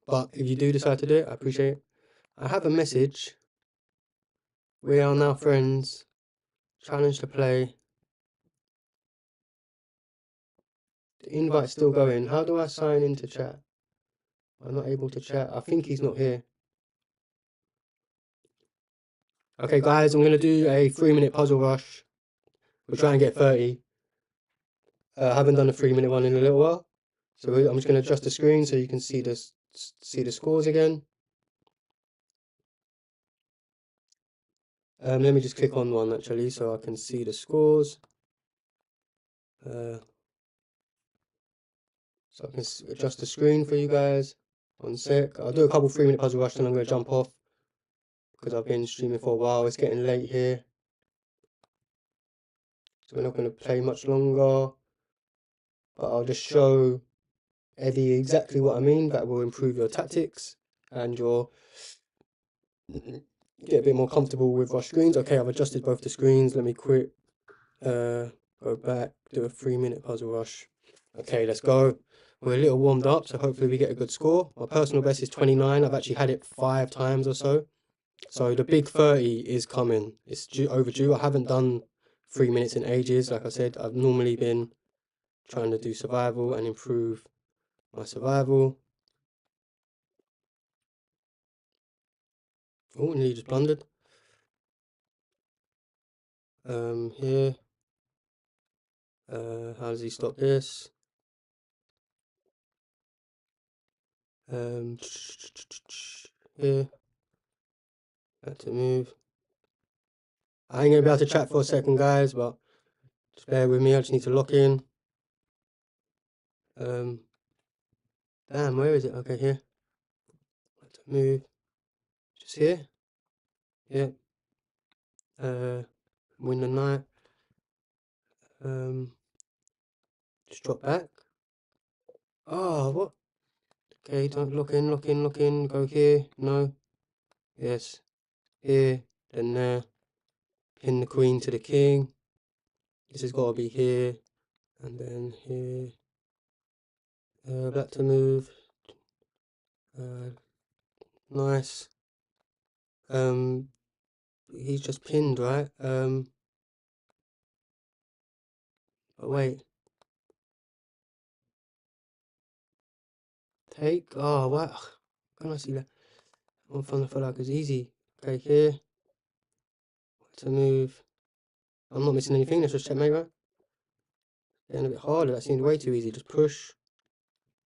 A: But if you do decide to do it, I appreciate it. I have a message. We are now friends. Challenge to play. The invite's still going. How do I sign into chat? I'm not able to chat. I think he's not here. Okay, guys, I'm going to do a 3 minute puzzle rush. We'll try and get 30. I haven't done a 3 minute one in a little while. So I'm just going to adjust the screen so you can see the scores again. Let me just click on one actually so I can see the scores. So I can adjust the screen for you guys. 1 sec. I'll do a couple 3 minute puzzle rush and I'm going to jump off because I've been streaming for a while. It's getting late here. So we're not going to play much longer. But I'll just show Eddie exactly what I mean. That will improve your tactics and your get a bit more comfortable with rush screens. Okay, I've adjusted both the screens. Let me quit. Go back. Do a 3 minute puzzle rush. Okay, let's go. We're a little warmed up, so hopefully we get a good score. My personal best is 29. I've actually had it 5 times or so. So the big 30 is coming. It's overdue. I haven't done 3 minutes in ages. Like I said, I've normally been trying to do survival and improve my survival. Oh, nearly just blundered. Here. How does he stop this? Here. Had to move. I ain't gonna be able to chat for a second, guys, but just bear with me. I just need to lock in. Damn, where is it? Okay, here. Had to move. Just here. Yeah. Win the night. Just drop back. Oh, what? Okay, don't lock in, lock in, lock in. Go here. No. Yes. Here. Then there. Pin the queen to the king. This has got to be here. And then here. Back to move. Nice. He's just pinned, right? But wait. Take. Oh, what? Can I see that? One fun, I feel like it's easy. Okay, here. To move. I'm not missing anything. Let's just checkmate, right? Getting a bit harder. That seemed way too easy. Just push.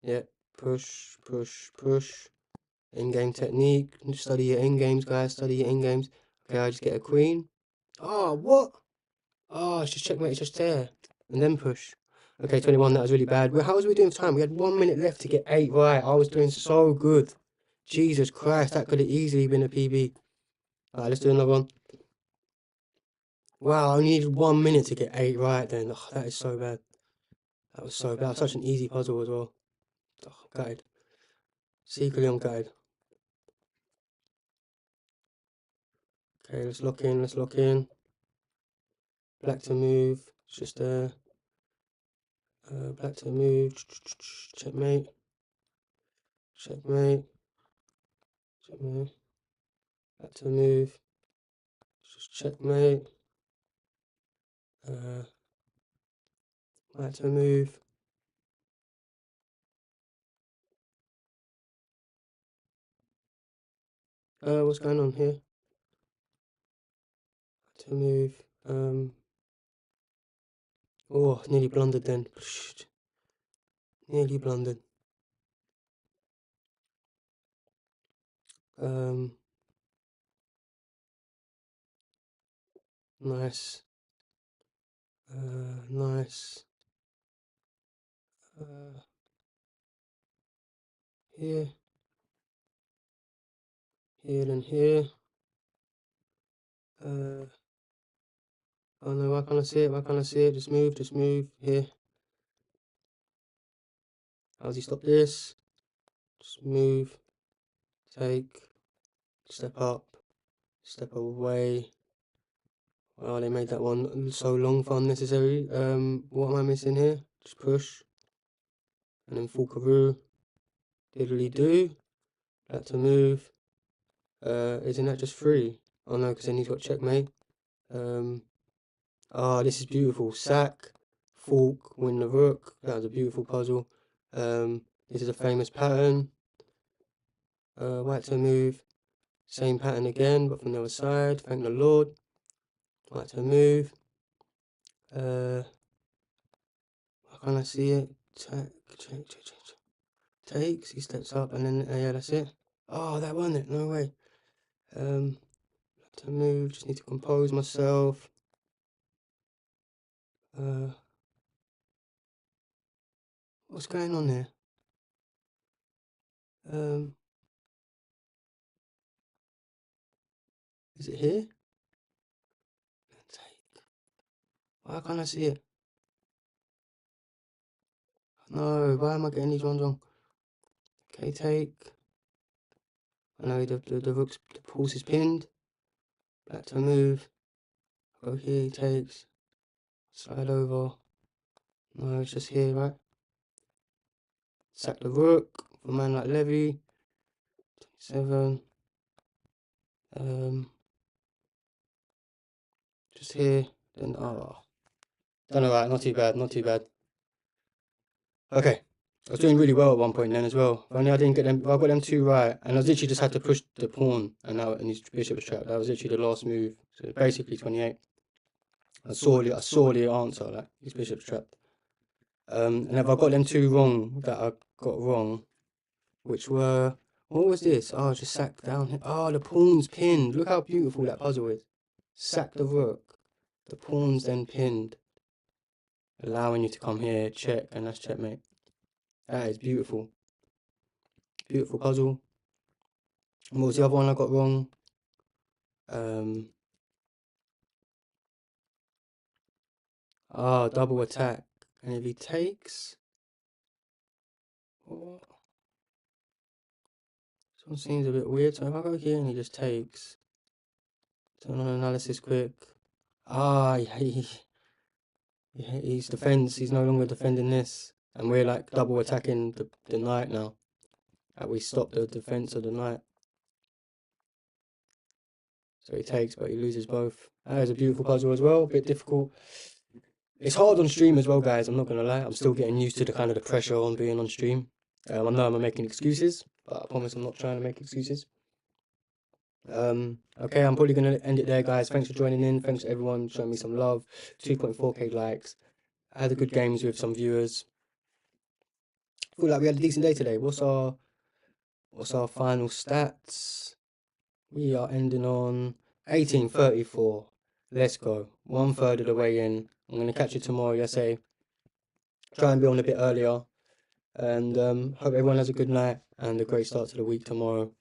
A: Yeah. Push, push, push. End-game technique. Study your end games, guys. Study your end games. Okay, I just get a queen. Oh, what? Oh, it's just checkmate. It's just there. And then push. Okay, 21. That was really bad. Well, how was we doing for time? We had 1 minute left to get 8 right. I was doing so good. Jesus Christ, that could have easily been a PB. Alright, let's do another one. Wow, I only needed 1 minute to get 8 right then. Oh, that is so bad. That was so bad. Such an easy puzzle as well. Oh, gutted. Secretly I'm gutted. Okay, let's lock in, let's lock in. Black to move, it's just there. Black to move, checkmate. Checkmate. Checkmate. Black to move, just checkmate. Black to move. What's going on here? To move. Oh, nearly blundered then. Nearly blundered. Nice. Nice. Here. Here and here. Oh no, why can't I see it? Why can't I see it? Just move. Here. How does he stop this? Just move. Take. Step up. Step away. Oh, they made that one so long for unnecessary. What am I missing here? Just push. And then full karoo. Diddly do. Black to move. Isn't that just free? Oh no, because then he's got checkmate. Oh, this is beautiful. Sack, fork, win the rook. That was a beautiful puzzle. This is a famous pattern. White to move. Same pattern again, but from the other side. Thank the Lord. White to move. How can I see it? Takes. He steps up, and then yeah, that's it. Oh, that wasn't it. No way. To move. Just need to compose myself. What's going on here? Is it here? Take. Why can't I see it? No, why am I getting these ones wrong? Okay, take. I know the rook's, the horse is pinned. Black to move. Go here, he takes. Slide over. No, it's just here, right? Sack the rook for a man like Levy. 27. Just here. Then, oh. Done alright, not too bad, not too bad. Okay. I was doing really well at one point then as well. If only I didn't get them, if I got them two right, and I was literally just had to push the pawn, and now and his bishop was trapped. That was literally the last move. So basically 28. I saw the answer, like his bishop's trapped. And if I got them two wrong that I got wrong, which were, what was this? Oh, just sack down here. Oh, the pawn's pinned. Look how beautiful that puzzle is. Sack the rook. The pawn's then pinned, allowing you to come here, check, and that's checkmate. That is beautiful. Beautiful puzzle. And what was the other one I got wrong? Double attack. And if he takes, what? This one seems a bit weird. So if I go here and he just takes, turn on analysis quick. He's defends. He's no longer defending this, and we're like double attacking the knight now. Like we stop the defense of the knight. So he takes, but he loses both. That is a beautiful puzzle as well. A bit difficult. It's hard on stream as well, guys. I'm not gonna lie. I'm still getting used to the kind of the pressure on being on stream. I know I'm making excuses, but I promise I'm not trying to make excuses. Okay, I'm probably gonna end it there, guys. Thanks for joining in. Thanks to everyone showing me some love. 2.4k likes. I had a good games with some viewers. Feel like we had a decent day today. What's our final stats? We are ending on 1834. Let's go. 1/3 of the way in. I'm gonna catch you tomorrow, yes, try and be on a bit earlier. And hope everyone has a good night and a great start to the week tomorrow.